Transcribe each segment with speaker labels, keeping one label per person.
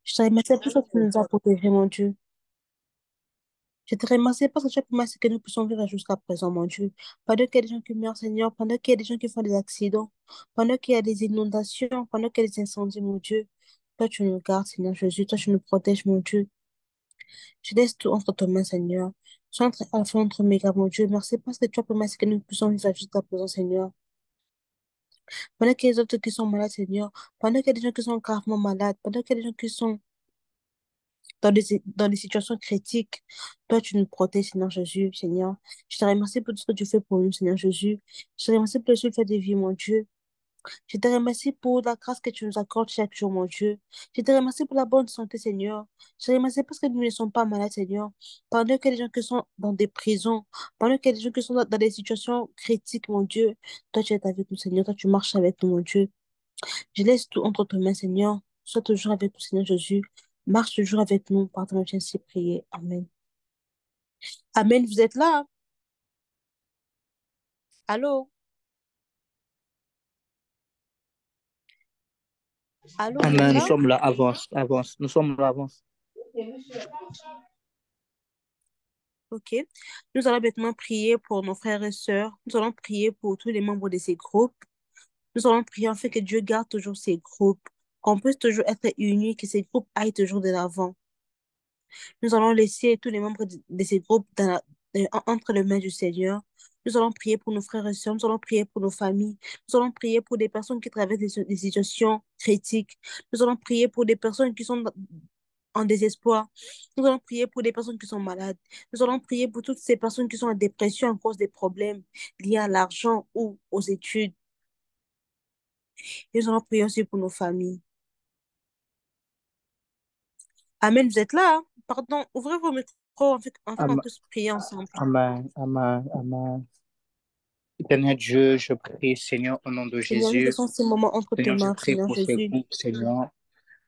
Speaker 1: Je te remercie pour ce que tu nous as protégés, mon Dieu. Je te remercie parce que tu as permis que nous puissions vivre jusqu'à présent, mon Dieu. Pendant qu'il y a des gens qui meurent, Seigneur, pendant qu'il y a des gens qui font des accidents, pendant qu'il y a des inondations, pendant qu'il y a des incendies, mon Dieu. Toi, tu nous gardes, Seigneur Jésus. Toi, tu nous protèges, mon Dieu. Je laisse tout entre tes mains, Seigneur. Sois entre Alpha, entre Méga, mon Dieu. Merci parce que tu as permis que nous puissions vivre jusqu'à présent, Seigneur. Pendant qu'il y a des autres qui sont malades, Seigneur. Pendant qu'il y a des gens qui sont gravement malades. Pendant qu'il y a des gens qui sont dans des situations critiques. Toi, tu nous protèges, Seigneur Jésus, Seigneur. Je te remercie pour tout ce que tu fais pour nous, Seigneur Jésus. Je te remercie pour le souffle de vie, mon Dieu. Je te remercie pour la grâce que tu nous accordes chaque jour, mon Dieu. Je te remercie pour la bonne santé, Seigneur. Je te remercie parce que nous ne sommes pas malades, Seigneur. Pendant qu'il y a des gens qui sont dans des prisons, pendant qu'il y a des gens qui sont dans des situations critiques, mon Dieu, toi, tu es avec nous, Seigneur. Toi, tu marches avec nous, mon Dieu. Je laisse tout entre tes mains, Seigneur. Sois toujours avec nous, Seigneur Jésus. Marche toujours avec nous. Pardon, j'ai ainsi prié. Amen. Amen, vous êtes là? Allô? Allô, vous êtes
Speaker 2: Amen. Nous
Speaker 1: là?
Speaker 2: sommes là. Avance, avance. Nous sommes là. Avance.
Speaker 1: Ok. Nous allons maintenant prier pour nos frères et sœurs. Nous allons prier pour tous les membres de ces groupes. Nous allons prier en fait que Dieu garde toujours ces groupes, qu'on puisse toujours être unis, que ces groupes aillent toujours de l'avant. Nous allons laisser tous les membres de ces groupes entre les mains du Seigneur. Nous allons prier pour nos frères et sœurs, nous allons prier pour nos familles, nous allons prier pour des personnes qui traversent des situations critiques, nous allons prier pour des personnes qui sont en désespoir, nous allons prier pour des personnes qui sont malades, nous allons prier pour toutes ces personnes qui sont en dépression à cause des problèmes liés à l'argent ou aux études. Et nous allons prier aussi pour nos familles. Amen, vous êtes là, hein? Pardon, ouvrez vos micros afin qu'on
Speaker 2: Am-
Speaker 1: puisse prier ensemble.
Speaker 2: Amen. Amen. Amen. Éternel Dieu, je prie, Seigneur, au nom de
Speaker 1: Seigneur, nous
Speaker 2: Jésus.
Speaker 1: laissons ces moments entre tes
Speaker 2: Seigneur, je
Speaker 1: mains,
Speaker 2: prie
Speaker 1: Seigneur
Speaker 2: pour ces
Speaker 1: Jésus.
Speaker 2: groupes, Seigneur,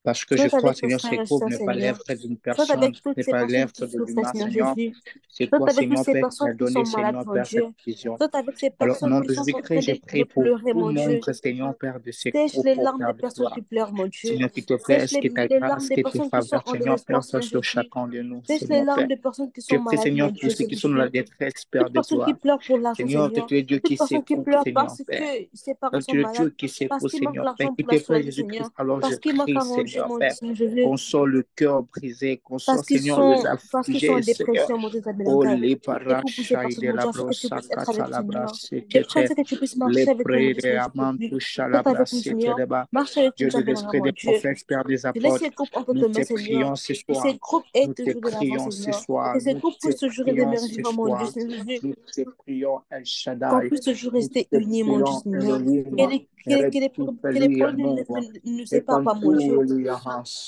Speaker 2: parce que je
Speaker 1: Sois
Speaker 2: crois,
Speaker 1: avec nos
Speaker 2: Seigneur, ces
Speaker 1: frères et
Speaker 2: groupes
Speaker 1: sœurs,
Speaker 2: n'est pas
Speaker 1: Seigneur.
Speaker 2: l'œuvre d'une
Speaker 1: Sois
Speaker 2: personne,
Speaker 1: avec toutes
Speaker 2: n'est
Speaker 1: ces
Speaker 2: pas
Speaker 1: personnes
Speaker 2: l'œuvre
Speaker 1: qui
Speaker 2: de
Speaker 1: souffrent,
Speaker 2: l'humain,
Speaker 1: Seigneur
Speaker 2: Seigneur.
Speaker 1: Jésus.
Speaker 2: C'est
Speaker 1: Sois
Speaker 2: toi,
Speaker 1: avec toutes
Speaker 2: Seigneur,
Speaker 1: ces
Speaker 2: Père, qui
Speaker 1: personnes
Speaker 2: as
Speaker 1: qui sont
Speaker 2: donné,
Speaker 1: malades,
Speaker 2: Seigneur,
Speaker 1: mon
Speaker 2: Père, cette
Speaker 1: Dieu.
Speaker 2: vision.
Speaker 1: Sois avec ces
Speaker 2: Alors, au
Speaker 1: personnes
Speaker 2: nom
Speaker 1: qui
Speaker 2: de
Speaker 1: sont en
Speaker 2: Jésus-Christ,
Speaker 1: train
Speaker 2: je
Speaker 1: de
Speaker 2: prie pour
Speaker 1: pleurer,
Speaker 2: tout
Speaker 1: mon Dieu.
Speaker 2: membre, Seigneur, Père, de ces
Speaker 1: Sèche
Speaker 2: groupes
Speaker 1: les
Speaker 2: au
Speaker 1: larmes des
Speaker 2: Père de
Speaker 1: personnes
Speaker 2: gloire.
Speaker 1: qui pleurent, mon Dieu.
Speaker 2: Seigneur, qui te plaît,
Speaker 1: Sèche
Speaker 2: ce qui ta
Speaker 1: les larmes
Speaker 2: grâce,
Speaker 1: des
Speaker 2: qui te
Speaker 1: personnes qui sont
Speaker 2: faveur,
Speaker 1: en
Speaker 2: Seigneur,
Speaker 1: désespoir,
Speaker 2: Père, soit
Speaker 1: Seigneur
Speaker 2: sur
Speaker 1: Jésus.
Speaker 2: chacun de nous,
Speaker 1: Sèche les
Speaker 2: Seigneur,
Speaker 1: larmes
Speaker 2: Père.
Speaker 1: des personnes qui
Speaker 2: Je
Speaker 1: sont
Speaker 2: prie,
Speaker 1: malades,
Speaker 2: Seigneur,
Speaker 1: mon
Speaker 2: pour
Speaker 1: Dieu,
Speaker 2: ceux
Speaker 1: Seigneur
Speaker 2: qui sont dans la
Speaker 1: Jésus.
Speaker 2: détresse, Père
Speaker 1: Toute
Speaker 2: de
Speaker 1: personne qui
Speaker 2: gloire.
Speaker 1: pleure pour l'argent,
Speaker 2: Seigneur,
Speaker 1: Seigneur.
Speaker 2: tu es Dieu
Speaker 1: Toute
Speaker 2: qui
Speaker 1: personne qui
Speaker 2: s'écoute,
Speaker 1: pleure
Speaker 2: Seigneur,
Speaker 1: parce
Speaker 2: Père.
Speaker 1: que ses parents
Speaker 2: Donc,
Speaker 1: sont
Speaker 2: tu es
Speaker 1: malades,
Speaker 2: Dieu qui
Speaker 1: parce
Speaker 2: s'écoute,
Speaker 1: qu'il manque de
Speaker 2: Seigneur. Père,
Speaker 1: l'argent pour la
Speaker 2: écoutez, Frère
Speaker 1: soigner, Seigneur.
Speaker 2: Jésus-Christ. Alors, je
Speaker 1: Parce qu'il manque
Speaker 2: prie,
Speaker 1: à manger,
Speaker 2: Seigneur,
Speaker 1: mon Dieu,
Speaker 2: Père,
Speaker 1: Seigneur Jésus.
Speaker 2: qu'on sort le cœur brisé, qu'on sort, Seigneur, les
Speaker 1: Parce qu'ils sont en
Speaker 2: affligés, Seigneur.
Speaker 1: dépression, mon Dieu,
Speaker 2: Oh,
Speaker 1: Tabelankai.
Speaker 2: les
Speaker 1: Et pour pousser
Speaker 2: parachas
Speaker 1: personne,
Speaker 2: de
Speaker 1: mon
Speaker 2: la
Speaker 1: Dieu, afin que tu
Speaker 2: brossa,
Speaker 1: puisses être avec nous,
Speaker 2: catalabra,
Speaker 1: Seigneur. Je prie
Speaker 2: sekete.
Speaker 1: afin que tu puisses
Speaker 2: Les
Speaker 1: marcher avec nous, mon Dieu,
Speaker 2: prêtres,
Speaker 1: Seigneur Jésus.
Speaker 2: amantou,
Speaker 1: Sois
Speaker 2: chalabra,
Speaker 1: avec nous, Seigneur.
Speaker 2: seteleba.
Speaker 1: Marche avec
Speaker 2: Dieu
Speaker 1: nous,
Speaker 2: de
Speaker 1: Tabelankai,
Speaker 2: l'esprit
Speaker 1: mon
Speaker 2: des
Speaker 1: Dieu.
Speaker 2: prophètes, Père des
Speaker 1: Je laisse ces
Speaker 2: apôtres.
Speaker 1: groupes entre
Speaker 2: Nous
Speaker 1: tes
Speaker 2: te
Speaker 1: mains, Seigneur.
Speaker 2: prions ce
Speaker 1: Que ces
Speaker 2: soir.
Speaker 1: groupes aient
Speaker 2: Nous te
Speaker 1: toujours de l'avant,
Speaker 2: prions ce
Speaker 1: Seigneur. Et
Speaker 2: soir.
Speaker 1: que ces
Speaker 2: Nous
Speaker 1: groupes
Speaker 2: te
Speaker 1: puissent toujours
Speaker 2: prions
Speaker 1: demeurer
Speaker 2: ce
Speaker 1: vivants, mon Dieu,
Speaker 2: soir.
Speaker 1: Seigneur Jésus.
Speaker 2: Nous te prions, El
Speaker 1: Qu'on
Speaker 2: Shaddai.
Speaker 1: puisse toujours
Speaker 2: Nous
Speaker 1: rester
Speaker 2: te
Speaker 1: unis, mon Dieu,
Speaker 2: prions,
Speaker 1: Seigneur.
Speaker 2: Elohim.
Speaker 1: Que les
Speaker 2: Repipeli
Speaker 1: problèmes
Speaker 2: Anouva.
Speaker 1: ne nous
Speaker 2: Et
Speaker 1: séparent
Speaker 2: quand
Speaker 1: pas, mon
Speaker 2: tout
Speaker 1: Dieu.
Speaker 2: il y a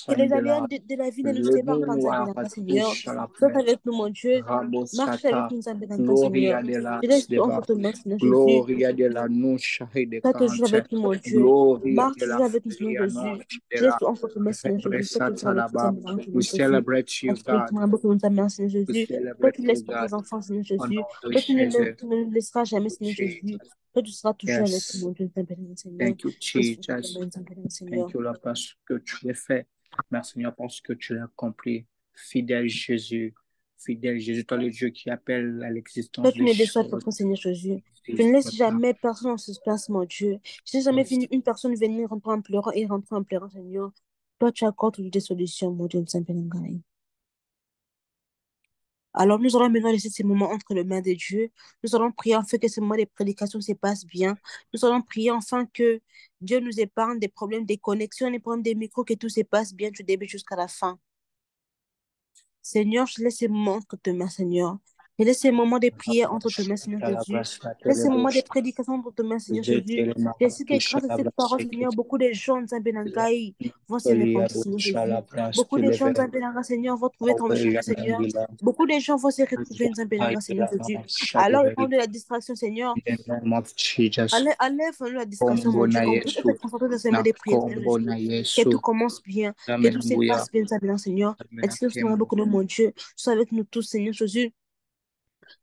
Speaker 1: Que les aléas
Speaker 2: un
Speaker 1: de la vie ne nous séparent pas,
Speaker 2: Levez-nous à
Speaker 1: Nzambelanga, Seigneur.
Speaker 2: touche à la
Speaker 1: Sois
Speaker 2: plaie.
Speaker 1: avec nous, mon Dieu. Marche avec
Speaker 2: Rabosata.
Speaker 1: nous, Nzambelanga, Seigneur.
Speaker 2: Gloria de la
Speaker 1: Je laisse tout entre
Speaker 2: Deva.
Speaker 1: tes mains, Seigneur Jésus.
Speaker 2: Gloria de la Nusha de
Speaker 1: Sois toujours
Speaker 2: Cante.
Speaker 1: avec nous, mon Dieu.
Speaker 2: Gloria
Speaker 1: Marche
Speaker 2: de la
Speaker 1: toujours avec nous, Seigneur
Speaker 2: Feria
Speaker 1: Jésus.
Speaker 2: Noche de
Speaker 1: Je laisse
Speaker 2: la
Speaker 1: tout entre tes mains, Seigneur Jésus. Sois toujours
Speaker 2: Rebresata
Speaker 1: avec nous,
Speaker 2: là-bas.
Speaker 1: Nzambelanga,
Speaker 2: We
Speaker 1: Seigneur Jésus.
Speaker 2: celebrate you,
Speaker 1: Esprit
Speaker 2: God.
Speaker 1: de beaucoup nous amène, Seigneur
Speaker 2: We
Speaker 1: Jésus. Toi,
Speaker 2: celebrate
Speaker 1: tu ne laisses
Speaker 2: you,
Speaker 1: pas
Speaker 2: God.
Speaker 1: tes enfants, Seigneur
Speaker 2: Au
Speaker 1: Jésus.
Speaker 2: nom de
Speaker 1: Toi,
Speaker 2: Jésus.
Speaker 1: tu ne nous laisseras jamais, Seigneur Jésus.
Speaker 2: Jesus.
Speaker 1: Toi, tu seras toujours avec nous,
Speaker 2: Yes.
Speaker 1: mon Dieu, Nzambelanga, Seigneur.
Speaker 2: Thank you,
Speaker 1: Esprit de
Speaker 2: Jesus.
Speaker 1: Nzambelanga, Seigneur.
Speaker 2: Thank you, Lord, parce que tu l'as fait. Merci, Seigneur, parce que tu l'as accompli. Fidèle Jésus. Fidèle Jésus, toi, le Dieu qui appelle à
Speaker 1: Toi,
Speaker 2: l'existence
Speaker 1: tu
Speaker 2: des
Speaker 1: ne déçois
Speaker 2: choses.
Speaker 1: pas, Seigneur Jésus. Tu ne laisses jamais personne en suspense, mon Dieu. Je n'ai jamais vu une personne venir rentrer en pleurant et rentrer en pleurant, Seigneur. Toi, tu accordes des solutions, mon Dieu, Nzambelanga. Alors, nous allons maintenant laisser ces moments entre les mains de Dieu. Nous allons prier enfin que ces moments de prédication se passent bien. Nous allons prier enfin que Dieu nous épargne des problèmes de connexion, des problèmes des micros, que tout se passe bien du début jusqu'à la fin. Seigneur, je laisse ces moments entre tes mains, Seigneur. Je laisse ces moments de prière entre tes mains, Seigneur Jésus. Je laisse ces moments de prédication entre tes mains, Seigneur Jésus. Je sais que grâce à cette parole, Seigneur, beaucoup de gens, Nzambenangai, vont se répandre, Seigneur Jésus. Beaucoup de gens, Nzambenanga, Seigneur, vont trouver ton chemin, Seigneur. Beaucoup de gens vont se retrouver, Nzambenanga, Seigneur Jésus. Alors, il de la distraction, Seigneur.
Speaker 2: In the name of Jesus.
Speaker 1: Enlève la distraction, mon
Speaker 2: Kombo
Speaker 1: Dieu,
Speaker 2: na
Speaker 1: qu'on puisse
Speaker 2: Yesu.
Speaker 1: être concentré dans ces mains
Speaker 2: Na
Speaker 1: de prière, Seigneur
Speaker 2: kombo
Speaker 1: Jésus.
Speaker 2: na
Speaker 1: Que tout
Speaker 2: Yesu.
Speaker 1: commence bien, que tout se
Speaker 2: Hallelujah.
Speaker 1: passe bien, Seigneur. Est-ce que nous beaucoup de mon Dieu, sois avec nous tous, Seigneur Jésus.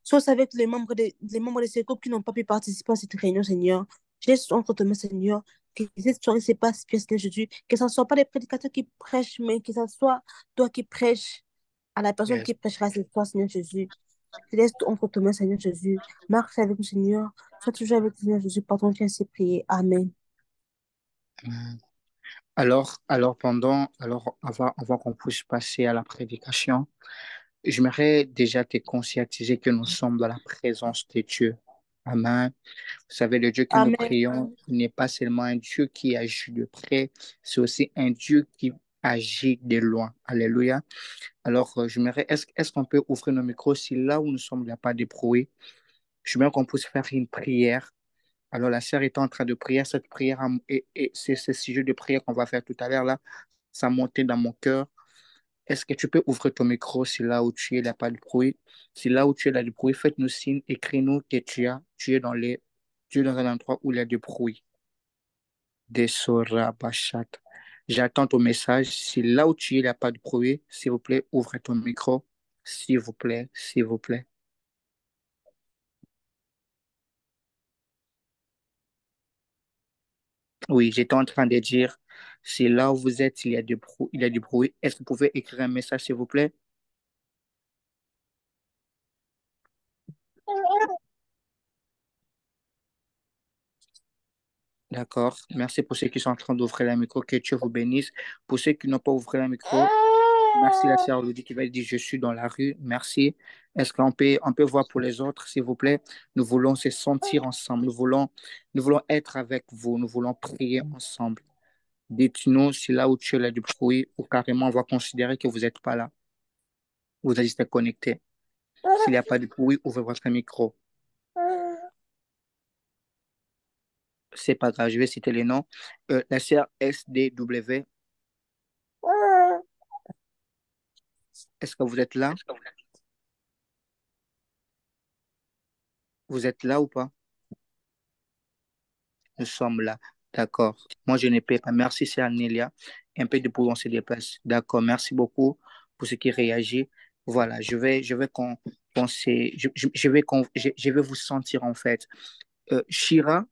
Speaker 1: Sois avec les membres de ces groupes qui n'ont pas pu participer à cette réunion, Seigneur. Je laisse entre tes mains, Seigneur. que cette soirée se passe bien, Seigneur Jésus. Que ce ne soit pas les prédicateurs qui prêchent, mais que ce soit toi qui prêches à la personne
Speaker 2: Yes.
Speaker 1: qui prêchera cette fois, Seigneur Jésus. Je laisse tout entre tes mains, Seigneur Jésus. Marche avec nous, Seigneur. Sois toujours avec nous, Seigneur Jésus. Pardon, tu as ainsi prié. Amen.
Speaker 2: Alors, avant qu'on puisse passer à la prédication, j'aimerais déjà te conscientiser que nous sommes dans la présence de Dieu. Amen. Vous savez, le Dieu que nous
Speaker 1: Amen.
Speaker 2: prions n'est pas seulement un Dieu qui agit de près, c'est aussi un Dieu qui agit de loin. Alléluia. Alors, j'aimerais, est-ce qu'on peut ouvrir nos micros si là où nous sommes, il n'y a pas de bruit? J'aimerais qu'on puisse faire une prière. Alors, la sœur est en train de prier. Cette prière, et c'est ce sujet de prière qu'on va faire tout à l'heure, là, ça a monté dans mon cœur. Est-ce que tu peux ouvrir ton micro si là où tu es, il n'y a pas de bruit? Si là où tu es, il y a du bruit, faites-nous signe, écris-nous que tu es dans un endroit où il y a du bruit. Des Bachat. J'attends ton message. Si là où tu es, il n'y a pas de bruit, s'il vous plaît, ouvrez ton micro. S'il vous plaît, s'il vous plaît. Oui, j'étais en train de dire, si là où vous êtes, il y a du bruit, est-ce que vous pouvez écrire un message, s'il vous plaît? D'accord. Merci pour ceux qui sont en train d'ouvrir la micro. Que Dieu vous bénisse. Pour ceux qui n'ont pas ouvert la micro, merci la sœur Lydie qui va dire je suis dans la rue. Merci. Est-ce on peut voir pour les autres, s'il vous plaît? Nous voulons se sentir ensemble. Nous voulons être avec vous. Nous voulons prier ensemble. Dites-nous si là où tu es là du bruit ou carrément on va considérer que vous n'êtes pas là. Vous allez rester connecté. S'il n'y a pas de bruit, ouvrez votre micro. C'est pas grave, je vais citer les noms. La sœur SDW, est-ce que vous êtes là? Vous êtes là ou pas? Nous sommes là. D'accord. Moi, je ne paie pas. Merci, c'est Anélia. Un peu de pouvoir, on se déplace. D'accord. Merci beaucoup pour ce qui réagit. Voilà, je vais vous sentir en fait. Shira,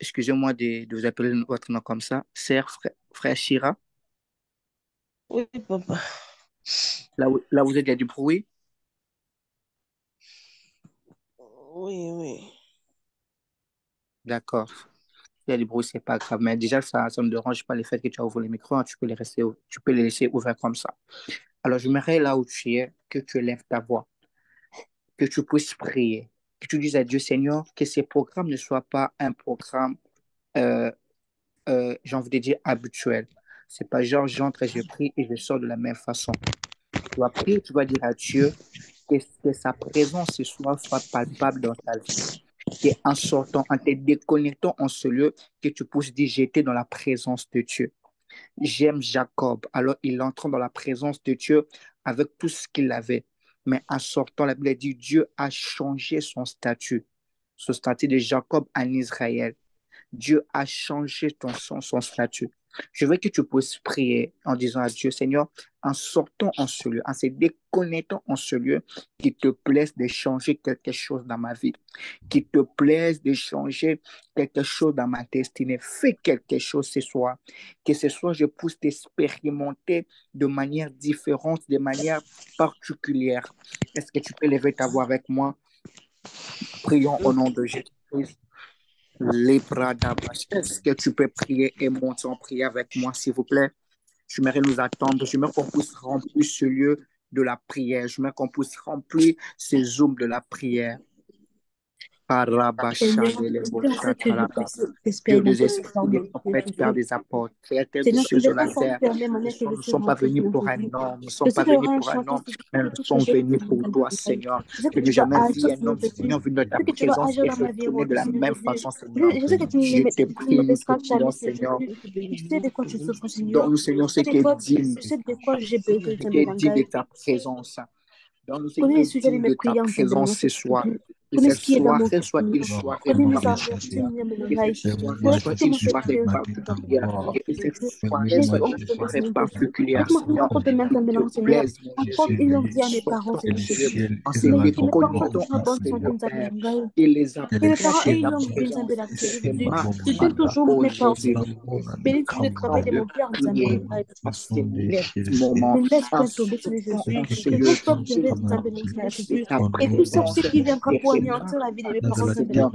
Speaker 2: excusez-moi de vous appeler votre nom comme ça. Sœur, frère Shira,
Speaker 1: Oui, papa.
Speaker 2: là où vous êtes, il y a du bruit.
Speaker 1: Oui, oui.
Speaker 2: D'accord. Il y a du bruit, c'est pas grave. Mais déjà, ça ne me dérange pas le fait que tu as ouvert le micro. Hein. Tu peux les laisser ouverts comme ça. Alors, j'aimerais là où tu es, que tu élèves ta voix, que tu puisses prier, que tu dises à Dieu, Seigneur, que ces programmes ne soient pas un programme, euh, j'ai envie de dire, habituel. C'est pas genre, j'entre et je prie et je sors de la même façon. Tu vas prier, tu vas dire à Dieu que sa présence ce soir soit palpable dans ta vie. Et en sortant, en te déconnectant en ce lieu, que tu puisses dire, j'étais dans la présence de Dieu. J'aime Jacob. Alors il entre dans la présence de Dieu avec tout ce qu'il avait. Mais en sortant, la Bible dit, Dieu a changé son statut de Jacob en Israël. Dieu a changé son statut. Je veux que tu puisses prier en disant à Dieu, Seigneur, en sortant en ce lieu, en se déconnectant en ce lieu, qu'il te plaise de changer quelque chose dans ma vie, qu'il te plaise de changer quelque chose dans ma destinée. Fais quelque chose ce soir, que ce soir je puisse t'expérimenter de manière différente, de manière particulière. Est-ce que tu peux lever ta voix avec moi? Prions au nom de Jésus-Christ. Les bras d'Abbas. Est-ce que tu peux prier et monter en prière avec moi, s'il vous plaît? J'aimerais nous attendre. J'aimerais qu'on puisse remplir ce lieu de la prière. J'aimerais qu'on puisse remplir ces zooms de la prière.
Speaker 1: Seigneur, je sais que je peux
Speaker 2: Dieu des
Speaker 1: expérimenter ce soir,
Speaker 2: esprits, des
Speaker 1: mon Dieu,
Speaker 2: prophètes, Père
Speaker 1: Jésus.
Speaker 2: des apôtres, Créateur des
Speaker 1: Seigneur,
Speaker 2: cieux
Speaker 1: il
Speaker 2: et de
Speaker 1: est
Speaker 2: la
Speaker 1: pas
Speaker 2: terre.
Speaker 1: fermé, manière que je
Speaker 2: Nous ne
Speaker 1: suis
Speaker 2: sommes pas
Speaker 1: rentrée,
Speaker 2: venus
Speaker 1: Seigneur
Speaker 2: pour un
Speaker 1: Jésus.
Speaker 2: homme, nous ne
Speaker 1: Je
Speaker 2: sommes
Speaker 1: sais
Speaker 2: pas
Speaker 1: qu'il y
Speaker 2: venus
Speaker 1: aura un
Speaker 2: pour un
Speaker 1: changement,
Speaker 2: homme,
Speaker 1: Seigneur.
Speaker 2: mais
Speaker 1: Je
Speaker 2: nous
Speaker 1: sais que tout
Speaker 2: sommes
Speaker 1: changer
Speaker 2: venus
Speaker 1: dans
Speaker 2: pour
Speaker 1: ma
Speaker 2: toi,
Speaker 1: vie.
Speaker 2: Seigneur.
Speaker 1: Je sais que
Speaker 2: Je n'ai
Speaker 1: tu vas
Speaker 2: jamais vu
Speaker 1: agir,
Speaker 2: un
Speaker 1: Seigneur
Speaker 2: homme,
Speaker 1: Jésus.
Speaker 2: Seigneur, venir de
Speaker 1: Je
Speaker 2: ta
Speaker 1: sais que tu vas
Speaker 2: présence
Speaker 1: agir
Speaker 2: et
Speaker 1: dans ma vie, mon
Speaker 2: retourner de
Speaker 1: Dieu,
Speaker 2: la
Speaker 1: Seigneur
Speaker 2: même
Speaker 1: Jésus.
Speaker 2: façon, Seigneur.
Speaker 1: Je sais que tu
Speaker 2: Je te
Speaker 1: ne me
Speaker 2: prie, nous te
Speaker 1: laisseras jamais,
Speaker 2: prions,
Speaker 1: Seigneur
Speaker 2: Seigneur.
Speaker 1: Jésus. Tu sais de quoi je souffre, Seigneur.
Speaker 2: Donne-nous, Seigneur,
Speaker 1: Tu
Speaker 2: ce
Speaker 1: sais de
Speaker 2: qui est
Speaker 1: quoi,
Speaker 2: digne,
Speaker 1: tu sais de quoi j'ai besoin
Speaker 2: ce
Speaker 1: de
Speaker 2: qui est digne de
Speaker 1: langage.
Speaker 2: ta présence. Donne-nous
Speaker 1: Tu
Speaker 2: ce qui
Speaker 1: connais le
Speaker 2: est
Speaker 1: sujet de
Speaker 2: digne
Speaker 1: mes
Speaker 2: de ta
Speaker 1: prières en ton nom,
Speaker 2: présence ce
Speaker 1: Seigneur
Speaker 2: soir.
Speaker 1: Jésus.
Speaker 2: que
Speaker 1: connais
Speaker 2: cette
Speaker 1: ce qui est dans mon
Speaker 2: soirée
Speaker 1: cœur,
Speaker 2: soit une
Speaker 1: Seigneur.
Speaker 2: soirée
Speaker 1: Connais mes
Speaker 2: particulière.
Speaker 1: avertis,
Speaker 2: Que cette
Speaker 1: Seigneur.
Speaker 2: soirée
Speaker 1: Connais
Speaker 2: soit une
Speaker 1: comment tes
Speaker 2: soirée
Speaker 1: prières,
Speaker 2: particulière.
Speaker 1: Seigneur.
Speaker 2: Que cette soirée
Speaker 1: Laisse
Speaker 2: soit
Speaker 1: ton
Speaker 2: une
Speaker 1: Seigneur,
Speaker 2: soirée
Speaker 1: Seigneur Jésus.
Speaker 2: particulière,
Speaker 1: Laisse-moi
Speaker 2: Seigneur.
Speaker 1: rencontrer
Speaker 2: Qui te
Speaker 1: maintenant, Seigneur.
Speaker 2: plaise, mon
Speaker 1: Apporte
Speaker 2: Jésus.
Speaker 1: une envie à mes
Speaker 2: Sois
Speaker 1: parents,
Speaker 2: ton
Speaker 1: Seigneur
Speaker 2: Dieu.
Speaker 1: Jésus.
Speaker 2: En ces
Speaker 1: Mais
Speaker 2: vies
Speaker 1: que mes parents soient
Speaker 2: commettons
Speaker 1: toujours en
Speaker 2: en
Speaker 1: bonne santé,
Speaker 2: Seigneur Père
Speaker 1: Seigneur.
Speaker 2: et les
Speaker 1: Que mes
Speaker 2: approcher
Speaker 1: parents
Speaker 2: de
Speaker 1: aient une
Speaker 2: ta
Speaker 1: longue vie,
Speaker 2: présence
Speaker 1: Nzambe,
Speaker 2: et
Speaker 1: Seigneur
Speaker 2: de tes
Speaker 1: Jésus.
Speaker 2: marches.
Speaker 1: Je tiens toujours
Speaker 2: Oh
Speaker 1: mes parents,
Speaker 2: Jésus,
Speaker 1: Seigneur. Bénis toujours le travail
Speaker 2: temps
Speaker 1: de
Speaker 2: de
Speaker 1: mon père, Nzambe,
Speaker 2: prière à ce moment,
Speaker 1: ne laisse
Speaker 2: en
Speaker 1: point tomber,
Speaker 2: ce
Speaker 1: Seigneur
Speaker 2: temps,
Speaker 1: Jésus.
Speaker 2: en ce
Speaker 1: Que
Speaker 2: lieu,
Speaker 1: tout soit
Speaker 2: je
Speaker 1: opéré, Nzambe,
Speaker 2: prie que
Speaker 1: Jésus.
Speaker 2: ta
Speaker 1: Et tout ça,
Speaker 2: présence
Speaker 1: ce qui viendra
Speaker 2: et
Speaker 1: pour
Speaker 2: tes
Speaker 1: anéantir la
Speaker 2: marches,
Speaker 1: vie de mes parents, Nzambe,
Speaker 2: Seigneur,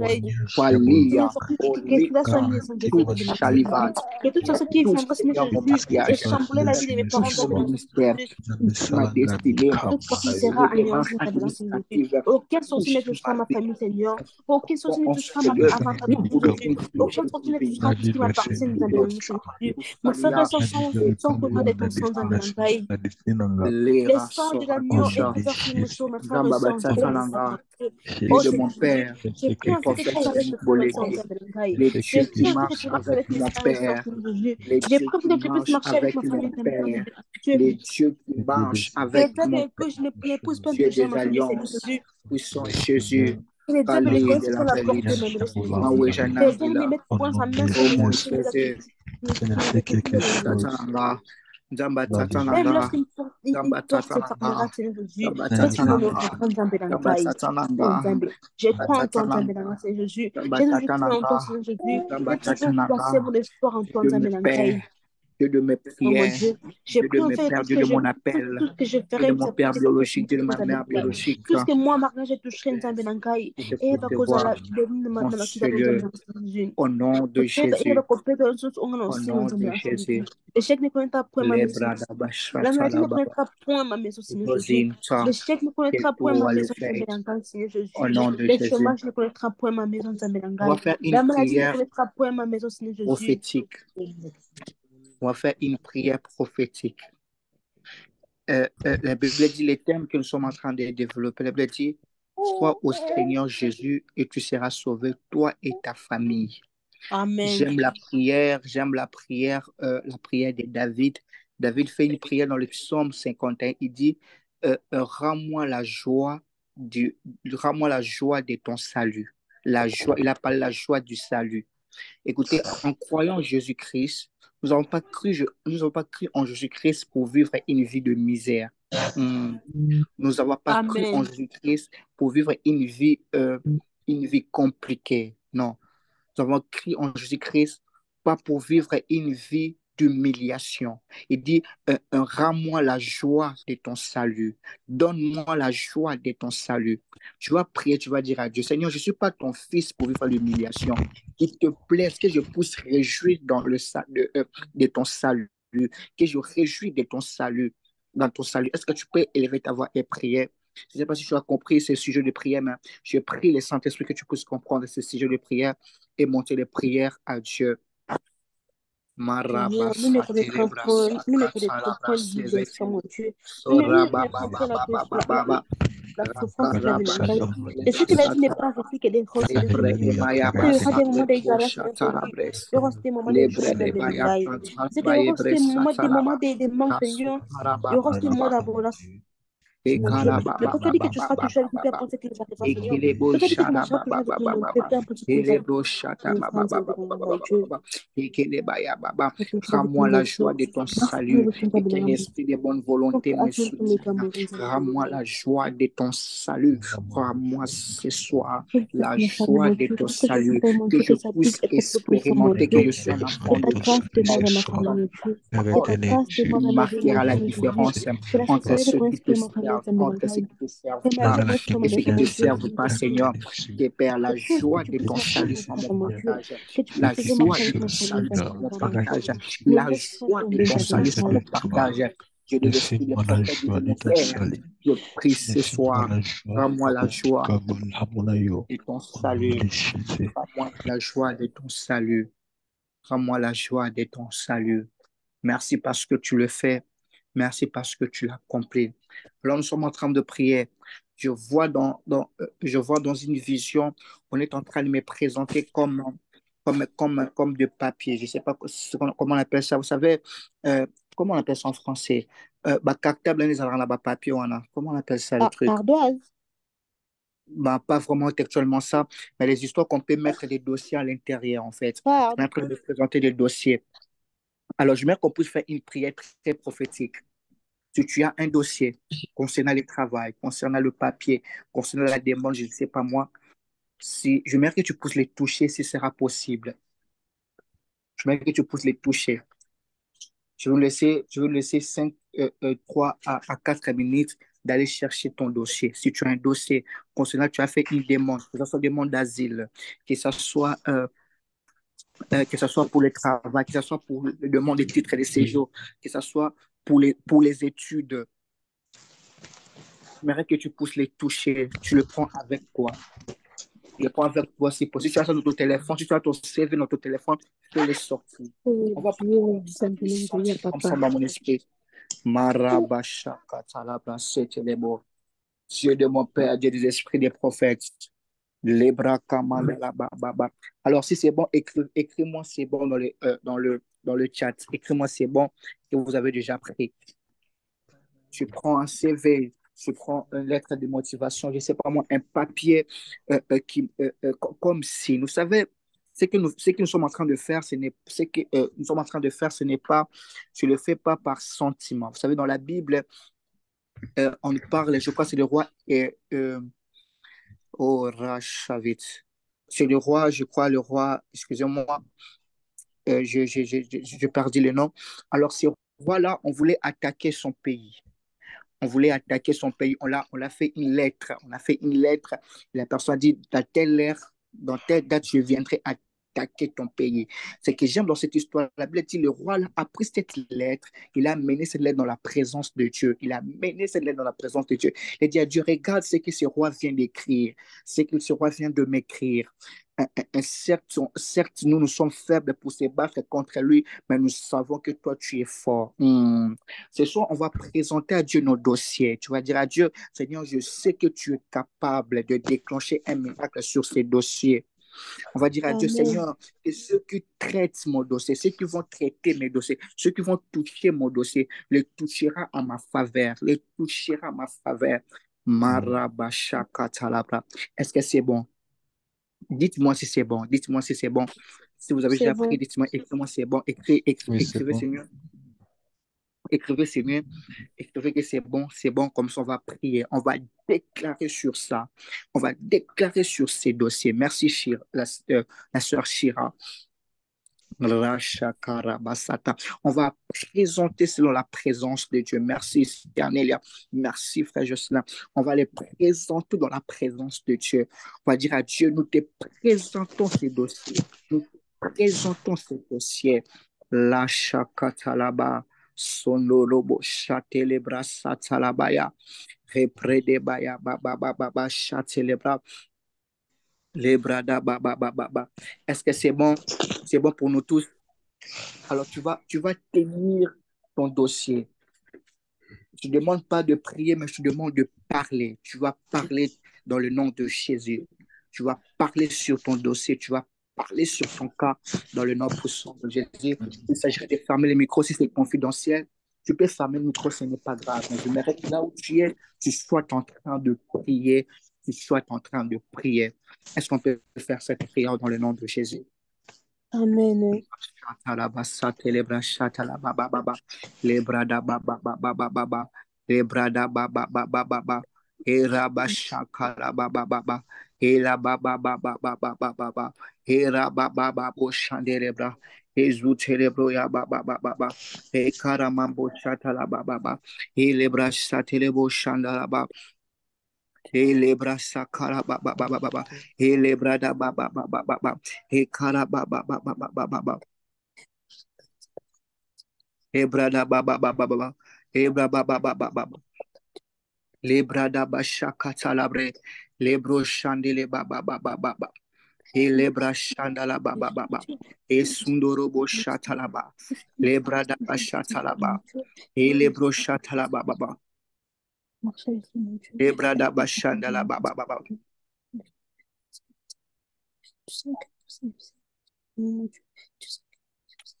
Speaker 2: soit lié
Speaker 1: Seigneur, surtout
Speaker 2: au
Speaker 1: que
Speaker 2: lit,
Speaker 1: cela soit mis sans
Speaker 2: toute
Speaker 1: défaut, Nzambe, Jésus.
Speaker 2: chalivate,
Speaker 1: Que tout ce qui
Speaker 2: touche
Speaker 1: viendra, Seigneur
Speaker 2: Seigneur mon
Speaker 1: Jésus, et
Speaker 2: mariage,
Speaker 1: chambouler la vie de mes parents,
Speaker 2: touche mon
Speaker 1: Nzambe,
Speaker 2: ministère,
Speaker 1: Jésus.
Speaker 2: touche ma destinée,
Speaker 1: Toute partie sera
Speaker 2: les
Speaker 1: anéantie,
Speaker 2: démarches
Speaker 1: Nzambe, Jésus.
Speaker 2: administratives,
Speaker 1: Aucun sorcier ne
Speaker 2: touche
Speaker 1: touchera
Speaker 2: ma
Speaker 1: ma
Speaker 2: vie,
Speaker 1: famille, Seigneur. Aucun sorcier ne
Speaker 2: en
Speaker 1: touchera
Speaker 2: ce lieu,
Speaker 1: ma famille,
Speaker 2: tout
Speaker 1: Seigneur Jésus.
Speaker 2: bénéfice que
Speaker 1: Aucun
Speaker 2: j'ai
Speaker 1: sorcier ne
Speaker 2: trouvé,
Speaker 1: touchera tout ce qui m'appartient, Nzambe, Seigneur Jésus. Mes frères et sœurs sont couverts de ton sang, Nzambe, les
Speaker 2: Lera
Speaker 1: sangs de
Speaker 2: sora
Speaker 1: l'agneau est
Speaker 2: kosha,
Speaker 1: versé sur mes frères et
Speaker 2: Zamba
Speaker 1: sœurs, Nzambe,
Speaker 2: Batsatananga,
Speaker 1: Oh
Speaker 2: Dieu de
Speaker 1: Seigneur
Speaker 2: mon
Speaker 1: Jésus,
Speaker 2: Père,
Speaker 1: j'ai pris
Speaker 2: le
Speaker 1: envie que tu
Speaker 2: prophète
Speaker 1: restes avec
Speaker 2: David
Speaker 1: mes frères et sœurs,
Speaker 2: Boleke,
Speaker 1: Nzambe, Nzambe.
Speaker 2: les
Speaker 1: J'ai
Speaker 2: dieux qui
Speaker 1: pris envie que
Speaker 2: marchent
Speaker 1: tu restes
Speaker 2: avec
Speaker 1: avec mes
Speaker 2: mon
Speaker 1: frères et sœurs,
Speaker 2: Père,
Speaker 1: Seigneur Jésus.
Speaker 2: les
Speaker 1: J'ai
Speaker 2: dieux
Speaker 1: pris envie
Speaker 2: qui
Speaker 1: que tu puisses
Speaker 2: marchent
Speaker 1: marcher avec
Speaker 2: avec
Speaker 1: ma
Speaker 2: mon
Speaker 1: famille, Seigneur
Speaker 2: Père,
Speaker 1: Jésus.
Speaker 2: les dieux qui marchent
Speaker 1: Il est
Speaker 2: avec
Speaker 1: diable
Speaker 2: mon
Speaker 1: que je n'épouse pas un
Speaker 2: Dieu
Speaker 1: péché à
Speaker 2: des
Speaker 1: ma famille, Seigneur
Speaker 2: alliances,
Speaker 1: Jésus.
Speaker 2: puissant Jésus,
Speaker 1: Il est diable
Speaker 2: Kali
Speaker 1: que
Speaker 2: de
Speaker 1: c'est
Speaker 2: la
Speaker 1: sur la porte
Speaker 2: Vélina,
Speaker 1: même, le Seigneur Jésus.
Speaker 2: Mawe
Speaker 1: Il est diable de
Speaker 2: Janangila,
Speaker 1: mettre point sa main sur
Speaker 2: oh
Speaker 1: mes
Speaker 2: mon
Speaker 1: sur mes
Speaker 2: Jésus, Tatananga, Zamba
Speaker 1: même
Speaker 2: Tatananga,
Speaker 1: lorsqu'il
Speaker 2: Zamba
Speaker 1: porte ses
Speaker 2: Tatananga,
Speaker 1: camarades, Seigneur Jésus,
Speaker 2: Zamba
Speaker 1: que tu
Speaker 2: Tatananga,
Speaker 1: m'honoreras, Nzambe
Speaker 2: Zamba
Speaker 1: Lankai. Oh
Speaker 2: Tatananga,
Speaker 1: Nzambe, je
Speaker 2: Zamba
Speaker 1: crois en toi, Nzambe
Speaker 2: Tatananga,
Speaker 1: Lankai, Seigneur Jésus.
Speaker 2: Zamba
Speaker 1: J'ai toujours cru en toi,
Speaker 2: Tatananga,
Speaker 1: Seigneur Jésus.
Speaker 2: Zamba
Speaker 1: J'ai toujours placé
Speaker 2: Tatananga,
Speaker 1: mon espoir en toi,
Speaker 2: Dieu de
Speaker 1: Nzambe
Speaker 2: mes
Speaker 1: Lankai.
Speaker 2: pères, Dieu de mes
Speaker 1: Oh mon
Speaker 2: prières,
Speaker 1: Dieu, j'ai
Speaker 2: Dieu de
Speaker 1: pris en
Speaker 2: mes
Speaker 1: fait
Speaker 2: pères,
Speaker 1: tout ce
Speaker 2: Dieu
Speaker 1: que
Speaker 2: de
Speaker 1: je,
Speaker 2: mon appel,
Speaker 1: tout ce que je
Speaker 2: Dieu de
Speaker 1: ferai,
Speaker 2: mon
Speaker 1: ça
Speaker 2: père
Speaker 1: c'est pour ton
Speaker 2: biologique, Dieu de ma
Speaker 1: Nzambe
Speaker 2: mère
Speaker 1: Lankai.
Speaker 2: biologique,
Speaker 1: Tout ce que moi, Marie, j'ai touché, Nzambe Lankai.
Speaker 2: je
Speaker 1: Et
Speaker 2: peux
Speaker 1: va
Speaker 2: te
Speaker 1: cause à
Speaker 2: voir
Speaker 1: la de
Speaker 2: en
Speaker 1: ma
Speaker 2: ce
Speaker 1: qui donne
Speaker 2: lieu,
Speaker 1: Nzambe Jésus.
Speaker 2: au nom de
Speaker 1: Il va
Speaker 2: Jésus,
Speaker 1: couper dans ce on a
Speaker 2: au
Speaker 1: aussi
Speaker 2: nom de
Speaker 1: Nzambe
Speaker 2: Jésus.
Speaker 1: Jésus. L'échec ne connaîtra point ma maison.
Speaker 2: Lebra da
Speaker 1: La
Speaker 2: bashata
Speaker 1: maladie
Speaker 2: la
Speaker 1: ne
Speaker 2: baba,
Speaker 1: connaîtra point ma maison, Seigneur Jésus.
Speaker 2: Rosinta,
Speaker 1: L'échec ne
Speaker 2: que
Speaker 1: connaîtra point
Speaker 2: tout
Speaker 1: ma
Speaker 2: va le
Speaker 1: maison,
Speaker 2: faire,
Speaker 1: Seigneur
Speaker 2: au
Speaker 1: Jésus.
Speaker 2: nom de
Speaker 1: Le
Speaker 2: Jésus.
Speaker 1: chômage ne connaîtra point ma maison,
Speaker 2: On va faire une
Speaker 1: La maladie ne
Speaker 2: prière
Speaker 1: connaîtra point ma maison, Seigneur Jésus.
Speaker 2: prophétique. On va faire une prière prophétique. La Bible dit les thèmes que nous sommes en train de développer. La Bible dit, crois au Seigneur Jésus et tu seras sauvé, toi et ta famille.
Speaker 1: Amen.
Speaker 2: J'aime la prière de David. David fait une prière dans le psaume 51. Il dit, rends-moi la joie rends-moi la joie de ton salut. La joie, il appelle la joie du salut. Écoutez, en croyant en Jésus-Christ, nous n'avons pas cru en Jésus-Christ pour vivre une vie de misère. Nous n'avons pas cru en
Speaker 1: Amen.
Speaker 2: Jésus-Christ pour vivre une vie compliquée. Non. Nous avons cru en Jésus-Christ pas pour vivre une vie d'humiliation. Il dit, rends-moi la joie de ton salut. Donne-moi la joie de ton salut. Tu vas prier, tu vas dire à Dieu, Seigneur, je ne suis pas ton fils pour vivre l'humiliation. Qu'il te plaise que je puisse réjouir de ton salut, que je réjouis de ton salut, dans ton salut. Est-ce que tu peux élever ta voix et prier? Je ne sais pas si tu as compris ce sujet de prière, mais je prie le Saint-Esprit que tu puisses comprendre ce sujet de prière et monter les prières à Dieu.
Speaker 1: Seigneur, nous ne connaîtrons point l'idée, mon Dieu. Nous ne connaîtrons point la souffrance de la mélancolie. Et ce que la vie n'est pas réussi que des grosses Seigneur Jésus. Il y aura des moments d'égarage, Seigneur Jésus. Il y aura des moments de joie dans la mélancolie. C'est qu'il y aura des moments de manque, Seigneur. Il y aura des moments d'abondance. Mon Dieu. Mais quand tu dis que tu seras touché avec nous, peu importe ce qui nous arrivera, Seigneur. Quand tu dis que tu marcheras toujours avec nous, mon Dieu, peu importe ce qui nous arrivera,
Speaker 2: Rends-moi la joie de ton salut et qu'un esprit de bonne volonté me soutienne. Rends-moi la joie de ton salut. Rends-moi ce soir la joie de ton salut. Que je puisse expérimenter que je suis un enfant de Dieu. Qui marquera la différence entre ceux qui te servent, entre ceux qui te servent pas et ceux qui ne te servent pas, Seigneur. Que Père, la joie de ton salut soit mon partage. La joie de ton salut soit mon partage. La joie de ton salut soit mon partage. Dieu de l'esprit, le prophète de mon Père, je prie ce soir, rends-moi la joie de ton salut. Rends-moi la joie de ton salut. Rends-moi la joie de ton salut. Merci parce que tu le fais. Merci parce que tu l'as accompli. Là, nous sommes en train de prier. Je vois dans une vision, on est en train de me présenter comme de papier. Je ne sais pas comment on appelle ça. Vous savez, comment on appelle ça en français? Comment on appelle ça le truc?
Speaker 1: Ardoise.
Speaker 2: bah, pas vraiment textuellement ça, mais les histoires qu'on peut mettre des dossiers à l'intérieur, en fait. Je
Speaker 1: Pardon.
Speaker 2: suis en train de présenter des dossiers. Alors, je veux qu'on puisse faire une prière très prophétique. Si tu as un dossier concernant le travail, concernant le papier, concernant la demande, je ne sais pas moi, si, je veux que tu puisses les toucher si ce sera possible. Je veux que tu puisses les toucher. Je vais vous laisser 3 à 4 minutes d'aller chercher ton dossier. Si tu as un dossier concernant, tu as fait une demande, que ce soit une demande d'asile, que ce soit pour le travail, que ce soit pour la demande de titre de séjour, que ce soit pour les études, j'aimerais que tu puisses les toucher. Tu le prends avec toi. Tu le prends avec toi, c'est possible. Si tu as ça dans ton téléphone, si tu as ton CV dans ton téléphone, fais les sortir.
Speaker 1: Oh
Speaker 2: On va
Speaker 1: Dieu,
Speaker 2: les
Speaker 1: simplement prière,
Speaker 2: sortir comme ça
Speaker 1: papa.
Speaker 2: dans mon esprit. Marabashaka talabra setelebo. Dieu de mon Père, Dieu des esprits des prophètes. Lebra kamala baba. Alors, si c'est bon, écris-moi c'est bon dans le chat. Écris-moi c'est bon que vous avez déjà pris. Tu prends un CV, tu prends une lettre de motivation, je ne sais pas moi, un papier comme si, vous savez, ce que nous sommes en train de faire, nous sommes en train de faire, ce n'est pas, tu ne le fais pas par sentiment. Vous savez, dans la Bible, on nous parle, je crois que c'est le roi oh, Rachavit. C'est le roi, je crois, le roi, excusez-moi, je perdis le nom. Alors, ce roi-là, on voulait attaquer son pays. On voulait attaquer son pays. On l'a fait une lettre. On a fait une lettre. La personne a dit, dans telle date, je viendrai attaquer ton pays. Ce que j'aime dans cette histoire, la Bible dit, le roi a pris cette lettre, il a mené cette lettre dans la présence de Dieu. Il a mené cette lettre dans la présence de Dieu. Il a dit à Dieu, regarde ce que ce roi vient d'écrire, ce que ce roi vient de m'écrire. Certes, nous sommes faibles pour se battre contre lui, mais nous savons que toi, tu es fort. Ce soir, on va présenter à Dieu nos dossiers. Tu vas dire à Dieu, Seigneur, je sais que tu es capable de déclencher un miracle sur ces dossiers. On va dire à Dieu,
Speaker 1: Amen.
Speaker 2: Seigneur, que ceux qui traitent mon dossier, ceux qui vont traiter mes dossiers, ceux qui vont toucher mon dossier, le touchera en ma faveur, le touchera en ma faveur. Marabashakatalabra. Est-ce que c'est bon? Dites-moi si c'est bon. Dites-moi si c'est bon. Si vous avez
Speaker 1: C'est
Speaker 2: déjà pris,
Speaker 1: bon.
Speaker 2: dites-moi, écrivez-moi si c'est bon.
Speaker 3: Oui, c'est
Speaker 2: Écrivez,
Speaker 3: bon.
Speaker 2: Seigneur. Écrivez, Seigneur. Écrivez que c'est bon, comme ça on va prier. On va déclarer sur ça. On va déclarer sur ces dossiers. Merci, la sœur Shira. Rashakarabasata. On va présenter selon la présence de Dieu. Merci, Anélia. Merci, frère Jocelyn. On va les présenter dans la présence de Dieu. On va dire à Dieu, nous te présentons ces dossiers. Nous te présentons ces dossiers. La shakatalaba, sonolobo, chatelebra, satalabaya, repredebaya, baba, baba, baba, chatelebra, lebrada, baba, baba, baba. Est-ce que c'est bon? C'est bon pour nous tous? Alors, tu vas tenir ton dossier. Je ne demande pas de prier, mais je te demande de parler. Tu vas parler dans le nom de Jésus. Tu vas parler sur ton dossier. Tu vas parler sur ton cas dans le nom puissant de Jésus. Il s'agirait de fermer le micro si c'est confidentiel. Tu peux fermer le micro, ce n'est pas grave. Mais je m'arrête là où tu es. Tu sois en train de prier. Tu sois en train de prier. Est-ce qu'on peut faire cette prière dans le nom de Jésus?
Speaker 1: Amen.
Speaker 2: Shatalabasa telebra shatalaba baba lebrada baba baba baba lebrada baba baba baba eraba shakala baba baba ela baba baba baba baba era baba baba shandelebra ezu telebro ya baba baba e karamambo shatalaba baba elebra shatelebo shandalaba Elebra sakara ba ba ba ba ba ba. Elebra da ba ba ba ba ba ba. Ekara ba ba ba ba ba ba ba ba. Ebra da ba ba ba ba ba ba. Ebra ba ba ba ba ba ba. Lebra da ba shakata labre. Lebro shandele ba ba ba ba ba ba. Elebra shandala ba ba ba ba. Esundoro bo shatala ba. Lebra da ba shatala ba. Elebro shatala ba ba ba.
Speaker 1: Marche avec mon Dieu.
Speaker 2: Lebra da ba
Speaker 1: Avec mon
Speaker 2: shandala
Speaker 1: Dieu.
Speaker 2: ba ba ba ba.
Speaker 1: Tu sais que c'est mon Dieu. Tu sais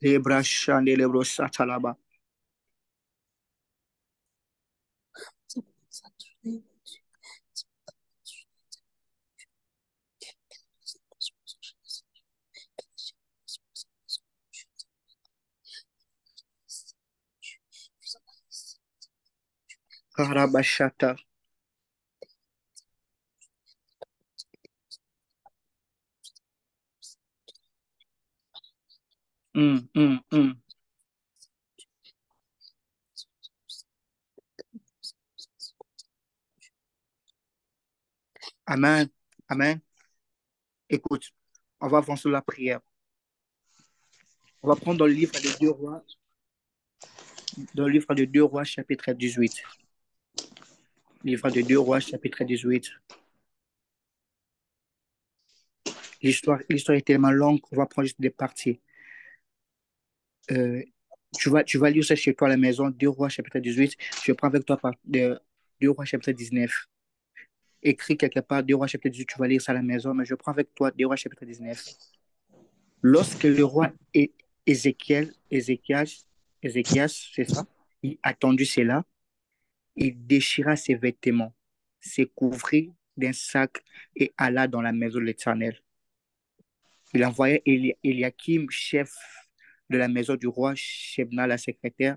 Speaker 2: Lebra shandele bro shatala ba.
Speaker 1: que ça peut s'attirer, mon Dieu.
Speaker 2: Karabashata. Mm, mm, mm. Amen. Amen. Écoute, on va avancer la prière. On va prendre dans le livre des deux rois, dans le livre de 2 rois, chapitre 18. Livre de 2 rois, chapitre 18. L'histoire est tellement longue qu'on va prendre juste des parties. Euh, tu vas lire ça chez toi à la maison, 2 rois, chapitre 18. Je prends avec toi de 2 rois, chapitre 19. Écrit quelque part, 2 rois, chapitre 18, tu vas lire ça à la maison, mais je prends avec toi 2 rois, chapitre 19. Lorsque le roi Ézéchias, c'est ça, il a entendu cela, il déchira ses vêtements, se couvrit d'un sac et alla dans la maison de l'Éternel. Il envoya Eliakim, chef de la maison du roi, Shebna, la secrétaire,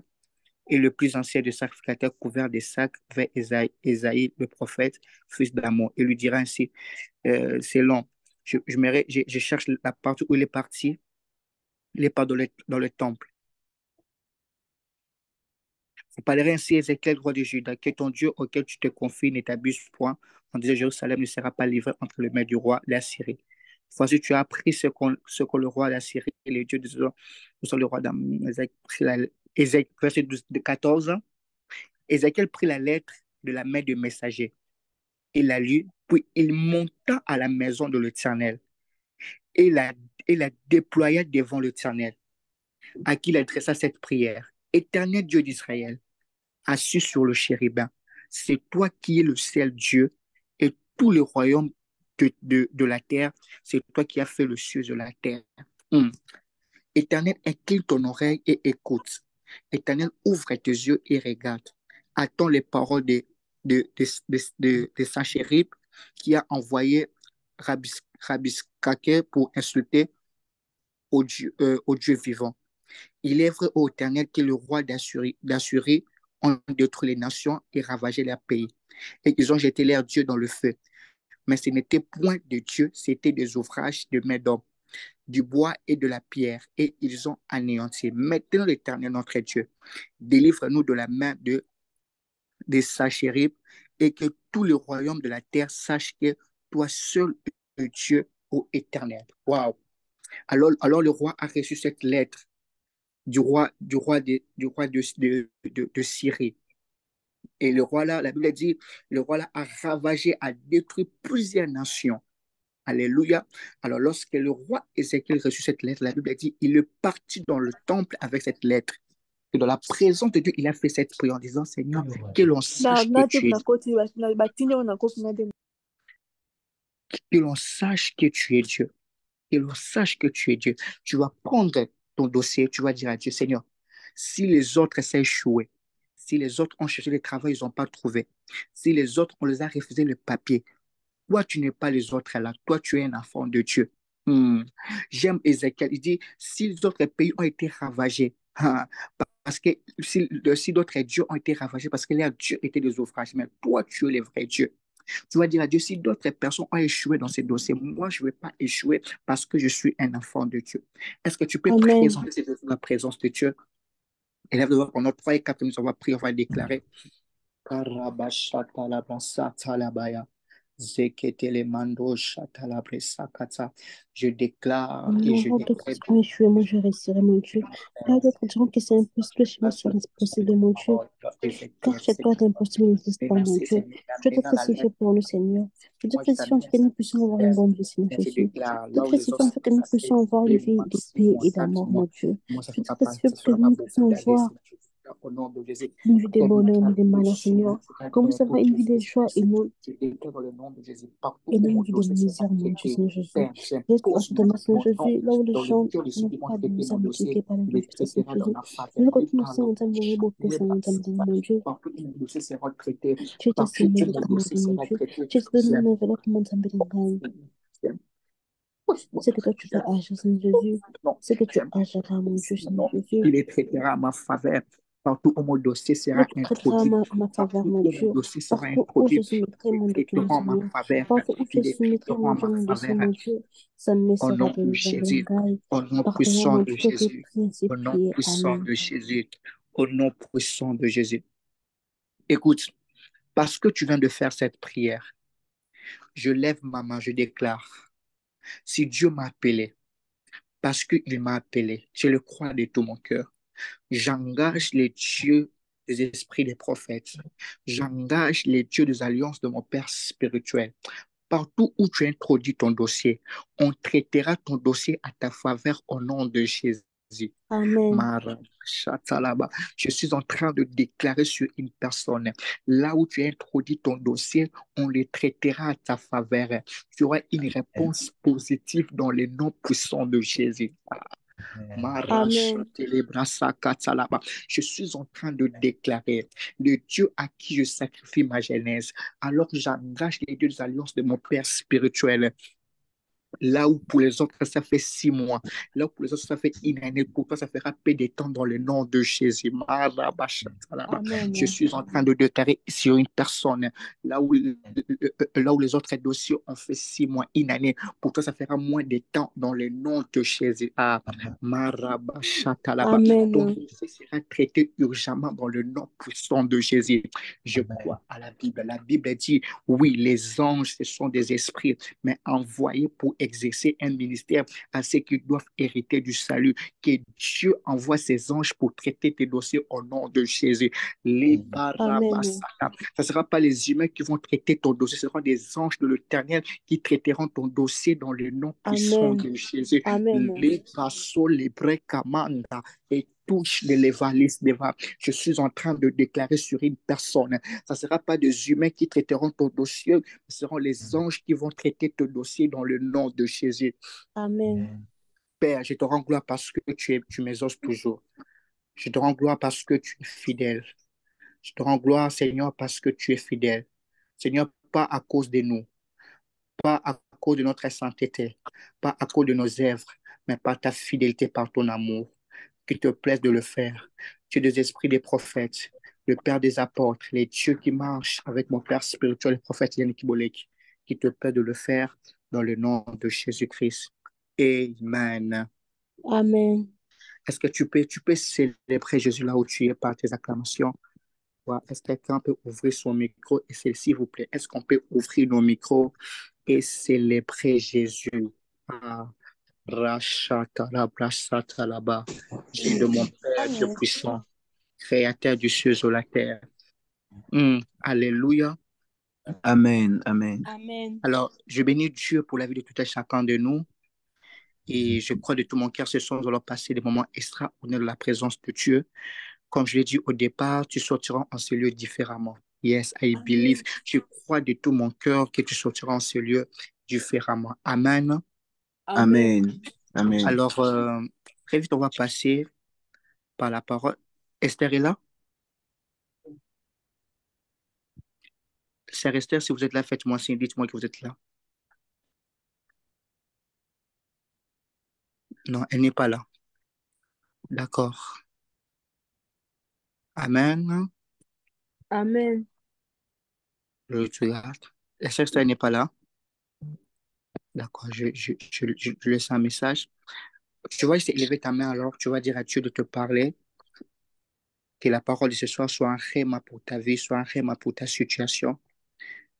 Speaker 2: et le plus ancien des sacrificateurs couverts des sacs vers Esaïe, le prophète, fils d'Amon. Il lui dira ainsi, c'est long, je cherche la partie où il est parti, il est pas dans le temple. Vous parlerez ainsi à Ézéchiel, roi de Juda, que ton Dieu auquel tu te confies ne t'abuse point, en disant Jérusalem ne sera pas livré entre les mains du roi d'Assyrie. Voici, tu as appris ce que le roi d'Assyrie et les dieux de le roi Ézéchiel, verset 12, de 14. Ézéchiel prit la lettre de la main du messager. Il la lut, puis il monta à la maison de l'Éternel et la déploya devant l'Éternel, à qui il adressa cette prière. Éternel Dieu d'Israël, assis sur le chérubin. C'est toi qui es le seul Dieu et tous les royaumes de la terre, c'est toi qui as fait le ciel de la terre. Hum. Éternel, incline ton oreille et écoute. Éternel, ouvre tes yeux et regarde. Attends les paroles de Sanchérib qui a envoyé Rabiscaquet pour insulter au Dieu vivant. Il est vrai, ô Éternel, que le roi d'Assyrie ont détruit les nations et ravagé leur pays. Et ils ont jeté leurs dieux dans le feu. Mais ce n'était point de Dieu, c'était des ouvrages de main d'homme, du bois et de la pierre. Et ils ont anéanti. Maintenant, l'Éternel, notre Dieu, délivre-nous de la main de Sachérib et que tous les royaumes de la terre sachent que toi seul es Dieu, ô Éternel. Waouh! Alors le roi a reçu cette lettre du roi de Syrie. Et le roi là, la Bible dit, le roi là a ravagé, a détruit plusieurs nations. Alléluia. Alors lorsque le roi Ézéchiel reçut cette lettre, la Bible dit, il est parti dans le temple avec cette lettre. Et dans la présence de Dieu, il a fait cette prière en disant, Seigneur, que l'on sache que tu es Dieu, que l'on sache que tu es Dieu, que l'on sache que tu es Dieu. Tu vas prendre ton dossier, tu vas dire à Dieu, Seigneur, si les autres essaient échoué, si les autres ont cherché le travail, ils n'ont pas trouvé, si les autres, on les a refusé le papier, toi, tu n'es pas les autres là, toi, tu es un enfant de Dieu. Hmm. J'aime Ézéchiel, il dit, si les autres pays ont été ravagés, hein, parce que si d'autres dieux ont été ravagés, parce que les dieux étaient des ouvrages, mais toi, tu es le vrai Dieu. Tu vas dire à Dieu, si d'autres personnes ont échoué dans ces dossiers, moi, je ne vais pas échouer parce que je suis un enfant de Dieu. Est-ce que tu peux
Speaker 1: Amen.
Speaker 2: présenter la présence de Dieu? Élève de voir pendant 3 et 4 minutes, on va prier, on va déclarer. Karabashatalabashatalabaya. Zeketelemando shatalabresakata. Je déclare et je
Speaker 1: Non, d'autres
Speaker 2: décrète
Speaker 1: ont échoué, moi je réussirai, mon Dieu. Là, d'autres diront que c'est impossible, chez moi sera possible, mon Dieu. Car chez toi, l'impossible n'existe pas, mon
Speaker 2: merci
Speaker 1: Dieu.
Speaker 2: Seigneur.
Speaker 1: Je te
Speaker 2: Maintenant,
Speaker 1: prie, s'il fait pour nous, Seigneur. Je te
Speaker 2: moi je
Speaker 1: prie, s'il
Speaker 2: t'amène
Speaker 1: fait que nous puissions avoir une bonne vie, Seigneur
Speaker 2: je
Speaker 1: Jésus.
Speaker 2: déclare
Speaker 1: Je te
Speaker 2: là où
Speaker 1: prie,
Speaker 2: les
Speaker 1: s'il
Speaker 2: autres
Speaker 1: fait que nous puissions avoir une vie de paix et d'amour, mon Dieu.
Speaker 2: moi ça
Speaker 1: Je
Speaker 2: ne
Speaker 1: te
Speaker 2: sera
Speaker 1: prie,
Speaker 2: pas,
Speaker 1: s'il
Speaker 2: ça
Speaker 1: fait que
Speaker 2: sera pas
Speaker 1: nous
Speaker 2: beaucoup
Speaker 1: puissions
Speaker 2: d'aller,
Speaker 1: avoir
Speaker 2: Seigneur, au nom de Jésus.
Speaker 1: une vie de
Speaker 2: Je
Speaker 1: bonheur, une vie
Speaker 2: déclare
Speaker 1: de
Speaker 2: que le
Speaker 1: malheur,
Speaker 2: chemin
Speaker 1: Seigneur.
Speaker 2: sera
Speaker 1: Qu'on
Speaker 2: clair
Speaker 1: puisse avoir
Speaker 2: pour
Speaker 1: une
Speaker 2: tous
Speaker 1: vie de
Speaker 2: ces
Speaker 1: joie
Speaker 2: choses. Je déclare dans le nom de Jésus, partout
Speaker 1: et
Speaker 2: où
Speaker 1: non une
Speaker 2: mon
Speaker 1: vie de
Speaker 2: dossier sera
Speaker 1: misère, mon Dieu,
Speaker 2: traité,
Speaker 1: Seigneur Jésus.
Speaker 2: Père,
Speaker 1: Reste
Speaker 2: j'impose
Speaker 1: autour de moi, Seigneur
Speaker 2: mon nom
Speaker 1: Jésus, là où les
Speaker 2: dans le
Speaker 1: gens
Speaker 2: cœur de ceux
Speaker 1: n'ont
Speaker 2: qui vont
Speaker 1: pas de
Speaker 2: traiter
Speaker 1: nous
Speaker 2: mon
Speaker 1: habituer
Speaker 2: dossier,
Speaker 1: par les
Speaker 2: il
Speaker 1: autres, Seigneur
Speaker 2: traitera dans
Speaker 1: Jésus.
Speaker 2: ma faveur.
Speaker 1: Nous que
Speaker 2: Et
Speaker 1: tu nous
Speaker 2: par
Speaker 1: sais,
Speaker 2: le
Speaker 1: on t'a donné beaucoup, Seigneur, on t'a donné, mon Dieu.
Speaker 2: partout où mon dossier sera traité,
Speaker 1: Tu es assez
Speaker 2: partout où mon
Speaker 1: méritant, mon
Speaker 2: dossier
Speaker 1: Dieu, mon
Speaker 2: sera
Speaker 1: Dieu.
Speaker 2: traité,
Speaker 1: Tu es donné
Speaker 2: c'est
Speaker 1: une enveloppe, comment t'en c'est que toi tu vas agir, Seigneur Jésus.
Speaker 2: non,
Speaker 1: C'est que tu
Speaker 2: j'aime
Speaker 1: agiras, mon Dieu, Seigneur
Speaker 2: non,
Speaker 1: Jésus.
Speaker 2: il les traitera à ma faveur. Partout où mon dossier
Speaker 1: Où
Speaker 2: sera
Speaker 1: tu traiteras
Speaker 2: introduit,
Speaker 1: ma faveur,
Speaker 2: partout
Speaker 1: mon
Speaker 2: où mon
Speaker 1: Dieu.
Speaker 2: dossier sera
Speaker 1: Partout où je
Speaker 2: introduit,
Speaker 1: soumettrai
Speaker 2: les
Speaker 1: mon document,
Speaker 2: traiteront en ma
Speaker 1: Seigneur.
Speaker 2: faveur,
Speaker 1: Partout où je
Speaker 2: les
Speaker 1: soumettrai
Speaker 2: traiteront
Speaker 1: mon
Speaker 2: en
Speaker 1: Dieu,
Speaker 2: ma
Speaker 1: mon dossier,
Speaker 2: faveur.
Speaker 1: mon Dieu. Ça ne me
Speaker 2: Au
Speaker 1: sera
Speaker 2: nom de
Speaker 1: délivré en
Speaker 2: Jésus,
Speaker 1: vain.
Speaker 2: au nom
Speaker 1: Pardonne-moi,
Speaker 2: puissant
Speaker 1: mon
Speaker 2: de
Speaker 1: Dieu, que tes
Speaker 2: Jésus,
Speaker 1: prières ainsi
Speaker 2: au nom
Speaker 1: priées.
Speaker 2: puissant
Speaker 1: Amen.
Speaker 2: de Jésus, au nom puissant de Jésus. Écoute, parce que tu viens de faire cette prière, je lève ma main, je déclare, si Dieu m'a appelé, parce qu'il m'a appelé, je le crois de tout mon cœur, j'engage les dieux des esprits des prophètes, j'engage les dieux des alliances de mon Père spirituel. Partout où tu introduis ton dossier, on traitera ton dossier à ta faveur au nom de Jésus.
Speaker 1: Amen.
Speaker 2: Marachatalaba. Je suis en train de déclarer sur une personne, là où tu introduis ton dossier, on le traitera à ta faveur. Tu auras une réponse positive dans le nom puissant de Jésus.
Speaker 1: Amen.
Speaker 2: Marachatelebrasakatalaba. Je suis en train de déclarer le Dieu à qui je sacrifie ma genèse. Alors j'engage les dieux des alliances de mon Père spirituel. Là où pour les autres, ça fait 6 mois. Là où pour les autres, ça fait une année. Pour toi, ça fera peu de temps dans le nom de Jésus. Je
Speaker 1: Amen.
Speaker 2: suis en train de déclarer sur une personne. Là où les autres dossiers ont fait 6 mois, une année. Pour toi, ça fera moins de temps dans le nom de Jésus. Ton
Speaker 1: Amen.
Speaker 2: dossier sera traité urgemment dans le nom puissant de Jésus. Je crois à la Bible. La Bible dit, oui, les anges, ce sont des esprits, mais envoyés pour exercer un ministère à ceux qui doivent hériter du salut. Que Dieu envoie ses anges pour traiter tes dossiers au nom de Jésus. Les
Speaker 1: Amen.
Speaker 2: barabasaka. Ce ne sera pas les humains qui vont traiter ton dossier, ce seront des anges de l'Éternel qui traiteront ton dossier dans le nom puissant
Speaker 1: Amen.
Speaker 2: de Jésus.
Speaker 1: Amen.
Speaker 2: Les basso, les brekamanda et touche de l'évalis deva. Je suis en train de déclarer sur une personne. Ce ne sera pas des humains qui traiteront ton dossier, ce seront les anges qui vont traiter ton dossier dans le nom de Jésus.
Speaker 1: Amen.
Speaker 2: Père, je te rends gloire parce que tu m'exauces toujours. Je te rends gloire parce que tu es fidèle. Je te rends gloire, Seigneur, parce que tu es fidèle. Seigneur, pas à cause de nous, pas à cause de notre sainteté, pas à cause de nos œuvres, mais par ta fidélité, par ton amour. Qu'il te plaise de le faire. Tu es des esprits des prophètes, le Père des apôtres, les dieux qui marchent avec mon Père spirituel, le prophète Yannick Kibolek, qui te plaît de le faire dans le nom de Jésus-Christ. Amen.
Speaker 1: Amen.
Speaker 2: Est-ce que tu peux célébrer Jésus là où tu es par tes acclamations? Ouais. Est-ce que quelqu'un peut ouvrir son micro et s'il vous plaît, est-ce qu'on peut ouvrir nos micros et célébrer Jésus? Ah. Rachatalaba, Dieu de mon Père, Dieu
Speaker 1: Amen.
Speaker 2: puissant, créateur du ciel et de la terre. Alléluia.
Speaker 3: Amen. Amen.
Speaker 1: Amen.
Speaker 2: Alors, je bénis Dieu pour la vie de tout un chacun de nous et je crois de tout mon cœur ce soir, nous allons passer des moments extraordinaires de la présence de Dieu. Comme je l'ai dit au départ, tu sortiras en ce lieu différemment. Yes, I believe.
Speaker 1: Amen.
Speaker 2: Je crois de tout mon cœur que tu sortiras en ce lieu différemment. Amen.
Speaker 1: Amen.
Speaker 3: Amen. Amen.
Speaker 2: Alors, très vite, on va passer par la parole. Esther est là? Sœur Esther, si vous êtes là, faites-moi signe, dites-moi que vous êtes là. Non, elle n'est pas là. D'accord. Amen.
Speaker 1: Amen.
Speaker 2: Je regarde. La sœur Esther n'est pas là. D'accord, je laisse un message. Tu vas essayer d'élever ta main alors, tu vas dire à Dieu de te parler, que la parole de ce soir soit un rhéma pour ta vie, soit un rhéma pour ta situation.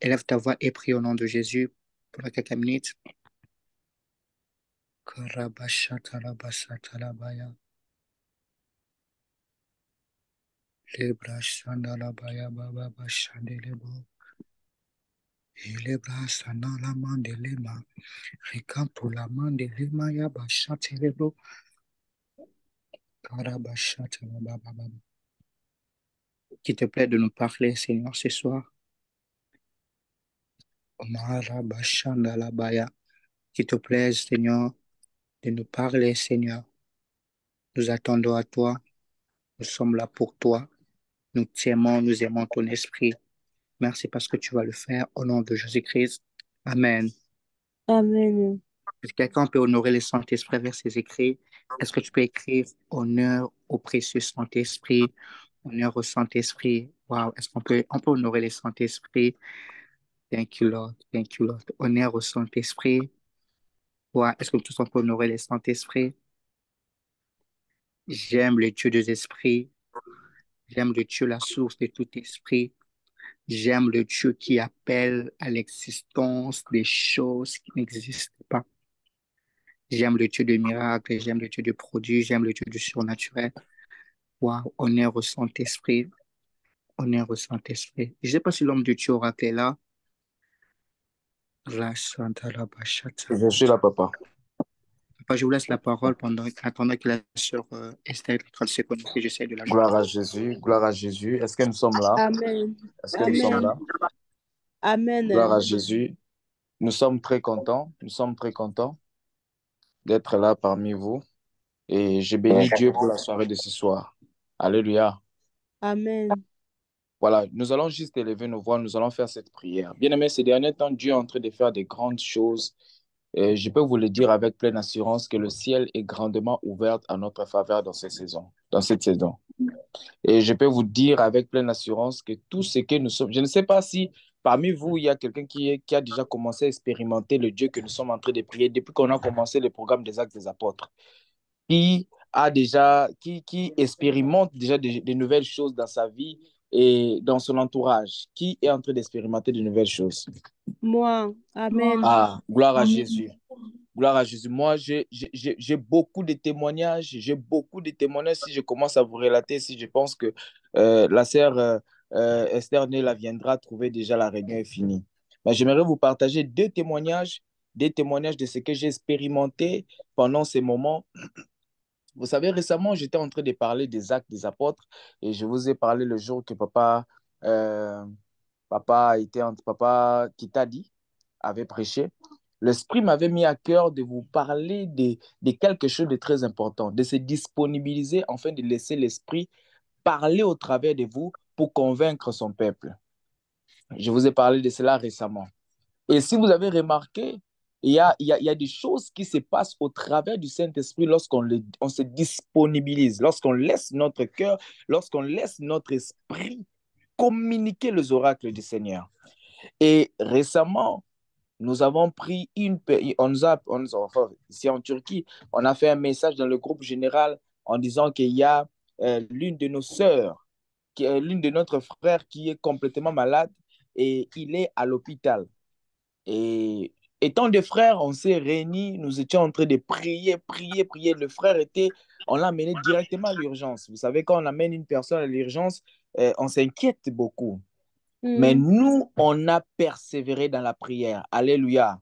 Speaker 2: Élève ta voix et prie au nom de Jésus pendant quelques minutes. Karabashatalabashatalabaya. Lebrashandalabaya bababashandelebo. Ilebrasandalamandelema. Rikantulamandelema yabashatelebo. Karabashatalabababa. Qu'il te plaît de nous parler, Seigneur, ce soir. Marabashandalabaya. Qu'il te plaise, Seigneur, de nous parler, Seigneur. Nous attendons à toi. Nous sommes là pour toi. Nous t'aimons, nous aimons ton esprit. Merci parce que tu vas le faire au nom de Jésus-Christ. Amen.
Speaker 1: Amen.
Speaker 2: Est-ce que quelqu'un peut honorer le Saint-Esprit vers ses écrits? Est-ce que tu peux écrire honneur au précieux Saint-Esprit, Honneur au Saint-Esprit. Wow, est-ce qu'on peut honorer le Saint-Esprit? Thank you, Lord. Thank you, Lord. Honneur au Saint-Esprit. Wow, est-ce que tous on peut honorer le Saint-Esprit? J'aime le Dieu des esprits. J'aime le Dieu, la source de tout esprit. J'aime le Dieu qui appelle à l'existence des choses qui n'existent pas. J'aime le Dieu de miracles, j'aime le Dieu de produits, j'aime le Dieu du surnaturel. Wow, honneur au Saint-Esprit, honneur au Saint-Esprit. Je ne sais pas si l'homme de Dieu oracle est là. La Santa la Bachata.
Speaker 4: Je suis là, papa.
Speaker 2: Papa, je vous laisse la parole attendant que la sœur Esther est en train de se connecter. J'essaie de la joindre.
Speaker 4: Gloire à Jésus, gloire à Jésus. Est-ce que nous sommes là?
Speaker 1: Amen.
Speaker 4: Est-ce que nous sommes là?
Speaker 1: Amen.
Speaker 4: Gloire à Jésus. Nous sommes très contents d'être là parmi vous. Et je bénis Dieu pour la soirée de ce soir. Alléluia.
Speaker 1: Amen.
Speaker 4: Voilà, nous allons juste élever nos voix, nous allons faire cette prière. Bien-aimés, ces derniers temps, Dieu est en train de faire des grandes choses. Et je peux vous le dire avec pleine assurance que le ciel est grandement ouvert à notre faveur dans cette saison. Et je peux vous dire avec pleine assurance que tout ce que nous sommes, je ne sais pas si parmi vous, il y a quelqu'un qui a déjà commencé à expérimenter le Dieu que nous sommes en train de prier depuis qu'on a commencé le programme des Actes des Apôtres, qui expérimente déjà de nouvelles choses dans sa vie et dans son entourage, qui est en train d'expérimenter de nouvelles choses.
Speaker 1: Moi, amen.
Speaker 4: Ah, gloire à Jésus. Gloire à Jésus. Moi, j'ai beaucoup de témoignages. J'ai beaucoup de témoignages. Si je commence à vous relater, si je pense que la sœur Esther Nella viendra trouver déjà la réunion est finie. Mais j'aimerais vous partager des témoignages de ce que j'ai expérimenté pendant ces moments. Vous savez, récemment, j'étais en train de parler des actes des apôtres et je vous ai parlé le jour que euh, papa Kitadi avait prêché. L'Esprit m'avait mis à cœur de vous parler de quelque chose de très important, de se disponibiliser, afin de laisser l'Esprit parler au travers de vous pour convaincre son peuple. Je vous ai parlé de cela récemment. Et si vous avez remarqué, il y a des choses qui se passent au travers du Saint-Esprit lorsqu'on on se disponibilise, lorsqu'on laisse notre cœur, lorsqu'on laisse notre esprit communiquer les oracles du Seigneur. Et récemment, nous avons pris enfin, ici en Turquie, on a fait un message dans le groupe général en disant qu'il y a l'une de nos sœurs, l'une de notre frère qui est complètement malade et il est à l'hôpital. Et étant des frères, on s'est réunis, nous étions en train de prier. Le frère on l'a amené directement à l'urgence. Vous savez, quand on amène une personne à l'urgence, on s'inquiète beaucoup. Mais nous, on a persévéré dans la prière. Alléluia.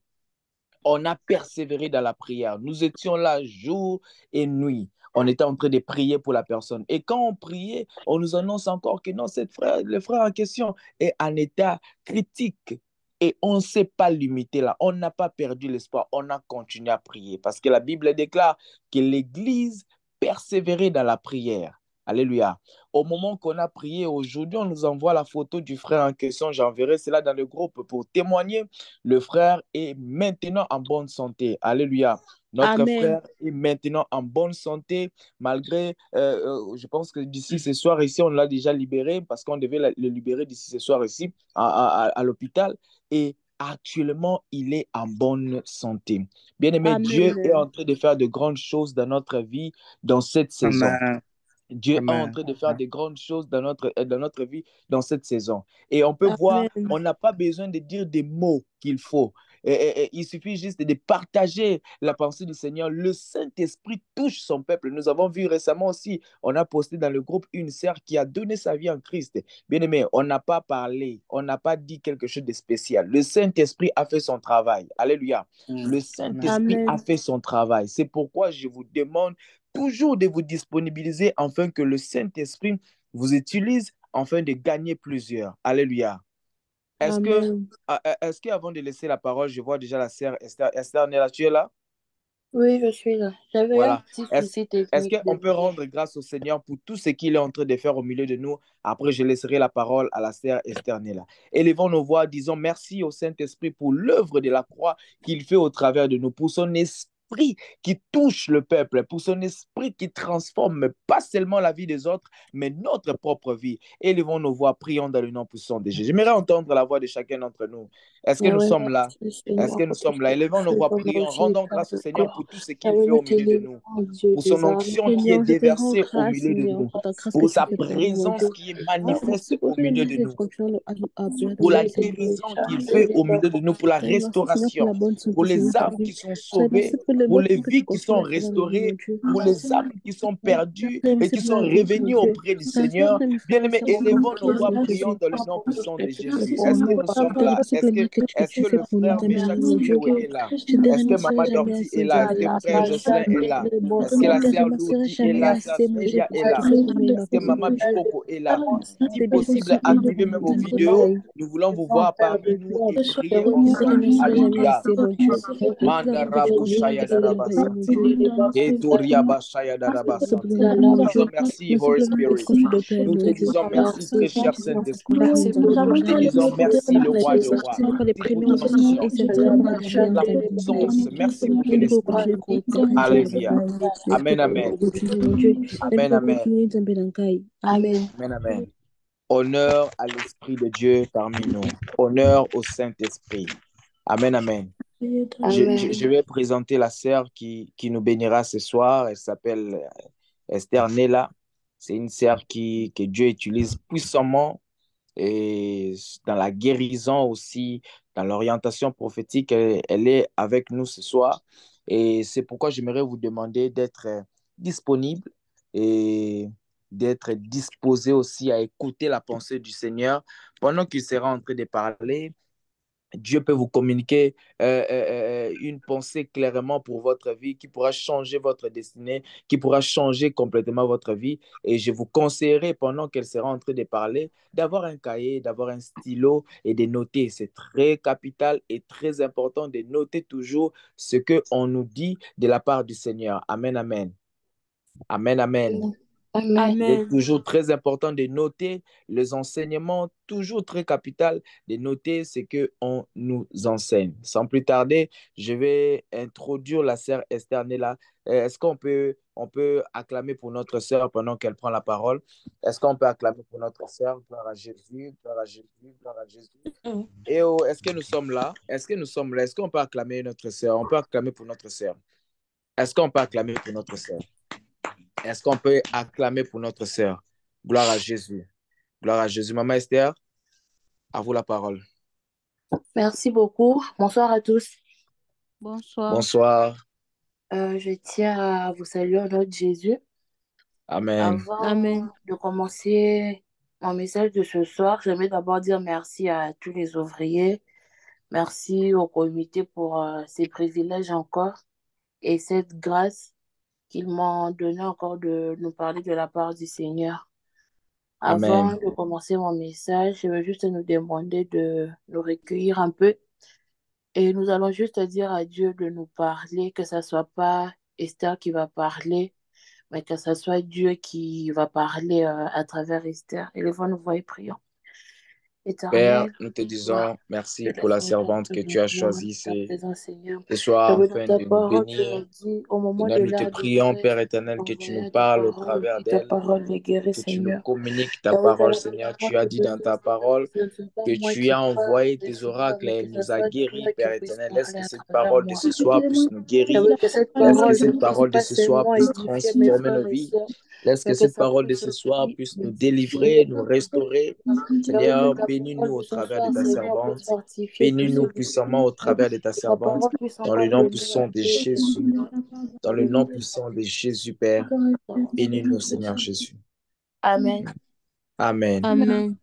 Speaker 4: On a persévéré dans la prière. Nous étions là jour et nuit. On était en train de prier pour la personne. Et quand on priait, on nous annonce encore que non, le frère en question est en état critique. Et on ne s'est pas limité là. On n'a pas perdu l'espoir. On a continué à prier. Parce que la Bible déclare que l'Église persévérait dans la prière. Alléluia. Au moment qu'on a prié aujourd'hui, on nous envoie la photo du frère en question. J'enverrai cela dans le groupe pour témoigner. Le frère est maintenant en bonne santé. Alléluia. Notre frère est maintenant en bonne santé, malgré, je pense que d'ici ce soir ici, on l'a déjà libéré parce qu'on devait le libérer d'ici ce soir ici à l'hôpital. Et actuellement, il est en bonne santé. Bien-aimé, Dieu est en train de faire de grandes choses dans notre vie dans cette saison.
Speaker 2: Amen.
Speaker 4: Dieu
Speaker 2: Amen.
Speaker 4: est en train de faire de grandes choses dans notre vie dans cette saison. Et on peut voir, on n'a pas besoin de dire des mots qu'il faut. Il suffit juste de partager la pensée du Seigneur. Le Saint-Esprit touche son peuple. Nous avons vu récemment aussi, on a posté dans le groupe une sœur qui a donné sa vie en Christ. Bien-aimé, on n'a pas parlé, on n'a pas dit quelque chose de spécial. Le Saint-Esprit a fait son travail. Alléluia. Le Saint-Esprit a fait son travail. C'est pourquoi je vous demande toujours de vous disponibiliser afin que le Saint-Esprit vous utilise afin de gagner plusieurs. Alléluia. Est-ce qu'avant de laisser la parole, je vois déjà la sœur Esther. Esther, tu es là?
Speaker 5: Oui, je suis là. J'avais
Speaker 4: Voilà.
Speaker 5: un petit souci technique.
Speaker 4: Est-ce qu'on peut rendre grâce au Seigneur pour tout ce qu'il est en train de faire au milieu de nous? Après, je laisserai la parole à la sœur Esther Nella. Élevons nos voix, disons merci au Saint-Esprit pour l'œuvre de la croix qu'il fait au travers de nous, pour son esprit esprit qui touche le peuple, pour son esprit qui transforme pas seulement la vie des autres, mais notre propre vie. Élevons nos voix, prions dans le nom puissant de Jésus. J'aimerais entendre la voix de chacun d'entre nous. Est-ce que nous sommes là? Est-ce que nous sommes là? Élevons nos voix, prions, rendons grâce au Seigneur pour tout ce qu'il fait au milieu de nous, pour son onction qui est
Speaker 1: Seigneur, je te rends
Speaker 4: déversée au
Speaker 1: grâce,
Speaker 4: milieu de
Speaker 1: Seigneur,
Speaker 4: nous,
Speaker 1: pour ta grâce que
Speaker 4: pour
Speaker 1: tu
Speaker 4: sa
Speaker 1: fais pour nous, mon
Speaker 4: présence
Speaker 1: Dieu.
Speaker 4: qui est
Speaker 1: Merci
Speaker 4: manifeste
Speaker 1: pour
Speaker 4: au
Speaker 1: tous les
Speaker 4: milieu de
Speaker 1: merveilles
Speaker 4: nous,
Speaker 1: à
Speaker 4: pour la
Speaker 1: Seigneur.
Speaker 4: guérison qu'il fait au milieu de nous, pour la
Speaker 1: Merci, Seigneur, pour la
Speaker 4: restauration,
Speaker 1: bonne
Speaker 4: pour
Speaker 1: santé, Seigneur,
Speaker 4: les
Speaker 1: ta
Speaker 4: âmes
Speaker 1: vie.
Speaker 4: qui sont
Speaker 1: Merci
Speaker 4: sauvées,
Speaker 1: pour le
Speaker 4: pour
Speaker 1: bon
Speaker 4: les
Speaker 1: temps que tu
Speaker 4: vies qui
Speaker 1: continues
Speaker 4: sont
Speaker 1: à faire dans nos vies, mon
Speaker 4: restaurées,
Speaker 1: Dieu.
Speaker 4: pour les âmes qui sont perdues et
Speaker 1: Merci
Speaker 4: qui
Speaker 1: pour
Speaker 4: sont
Speaker 1: la vie, mon
Speaker 4: revenues
Speaker 1: Dieu.
Speaker 4: auprès du
Speaker 1: Merci pour
Speaker 4: Seigneur.
Speaker 1: tous mes frères et
Speaker 4: Bien-aimés,
Speaker 1: sœurs qui sont
Speaker 4: élevons nos
Speaker 1: priés,
Speaker 4: voix,
Speaker 1: Seigneur
Speaker 4: prions
Speaker 1: Jésus.
Speaker 4: dans le nom puissant de Jésus.
Speaker 1: Merci,
Speaker 4: Est-ce que
Speaker 1: Seigneur,
Speaker 4: nous sommes
Speaker 1: pour
Speaker 4: là?
Speaker 1: merci pour les miracles que
Speaker 4: Est-ce
Speaker 1: tu
Speaker 4: que
Speaker 1: fais
Speaker 4: le
Speaker 1: pour nous,
Speaker 4: frère
Speaker 1: Seigneur,
Speaker 4: Meshach
Speaker 1: mon Dieu.
Speaker 4: Sidiou est là?
Speaker 1: Je dirais,
Speaker 4: Est-ce que
Speaker 1: ma soeur,
Speaker 4: Maman
Speaker 1: jamais
Speaker 4: Dordi est
Speaker 1: assez,
Speaker 4: là?
Speaker 1: Dieu.
Speaker 4: Est-ce que
Speaker 1: Je
Speaker 4: frère Jocelyn est là?
Speaker 1: te
Speaker 4: Est-ce que la
Speaker 1: dirais,
Speaker 4: sœur
Speaker 1: ma soeur,
Speaker 4: Lodi est
Speaker 1: jamais
Speaker 4: là? Sœur
Speaker 1: assez, mon Dieu,
Speaker 4: Célia
Speaker 1: pour
Speaker 4: est
Speaker 1: ce que
Speaker 4: là?
Speaker 1: tu fais pour nous et ma
Speaker 4: Est-ce que
Speaker 1: famille,
Speaker 4: Maman
Speaker 1: mon Dieu.
Speaker 4: Bikoko est là?
Speaker 1: Merci,
Speaker 4: Si
Speaker 1: bébé,
Speaker 4: possible,
Speaker 1: Jésus,
Speaker 4: activez même vos vidéos.
Speaker 1: Nzambe.
Speaker 4: Nous voulons vous voir parmi nous et prier
Speaker 1: Je dirais,
Speaker 4: ensemble.
Speaker 1: merci, jamais
Speaker 4: Alléluia.
Speaker 1: assez, mon Dieu. Pour tout l'amour que tu
Speaker 4: Mandarabu
Speaker 1: continues à
Speaker 4: Shaya
Speaker 1: faire dans nos vies, mon
Speaker 4: Darabasati.
Speaker 1: Dieu.
Speaker 4: Etoria Bashaya
Speaker 1: Merci pour
Speaker 4: Darabasati.
Speaker 1: ton amour,
Speaker 4: Nous
Speaker 1: mon
Speaker 4: disons
Speaker 1: Dieu.
Speaker 4: merci,
Speaker 1: Merci
Speaker 4: Holy
Speaker 1: pour l'amour que tu
Speaker 4: Spirit.
Speaker 1: continues de faire,
Speaker 4: Nous
Speaker 1: mon
Speaker 4: te
Speaker 1: Dieu.
Speaker 4: disons merci, très
Speaker 1: Merci,
Speaker 4: cher
Speaker 1: Seigneur, pour
Speaker 4: Saint-Esprit.
Speaker 1: combien nous avons
Speaker 4: Nous te
Speaker 1: besoin.
Speaker 4: disons merci, le
Speaker 1: Pour les
Speaker 4: roi des
Speaker 1: décisions,
Speaker 4: rois.
Speaker 1: Seigneur, pour les
Speaker 4: Merci pour
Speaker 1: premiers,
Speaker 4: ton
Speaker 1: mon Dieu,
Speaker 4: onction.
Speaker 1: et Seigneur, pour la
Speaker 4: Merci pour
Speaker 1: dernière,
Speaker 4: la
Speaker 1: mon Dieu.
Speaker 4: puissance. Merci pour ton
Speaker 1: Nous pouvons
Speaker 4: esprit.
Speaker 1: continuer de t'attendre,
Speaker 4: Alléluia.
Speaker 1: Merci
Speaker 4: Amen,
Speaker 1: pour
Speaker 4: amen.
Speaker 1: continuer, mon Dieu. Nous
Speaker 4: Amen,
Speaker 1: pouvons
Speaker 4: amen.
Speaker 1: continuer de t'embellir. Amen.
Speaker 4: Amen, amen. Honneur à l'Esprit de Dieu parmi nous. Honneur au Saint-Esprit. Amen, amen. Je vais présenter la sœur qui nous bénira ce soir. Elle s'appelle Esther Nella. C'est une sœur que Dieu utilise puissamment et dans la guérison aussi, dans l'orientation prophétique. Elle est avec nous ce soir. Et c'est pourquoi j'aimerais vous demander d'être disponible et d'être disposé aussi à écouter la pensée du Seigneur pendant qu'il sera en train de parler. Dieu peut vous communiquer une pensée clairement pour votre vie qui pourra changer votre destinée, qui pourra changer complètement votre vie. Et je vous conseillerais, pendant qu'elle sera en train de parler, d'avoir un cahier, d'avoir un stylo et de noter. C'est très capital et très important de noter toujours ce qu'on nous dit de la part du Seigneur. Amen, amen. Amen, amen. Il est toujours très important de noter les enseignements, toujours très capital de noter ce qu'on nous enseigne. Sans plus tarder, je vais introduire la sœur Esther Nella. Est-ce on peut acclamer pour notre sœur pendant qu'elle prend la parole? Est-ce qu'on peut acclamer pour notre sœur? Gloire à Jésus, gloire à Jésus, gloire à Jésus. Et est-ce que nous sommes là? Est-ce que nous sommes là? Est-ce qu'on peut acclamer notre sœur? On peut acclamer pour notre sœur. Est-ce qu'on peut acclamer pour notre sœur? Est-ce qu'on peut acclamer pour notre sœur? Gloire à Jésus. Gloire à Jésus. Maman Esther, à vous la parole.
Speaker 5: Merci beaucoup. Bonsoir à tous.
Speaker 1: Bonsoir.
Speaker 4: Bonsoir.
Speaker 5: Je tiens à vous saluer au nom de Jésus.
Speaker 4: Amen.
Speaker 5: Avant de commencer mon message de ce soir, j'aimerais d'abord dire merci à tous les ouvriers. Merci au comité pour ces privilèges encore et cette grâce qu'ils m'ont donné encore de nous parler de la part du Seigneur. Avant
Speaker 4: Amen.
Speaker 5: de commencer mon message, je veux juste nous demander de nous recueillir un peu et nous allons juste dire à Dieu de nous parler, que ce soit pas Esther qui va parler, mais que ce soit Dieu qui va parler à travers Esther. Élevons nos voix et prions.
Speaker 4: Père,
Speaker 5: Éternel,
Speaker 4: nous te disons merci
Speaker 5: je
Speaker 4: pour la
Speaker 5: descends dans
Speaker 4: servante
Speaker 5: ta
Speaker 4: que tu as
Speaker 5: maison,
Speaker 4: choisie
Speaker 5: ta présence, Seigneur.
Speaker 4: ce soir
Speaker 5: J'avais dans
Speaker 4: afin
Speaker 5: ta
Speaker 4: de nous
Speaker 5: parole, tu
Speaker 4: bénir.
Speaker 5: nous dis, au moment
Speaker 4: Seigneur,
Speaker 5: de
Speaker 4: nous te
Speaker 5: la
Speaker 4: prions,
Speaker 5: détresse,
Speaker 4: Père éternel, que tu nous
Speaker 5: envoya ta
Speaker 4: parles au
Speaker 5: parole
Speaker 4: travers
Speaker 5: et ta
Speaker 4: d'elle,
Speaker 5: parole les guérit,
Speaker 4: que tu nous
Speaker 5: Seigneur.
Speaker 4: communiques ta
Speaker 5: J'avais dans
Speaker 4: parole,
Speaker 5: la
Speaker 4: Seigneur.
Speaker 5: parole
Speaker 4: Tu as
Speaker 5: de
Speaker 4: dit dans
Speaker 5: Dieu,
Speaker 4: ta
Speaker 5: Seigneur,
Speaker 4: parole
Speaker 5: que ce ne soit pas
Speaker 4: que
Speaker 5: moi
Speaker 4: tu
Speaker 5: qui
Speaker 4: as
Speaker 5: parle,
Speaker 4: envoyé tes
Speaker 5: Seigneur,
Speaker 4: oracles
Speaker 5: mais
Speaker 4: et
Speaker 5: que
Speaker 4: elle
Speaker 5: ce
Speaker 4: nous a
Speaker 5: soit
Speaker 4: guéris,
Speaker 5: toi qui
Speaker 4: Père
Speaker 5: puisse
Speaker 4: éternel. Laisse
Speaker 5: parler
Speaker 4: que
Speaker 5: à
Speaker 4: cette
Speaker 5: travers
Speaker 4: parole de
Speaker 5: moi.
Speaker 4: ce soir puisse nous guérir.
Speaker 5: J'avais que cette
Speaker 4: Laisse que
Speaker 5: parole ne
Speaker 4: cette
Speaker 5: puisse
Speaker 4: parole de
Speaker 5: pas
Speaker 4: ce soir
Speaker 5: seulement
Speaker 4: puisse
Speaker 5: édifier mes
Speaker 4: transformer nos
Speaker 5: frères et
Speaker 4: vies.
Speaker 5: sœurs,
Speaker 4: Laisse que
Speaker 5: mais que
Speaker 4: cette
Speaker 5: ça
Speaker 4: parole de
Speaker 5: puisse
Speaker 4: ce soir
Speaker 5: aussi
Speaker 4: puisse nous
Speaker 5: édifier.
Speaker 4: délivrer, nous restaurer.
Speaker 5: J'avais que
Speaker 4: Seigneur,
Speaker 5: ta
Speaker 4: bénis-nous
Speaker 5: parole
Speaker 4: au
Speaker 5: de ce
Speaker 4: travers de
Speaker 5: soir,
Speaker 4: ta
Speaker 5: Seigneur, puisse
Speaker 4: servante.
Speaker 5: fortifier, puisse
Speaker 4: Bénis-nous
Speaker 5: édifier,
Speaker 4: puissamment au travers de ta
Speaker 5: que ta
Speaker 4: servante.
Speaker 5: parole puisse
Speaker 4: Dans le
Speaker 5: encore
Speaker 4: nom
Speaker 5: donner
Speaker 4: puissant
Speaker 5: la
Speaker 4: de
Speaker 5: paix,
Speaker 4: Jésus.
Speaker 5: Seigneur,
Speaker 4: Dans
Speaker 5: dans
Speaker 4: le
Speaker 5: le
Speaker 4: nom
Speaker 5: nom de
Speaker 4: puissant de Jésus, Père. Bénis-nous, Seigneur Jésus.
Speaker 5: Amen.
Speaker 4: Amen.
Speaker 1: Amen.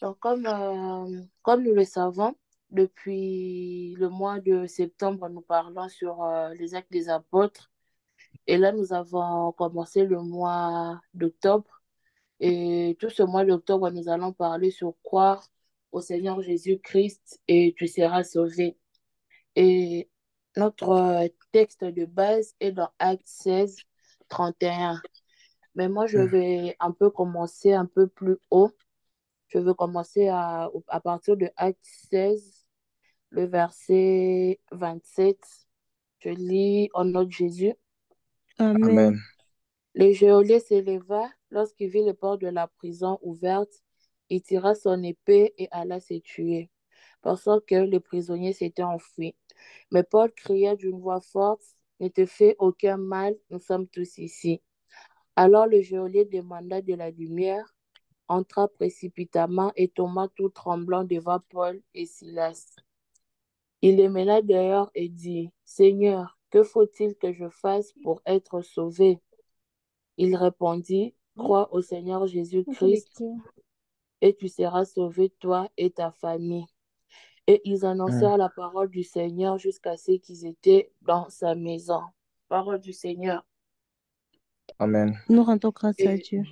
Speaker 5: Donc, comme nous le savons, depuis le mois de septembre, nous parlons sur les actes des apôtres. Et là, nous avons commencé le mois d'octobre. Et tout ce mois d'octobre, nous allons parler sur croire au Seigneur Jésus-Christ et tu seras sauvé. Et notre texte de base est dans Actes 16, 31. Mais moi, je vais un peu commencer un peu plus haut. Je veux commencer à partir de Actes 16, le verset 27. Je lis au nom de Jésus.
Speaker 1: Amen.
Speaker 4: Amen.
Speaker 5: Le geôlier s'éleva lorsqu'il vit les portes de la prison ouvertes. Il tira son épée et alla se tuer, pensant que les prisonniers s'étaient enfuis. Mais Paul cria d'une voix forte, ne te fais aucun mal, nous sommes tous ici. Alors le geôlier demanda de la lumière, entra précipitamment et tomba tout tremblant devant Paul et Silas. Il les mena dehors et dit, Seigneur, que faut-il que je fasse pour être sauvé? Il répondit, crois au Seigneur Jésus-Christ et tu seras sauvé, toi et ta famille. Et ils
Speaker 4: Mm.
Speaker 5: annoncèrent la parole du Seigneur jusqu'à ce qu'ils étaient dans sa maison. Parole du Seigneur.
Speaker 4: Amen.
Speaker 1: Nous rendons grâce à
Speaker 5: Et
Speaker 1: Dieu.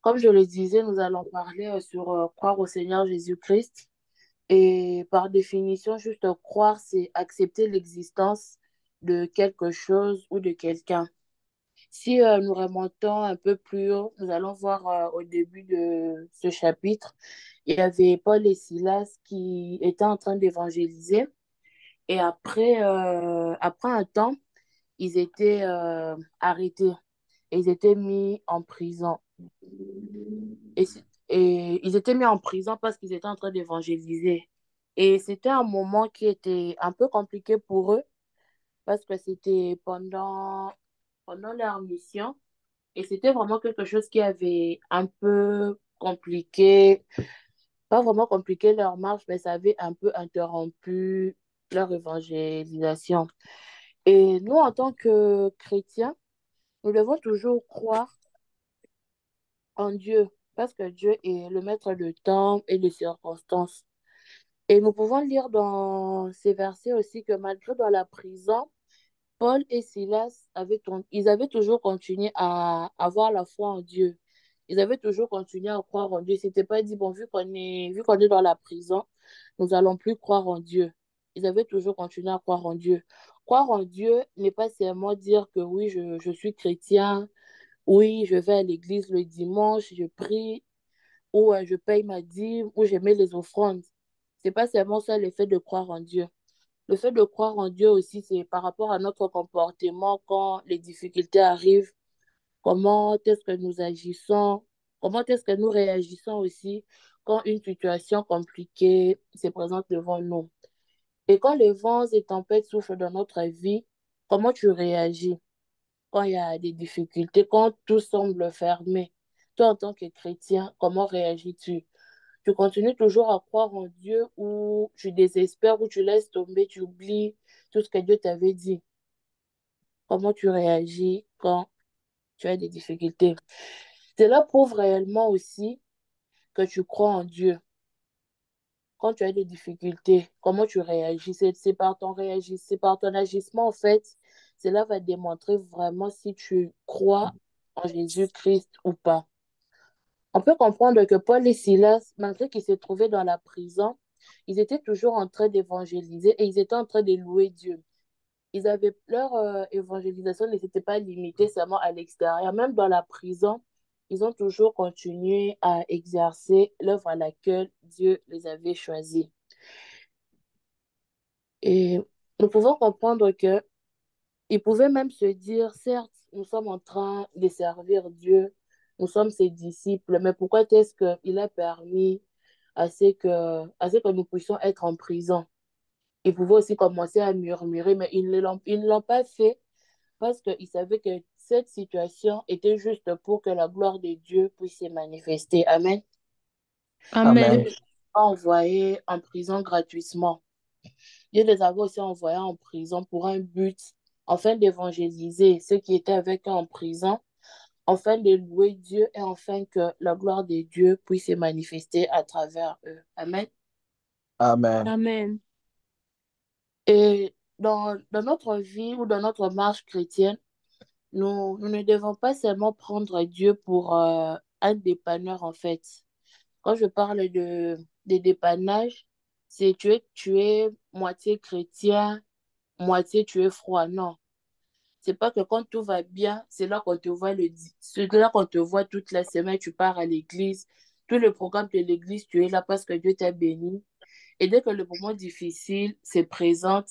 Speaker 5: comme je le disais, nous allons parler sur croire au Seigneur Jésus-Christ. Et par définition, juste croire, c'est accepter l'existence de quelque chose ou de quelqu'un. Si nous remontons un peu plus haut, nous allons voir au début de ce chapitre, il y avait Paul et Silas qui étaient en train d'évangéliser. Et après un temps, ils étaient arrêtés et ils étaient mis en prison. Et, et ils étaient mis en prison parce qu'ils étaient en train d'évangéliser. Et c'était un moment qui était un peu compliqué pour eux parce que c'était pendant leur mission. Et c'était vraiment quelque chose qui avait un peu compliqué, pas vraiment compliqué leur marche, mais ça avait un peu interrompu leur évangélisation. Et nous, en tant que chrétiens, nous devons toujours croire en Dieu, parce que Dieu est le maître de temps et de circonstances. Et nous pouvons lire dans ces versets aussi que malgré dans la prison, Paul et Silas ils avaient toujours continué à avoir la foi en Dieu. Ils avaient toujours continué à croire en Dieu. C'était pas dit, bon, vu qu'on est dans la prison, nous allons plus croire en Dieu. Ils avaient toujours continué à croire en Dieu. Croire en Dieu n'est pas seulement dire que oui, je suis chrétien, oui, je vais à l'église le dimanche, je prie, ou je paye ma dîme, ou je mets les offrandes. C'est pas seulement ça le fait de croire en Dieu. Le fait de croire en Dieu aussi, c'est par rapport à notre comportement quand les difficultés arrivent, comment est-ce que nous agissons, comment est-ce que nous réagissons aussi quand une situation compliquée se présente devant nous. Et quand les vents et tempêtes soufflent dans notre vie, comment tu réagis quand il y a des difficultés, quand tout semble fermé? Toi, en tant que chrétien, comment réagis-tu? Tu continues toujours à croire en Dieu ou tu désespères ou tu laisses tomber, tu oublies tout ce que Dieu t'avait dit. Comment tu réagis quand tu as des difficultés? Cela prouve réellement aussi que tu crois en Dieu. Quand tu as des difficultés, comment tu réagis? C'est par ton c'est par ton agissement, en fait. Cela va démontrer vraiment si tu crois en Jésus-Christ ou pas. On peut comprendre que Paul et Silas, malgré qu'ils se trouvaient dans la prison, ils étaient toujours en train d'évangéliser et ils étaient en train de louer Dieu. Leur évangélisation ne s'était pas limitée seulement à l'extérieur. Même dans la prison, ils ont toujours continué à exercer l'œuvre à laquelle Dieu les avait choisis. Et nous pouvons comprendre que ils pouvaient même se dire, certes, nous sommes en train de servir Dieu, nous sommes ses disciples, mais pourquoi est-ce qu'il a permis à ce que nous puissions être en prison? Ils pouvaient aussi commencer à murmurer, mais ils ne l'ont pas fait parce qu'ils savaient que cette situation était juste pour que la gloire de Dieu puisse se manifester. Amen. Dieu
Speaker 1: Amen.
Speaker 4: Amen.
Speaker 5: les a envoyés en prison gratuitement. Dieu les avait aussi envoyés en prison pour un but, afin d'évangéliser ceux qui étaient avec eux en prison, afin de louer Dieu et afin que la gloire de Dieu puisse se manifester à travers eux. Amen.
Speaker 4: Amen.
Speaker 1: Amen.
Speaker 5: Et dans notre vie ou dans notre marche chrétienne, nous ne devons pas seulement prendre Dieu pour un dépanneur, en fait. Quand je parle de dépannage, c'est tu es moitié chrétien, moitié tu es froid. Non. C'est pas que quand tout va bien, c'est là qu'on te voit c'est là qu'on te voit toute la semaine, tu pars à l'église. Tout le programme de l'église, tu es là parce que Dieu t'a béni. Et dès que le moment difficile se présente,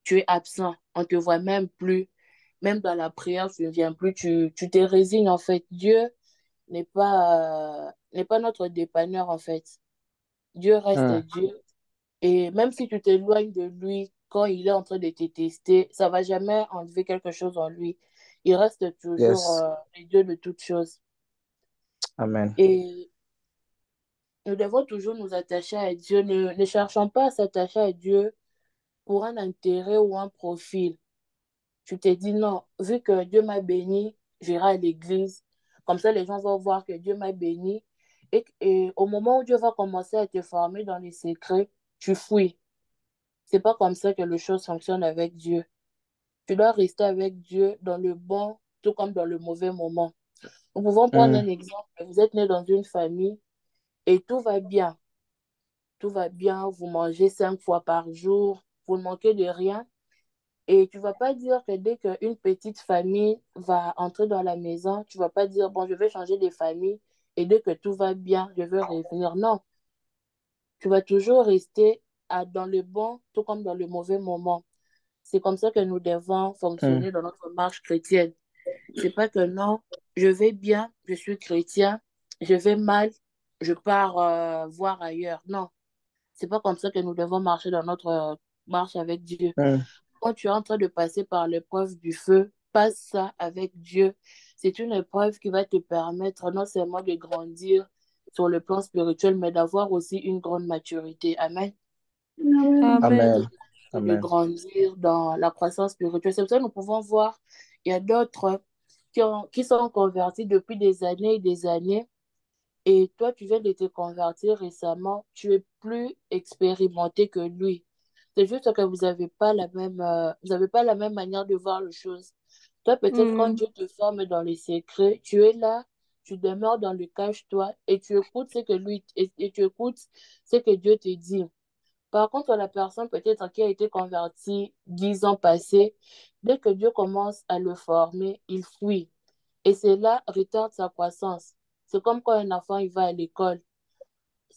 Speaker 5: tu es absent, on ne te voit même plus. Même dans la prière, tu ne viens plus, tu te résignes en fait. Dieu n'est pas notre dépanneur en fait. Dieu reste
Speaker 4: Hmm.
Speaker 5: Dieu. Et même si tu t'éloignes de lui quand il est en train de te tester, ça ne va jamais enlever quelque chose en lui. Il reste toujours
Speaker 4: Yes.
Speaker 5: le Dieu de toutes choses.
Speaker 4: Amen.
Speaker 5: Et nous devons toujours nous attacher à Dieu. Ne cherchons pas à s'attacher à Dieu pour un intérêt ou un profil. Tu t'es dit non, vu que Dieu m'a béni, j'irai à l'église. Comme ça, les gens vont voir que Dieu m'a béni. Et au moment où Dieu va commencer à te former dans les secrets, tu fuis. C'est pas comme ça que les choses fonctionnent avec Dieu. Tu dois rester avec Dieu dans le bon, tout comme dans le mauvais moment. Nous pouvons prendre
Speaker 4: Hmm.
Speaker 5: un exemple. Vous êtes né dans une famille et tout va bien. Tout va bien, vous mangez 5 fois par jour, vous ne manquez de rien. Et tu vas pas dire que dès qu'une petite famille va entrer dans la maison, tu vas pas dire, bon, je vais changer de famille et dès que tout va bien, je veux revenir. Non, tu vas toujours rester dans le bon, tout comme dans le mauvais moment. C'est comme ça que nous devons
Speaker 4: Hmm.
Speaker 5: fonctionner dans notre marche chrétienne. C'est pas que non, je vais bien, je suis chrétien, je vais mal, je pars voir ailleurs. Non, c'est pas comme ça que nous devons marcher dans notre marche avec Dieu.
Speaker 4: Hmm.
Speaker 5: Quand tu es en train de passer par l'épreuve du feu, passe ça avec Dieu. C'est une épreuve qui va te permettre non seulement de grandir sur le plan spirituel, mais d'avoir aussi une grande maturité. Amen.
Speaker 1: Amen.
Speaker 4: Amen.
Speaker 5: De
Speaker 4: Amen.
Speaker 5: grandir dans la croissance spirituelle. C'est pour ça que nous pouvons voir, il y a d'autres qui sont convertis depuis des années et des années. Et toi, tu viens de te convertir récemment, tu es plus expérimenté que lui. C'est juste que vous avez pas la même manière de voir les choses. Toi, peut-être quand
Speaker 1: Mm.
Speaker 5: Dieu te forme dans les secrets, tu es là, tu demeures dans le cache-toi et tu écoutes ce que tu écoutes ce que Dieu te dit. Par contre, la personne peut-être qui a été convertie 10 ans passés, dès que Dieu commence à le former, il fuit. Et cela retarde sa croissance. C'est comme quand un enfant il va à l'école,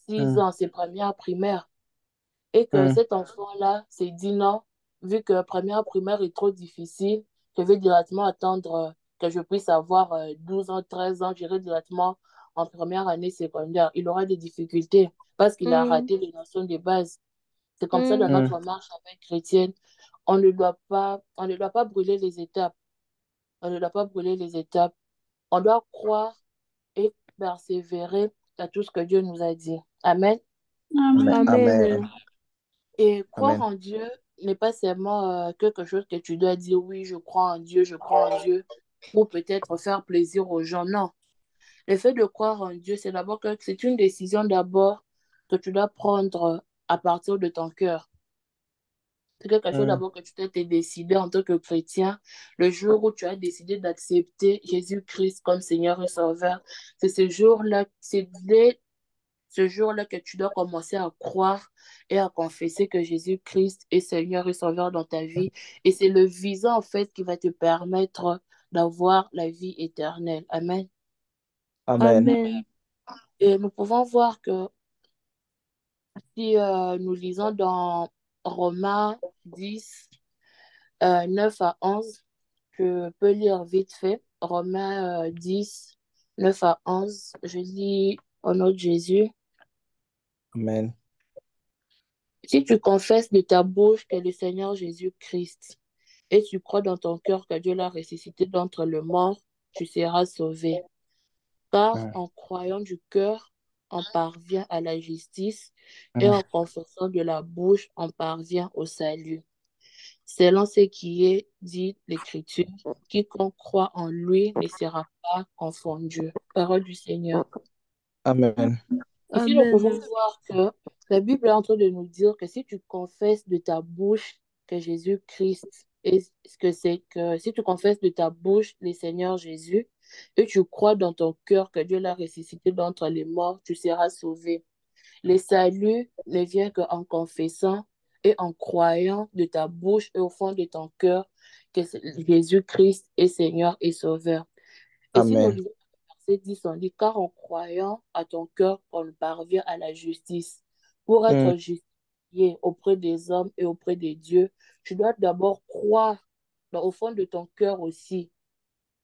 Speaker 5: six
Speaker 4: Hmm.
Speaker 5: ans, c'est première primaire, et que
Speaker 4: Hmm.
Speaker 5: cet enfant-là s'est dit non, vu que première primaire est trop difficile, je vais directement attendre que je puisse avoir 12 ans, 13 ans, j'irai directement en première année secondaire. Il aura des difficultés parce qu'il a
Speaker 1: Mm.
Speaker 5: raté les notions de base. C'est comme ça dans
Speaker 1: Mm.
Speaker 4: Hmm.
Speaker 5: notre marche avec chrétienne. On ne doit pas brûler les étapes. On ne doit pas brûler les étapes. On doit croire et persévérer à tout ce que Dieu nous a dit. Amen.
Speaker 4: Amen.
Speaker 1: Amen.
Speaker 4: Amen.
Speaker 5: Et croire
Speaker 4: Amen.
Speaker 5: en Dieu n'est pas seulement quelque chose que tu dois dire, oui, je crois en Dieu, je crois en Dieu, ou peut-être faire plaisir aux gens. Non. Le fait de croire en Dieu, c'est d'abord que c'est une décision d'abord que tu dois prendre à partir de ton cœur. C'est quelque chose
Speaker 4: Hmm.
Speaker 5: d'abord que tu t'es décidé en tant que chrétien, le jour où tu as décidé d'accepter Jésus-Christ comme Seigneur et Sauveur. C'est ce jour-là, c'est dès ce jour-là que tu dois commencer à croire et à confesser que Jésus-Christ est Seigneur et Sauveur dans ta vie. Et c'est le visa, en fait, qui va te permettre d'avoir la vie éternelle. Amen.
Speaker 4: Amen.
Speaker 1: Amen.
Speaker 5: Et nous pouvons voir que si nous lisons dans Romains 10, 9 à 11, je peux lire vite fait. Romains 10, 9 à 11. Je lis au nom de Jésus.
Speaker 4: Amen.
Speaker 5: Si tu confesses de ta bouche que le Seigneur Jésus-Christ et tu crois dans ton cœur que Dieu l'a ressuscité d'entre les morts, tu seras sauvé. Car
Speaker 4: Hmm.
Speaker 5: en croyant du cœur, on parvient à la justice et
Speaker 4: Hmm.
Speaker 5: en confessant de la bouche, on parvient au salut. Selon ce qui est dit l'Écriture, quiconque croit en lui ne sera pas confondu. Parole du Seigneur.
Speaker 4: Amen.
Speaker 5: Ici, nous pouvons
Speaker 1: Amen.
Speaker 5: voir que la Bible est en train de nous dire que si tu confesses de ta bouche que Jésus-Christ est ce que c'est que si tu confesses de ta bouche le Seigneur Jésus et tu crois dans ton cœur que Dieu l'a ressuscité d'entre les morts, tu seras sauvé. Le salut ne vient qu'en confessant et en croyant de ta bouche et au fond de ton cœur que Jésus-Christ est Seigneur et Sauveur. Et si nous
Speaker 4: Amen.
Speaker 5: lisons le verset 10, on dit, car en croyant à ton cœur, on parvient à la justice. Pour
Speaker 4: Hmm.
Speaker 5: être justifié, prier auprès des hommes et auprès des dieux, tu dois d'abord croire au fond de ton cœur aussi.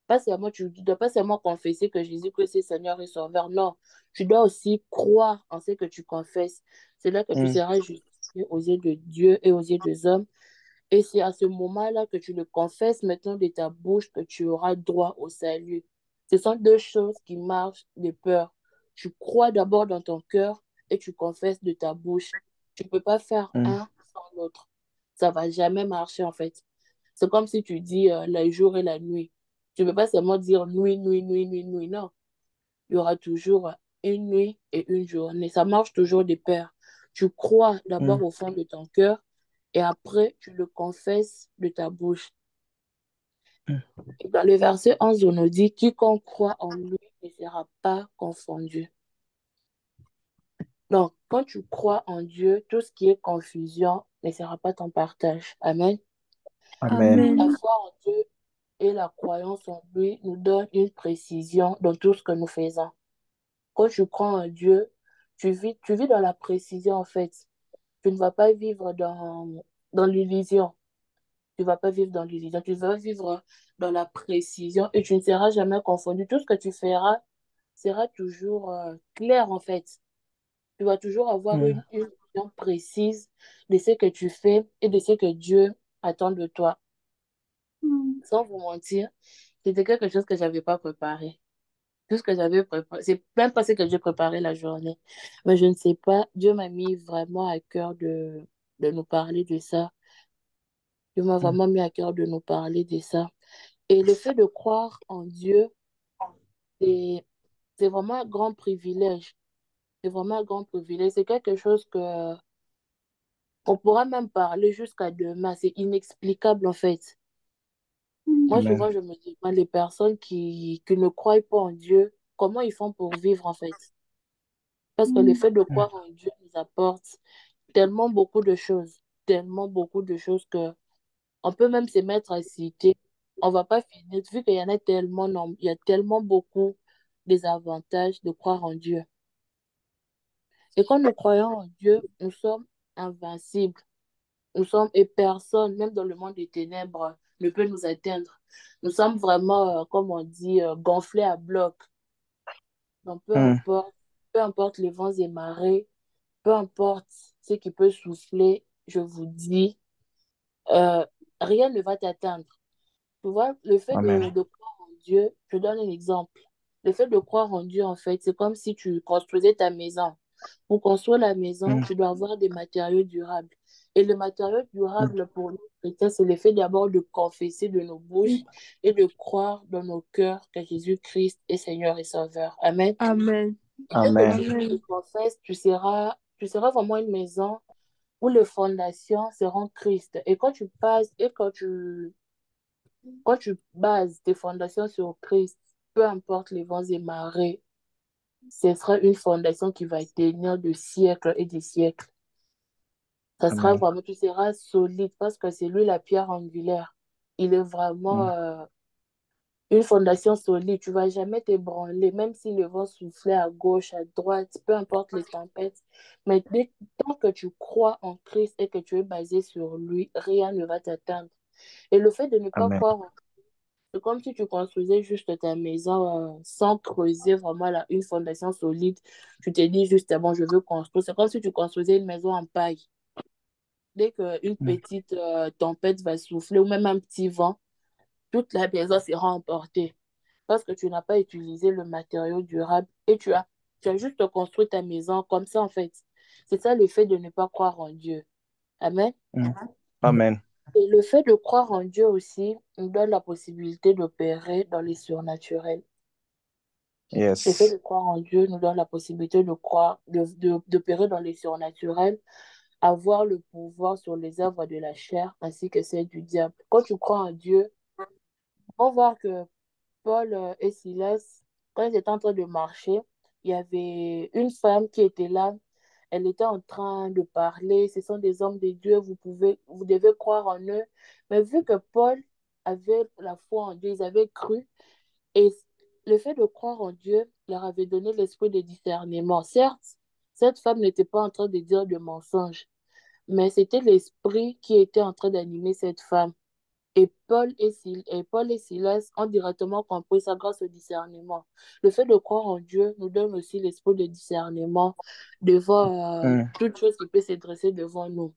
Speaker 5: Pas seulement, tu ne dois pas seulement confesser que Jésus-Christ est Seigneur et Sauveur. Non, tu dois aussi croire en ce que tu confesses. C'est là que tu
Speaker 2: Mm.
Speaker 5: seras justifié aux yeux de Dieu et aux yeux des hommes. Et c'est à ce moment-là que tu le confesses maintenant de ta bouche que tu auras droit au salut. Ce sont deux choses qui marchent de peur. Tu crois d'abord dans ton cœur et tu confesses de ta bouche. Tu ne peux pas faire
Speaker 2: Mm.
Speaker 5: un sans l'autre. Ça ne va jamais marcher en fait. C'est comme si tu dis le jour et la nuit. Tu ne peux pas seulement dire nuit, nuit, nuit, nuit, nuit. Non, il y aura toujours une nuit et une journée. Ça marche toujours de pair. Tu crois d'abord
Speaker 2: Mm.
Speaker 5: au fond de ton cœur et après, tu le confesses de ta bouche.
Speaker 2: Mm.
Speaker 5: Et dans le verset 11, on nous dit, quiconque croit en lui ne sera pas confondu. Donc, quand tu crois en Dieu, tout ce qui est confusion ne sera pas ton partage. Amen.
Speaker 2: Amen.
Speaker 5: La
Speaker 1: Amen.
Speaker 5: foi en Dieu et la croyance en lui nous donnent une précision dans tout ce que nous faisons. Quand tu crois en Dieu, tu vis dans la précision en fait. Tu ne vas pas vivre dans l'illusion. Tu ne vas pas vivre dans l'illusion. Tu vas vivre dans la précision et tu ne seras jamais confondu. Tout ce que tu feras sera toujours clair en fait. Tu vas toujours avoir
Speaker 2: Mm.
Speaker 5: une vision précise de ce que tu fais et de ce que Dieu attend de toi.
Speaker 1: Mm.
Speaker 5: Sans vous mentir, c'était quelque chose que je n'avais pas préparé. Tout ce que j'avais préparé, c'est même pas ce que j'ai préparé la journée. Mais je ne sais pas, Dieu m'a mis vraiment à cœur de nous parler de ça. Dieu m'a
Speaker 2: Mm.
Speaker 5: vraiment mis à cœur de nous parler de ça. Et le fait de croire en Dieu, c'est, c'est vraiment un grand privilège. C'est vraiment un grand privilège. C'est quelque chose que on pourra même parler jusqu'à demain. C'est inexplicable en fait. Moi,
Speaker 2: Amen.
Speaker 5: souvent, je me dis, les personnes qui ne croient pas en Dieu, comment ils font pour vivre en fait? Parce que le
Speaker 1: Mm.
Speaker 5: fait de
Speaker 2: Mm.
Speaker 5: croire en Dieu nous apporte tellement beaucoup de choses que on peut même se mettre à citer. On va pas finir, vu qu'il y en a tellement, non, il y a tellement beaucoup des avantages de croire en Dieu. Et quand nous croyons en Dieu, nous sommes invincibles. Nous sommes, et personne, même dans le monde des ténèbres, ne peut nous atteindre. Nous sommes vraiment, comme on dit, gonflés à bloc. Donc,
Speaker 2: Mm.
Speaker 5: peu importe les vents et marées, peu importe ce qui peut souffler, je vous dis, euh, rien ne va t'atteindre. Tu vois, le fait
Speaker 2: Amen.
Speaker 5: de croire en Dieu, je donne un exemple. Le fait de croire en Dieu, en fait, c'est comme si tu construisais ta maison. Pour construire la maison,
Speaker 2: Mm.
Speaker 5: tu dois avoir des matériaux durables. Et le matériau
Speaker 2: Mm.
Speaker 5: durable pour nous, chrétiens, c'est le fait d'abord de confesser de nos bouches et de croire dans nos cœurs que Jésus-Christ est Seigneur et Sauveur. Amen.
Speaker 1: Amen.
Speaker 5: Et dès que
Speaker 2: Amen.
Speaker 5: tu le
Speaker 1: Amen.
Speaker 5: confesses, tu seras vraiment une maison où les fondations seront Christ. Et quand tu bases tes fondations sur Christ, peu importe les vents et marées, ce sera une fondation qui va tenir de siècles et des siècles. Ça sera
Speaker 2: Amen.
Speaker 5: vraiment, tu seras solide parce que c'est lui la pierre angulaire. Il est vraiment
Speaker 2: Mm.
Speaker 5: une fondation solide. Tu vas jamais t'ébranler, même si le vent soufflait à gauche, à droite, peu importe les tempêtes. Mais tant que tu crois en Christ et que tu es basé sur lui, rien ne va t'atteindre. Et le fait de ne pas
Speaker 2: Amen.
Speaker 5: croire en c'est comme si tu construisais juste ta maison sans creuser vraiment une fondation solide. Tu te dis juste, ah bon, je veux construire. C'est comme si tu construisais une maison en paille. Dès qu'une
Speaker 2: Mm.
Speaker 5: petite tempête va souffler ou même un petit vent, toute la maison sera emportée. Parce que tu n'as pas utilisé le matériau durable et tu as juste construit ta maison comme ça, en fait. C'est ça le fait de ne pas croire en Dieu. Amen.
Speaker 2: Mm. Amen.
Speaker 5: Et le fait de croire en Dieu aussi nous donne la possibilité d'opérer dans les surnaturels. Le fait de
Speaker 2: Yes.
Speaker 5: croire en Dieu nous donne la possibilité d'opérer dans les surnaturels, avoir le pouvoir sur les œuvres de la chair ainsi que celles du diable. Quand tu crois en Dieu, on va voir que Paul et Silas, quand ils étaient en train de marcher, il y avait une femme qui était là. Elle était en train de parler. Ce sont des hommes de Dieu, vous devez croire en eux. Mais vu que Paul avait la foi en Dieu, ils avaient cru. Et le fait de croire en Dieu leur avait donné l'esprit de discernement. Certes, cette femme n'était pas en train de dire de mensonges, mais c'était l'esprit qui était en train d'animer cette femme. Et Paul et Silas ont directement compris ça grâce au discernement. Le fait de croire en Dieu nous donne aussi l'esprit de discernement devant
Speaker 4: Mm.
Speaker 5: toute chose qui peut se dresser devant nous.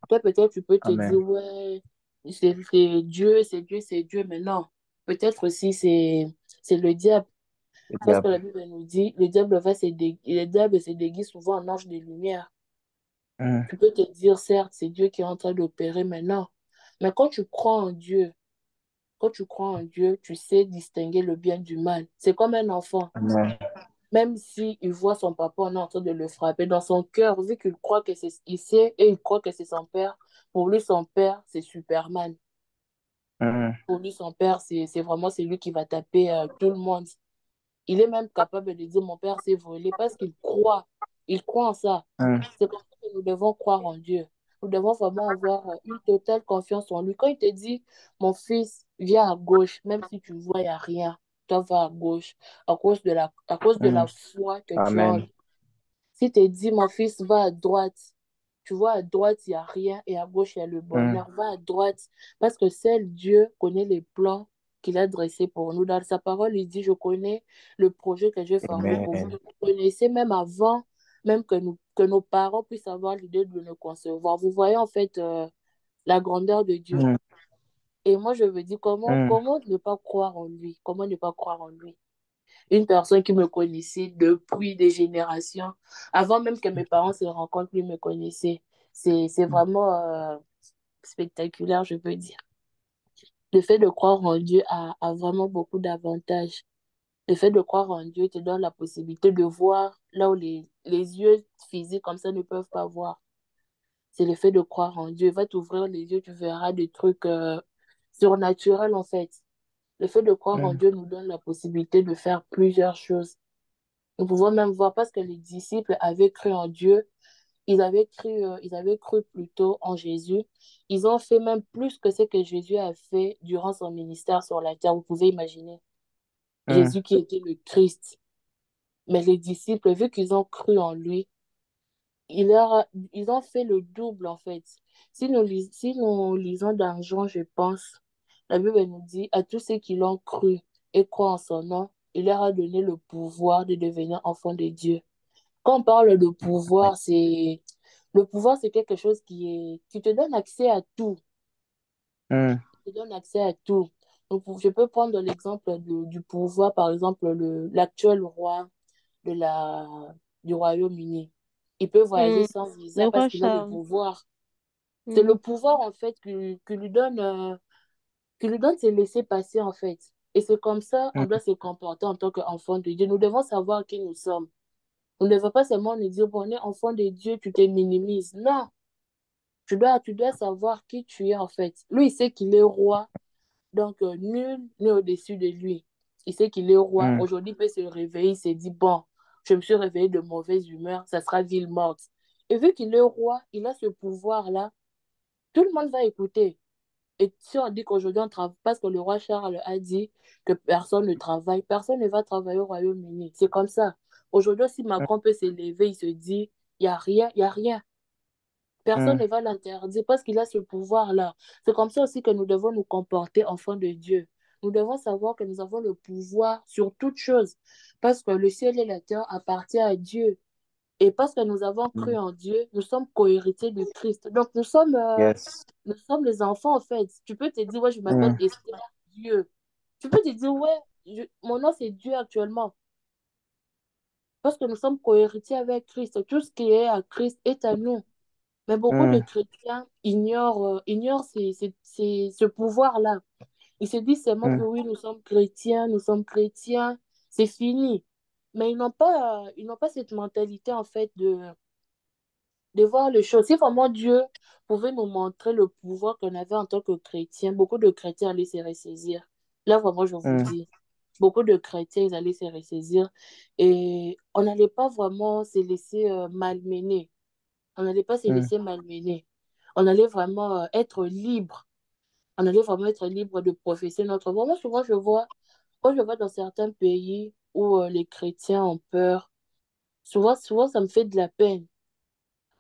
Speaker 5: Toi, peut-être, tu peux te dire,
Speaker 4: Amen.
Speaker 5: ouais, c'est Dieu, c'est Dieu, c'est Dieu, mais non. Peut-être aussi c'est le diable.
Speaker 4: Le
Speaker 5: Parce que
Speaker 4: diable.
Speaker 5: la Bible nous dit, le diable se déguise souvent en ange de lumière.
Speaker 4: Mm.
Speaker 5: Tu peux te dire, certes, c'est Dieu qui est en train d'opérer maintenant. Mais quand tu crois en Dieu, tu sais distinguer le bien du mal. C'est comme un enfant.
Speaker 4: Amen.
Speaker 5: Même s'il voit son papa en train de le frapper, dans son cœur, vu qu'il croit que c'est, il sait et il croit que c'est son père, pour lui, son père, c'est Superman.
Speaker 4: Mm.
Speaker 5: Pour lui, son père, c'est vraiment celui qui va taper tout le monde. Il est même capable de dire, mon père s'est volé parce qu'il croit. Il croit en ça.
Speaker 4: Mm.
Speaker 5: C'est comme ça que nous devons croire en Dieu. Nous devons vraiment avoir une totale confiance en lui. Quand il te dit, mon fils, viens à gauche, même si tu vois, il n'y a rien, toi va à gauche, à cause de la
Speaker 4: Mm.
Speaker 5: foi que tu as en
Speaker 4: Amen.
Speaker 5: lui. Si te dit, mon fils, va à droite, tu vois, à droite, il n'y a rien et à gauche, il y a le
Speaker 4: Mm.
Speaker 5: bonheur. Va à droite, parce que seul Dieu connaît les plans qu'il a dressés pour nous. Dans sa parole, il dit, je connais le projet que j'ai formé pour vous.
Speaker 4: Amen.
Speaker 5: Vous connaissez même avant, même que nos parents puissent avoir l'idée de nous concevoir. Vous voyez en fait la grandeur de Dieu.
Speaker 4: Mm.
Speaker 5: Et moi, je me dis, comment,
Speaker 4: Mm.
Speaker 5: comment ne pas croire en lui? Comment ne pas croire en lui? Une personne qui me connaissait depuis des générations. Avant même que mes parents se rencontrent, lui me connaissait. C'est vraiment spectaculaire, je peux dire. Le fait de croire en Dieu a vraiment beaucoup d'avantages. Le fait de croire en Dieu te donne la possibilité de voir là où les yeux physiques comme ça ne peuvent pas voir. C'est le fait de croire en Dieu. Il va t'ouvrir les yeux, tu verras des trucs surnaturels en fait. Le fait de croire en
Speaker 4: Mm.
Speaker 5: Dieu nous donne la possibilité de faire plusieurs choses. Nous pouvons même voir parce que les disciples avaient cru en Dieu, ils avaient cru plutôt en Jésus. Ils ont fait même plus que ce que Jésus a fait durant son ministère sur la terre. Vous pouvez imaginer.
Speaker 4: Mm.
Speaker 5: Jésus qui était le Christ. Mais les disciples, vu qu'ils ont cru en lui, ils ont fait le double en fait. Si nous lisons dans Jean, je pense, la Bible nous dit à tous ceux qui l'ont cru et croient en son nom, il leur a donné le pouvoir de devenir enfants de Dieu. Quand on parle de pouvoir, le pouvoir, c'est quelque chose qui te donne accès à tout.
Speaker 4: Mm.
Speaker 5: Qui te donne accès à tout. Donc, je peux prendre l'exemple du pouvoir, par exemple, l'actuel roi de la, du Royaume-Uni. Il peut voyager
Speaker 1: Hmm.
Speaker 5: sans visa
Speaker 1: Le
Speaker 5: parce
Speaker 1: roi
Speaker 5: qu'il a le
Speaker 1: Charles.
Speaker 5: pouvoir. C'est
Speaker 1: Hmm.
Speaker 5: le pouvoir, en fait, qui lui donne ses laisser passer, en fait. Et c'est comme ça on
Speaker 4: Mm.
Speaker 5: doit se comporter en tant qu'enfant de Dieu. Nous devons savoir qui nous sommes. On ne veut pas seulement nous dire, bon, on est enfant de Dieu, tu te minimises. Non, tu dois savoir qui tu es en fait. Lui, il sait qu'il est roi, donc nul n'est au-dessus de lui. Il sait qu'il est roi.
Speaker 4: Mm.
Speaker 5: Aujourd'hui, il peut se réveiller, il s'est dit, bon, je me suis réveillé de mauvaise humeur, ça sera ville morte. Et vu qu'il est roi, il a ce pouvoir-là, tout le monde va écouter. Et si on dit qu'aujourd'hui, on travaille, parce que le roi Charles a dit que personne ne travaille, personne ne va travailler au Royaume-Uni. C'est comme ça. Aujourd'hui, si Macron peut s'élever, il se dit, il n'y a rien, il n'y a rien. Personne
Speaker 4: Mm.
Speaker 5: ne va l'interdire parce qu'il a ce pouvoir-là. C'est comme ça aussi que nous devons nous comporter enfants de Dieu. Nous devons savoir que nous avons le pouvoir sur toute chose parce que le ciel et la terre appartiennent à Dieu. Et parce que nous avons cru
Speaker 4: Mm.
Speaker 5: en Dieu, nous sommes co-héritiers du Christ. Donc
Speaker 4: Yes.
Speaker 5: nous sommes les enfants en fait. Tu peux te dire, ouais, je m'appelle
Speaker 4: Mm.
Speaker 5: Esther Dieu. Tu peux te dire, ouais, mon nom c'est Dieu actuellement. Parce que nous sommes co-héritiers avec Christ. Tout ce qui est à Christ est à nous. Mais beaucoup de
Speaker 4: Mm.
Speaker 5: chrétiens ignorent ce pouvoir-là. Ils se disent seulement que
Speaker 4: Mm.
Speaker 5: oui, nous sommes chrétiens, c'est fini. Mais ils n'ont pas cette mentalité, en fait, de voir les choses. Si vraiment Dieu pouvait nous montrer le pouvoir qu'on avait en tant que chrétiens, beaucoup de chrétiens allaient se ressaisir. Là, vraiment, je vous
Speaker 4: Mm.
Speaker 5: dis, beaucoup de chrétiens, ils allaient se ressaisir et on n'allait pas vraiment se laisser malmener. On n'allait pas se
Speaker 4: Mm.
Speaker 5: laisser malmener. On allait vraiment être libre. On allait vraiment être libre de professer notre foi. Moi, souvent, quand je vois dans certains pays où les chrétiens ont peur, souvent, ça me fait de la peine.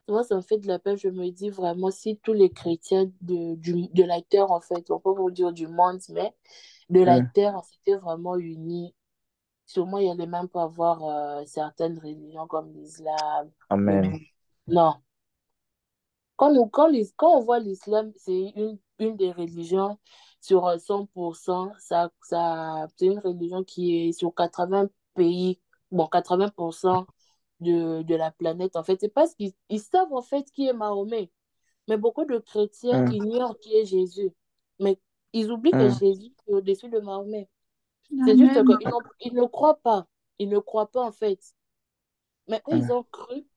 Speaker 5: Moi, ça me fait de la peine. Je me dis vraiment, si tous les chrétiens de la terre, en fait, on peut pas vous dire du monde, mais de la
Speaker 4: Mm.
Speaker 5: terre, on s'était vraiment unis. Sûrement, il y allait même pas avoir certaines religions comme l'islam, le
Speaker 4: Amen.
Speaker 5: bouddhisme. Non. Quand on voit l'islam, c'est une des religions sur 100%. C'est une religion qui est sur 80 pays, bon, 80% de la planète. En fait, c'est parce qu'ils savent en fait qui est Mahomet. Mais beaucoup de chrétiens
Speaker 4: Mm.
Speaker 5: ignorent qui est Jésus. Mais ils oublient que
Speaker 4: Mm.
Speaker 5: Jésus est au-dessus de Mahomet. C'est juste
Speaker 6: Amen.
Speaker 5: qu'ils ne croient pas. Ils ne croient pas en fait. Mais eux, ils
Speaker 4: Mm.
Speaker 5: ont cru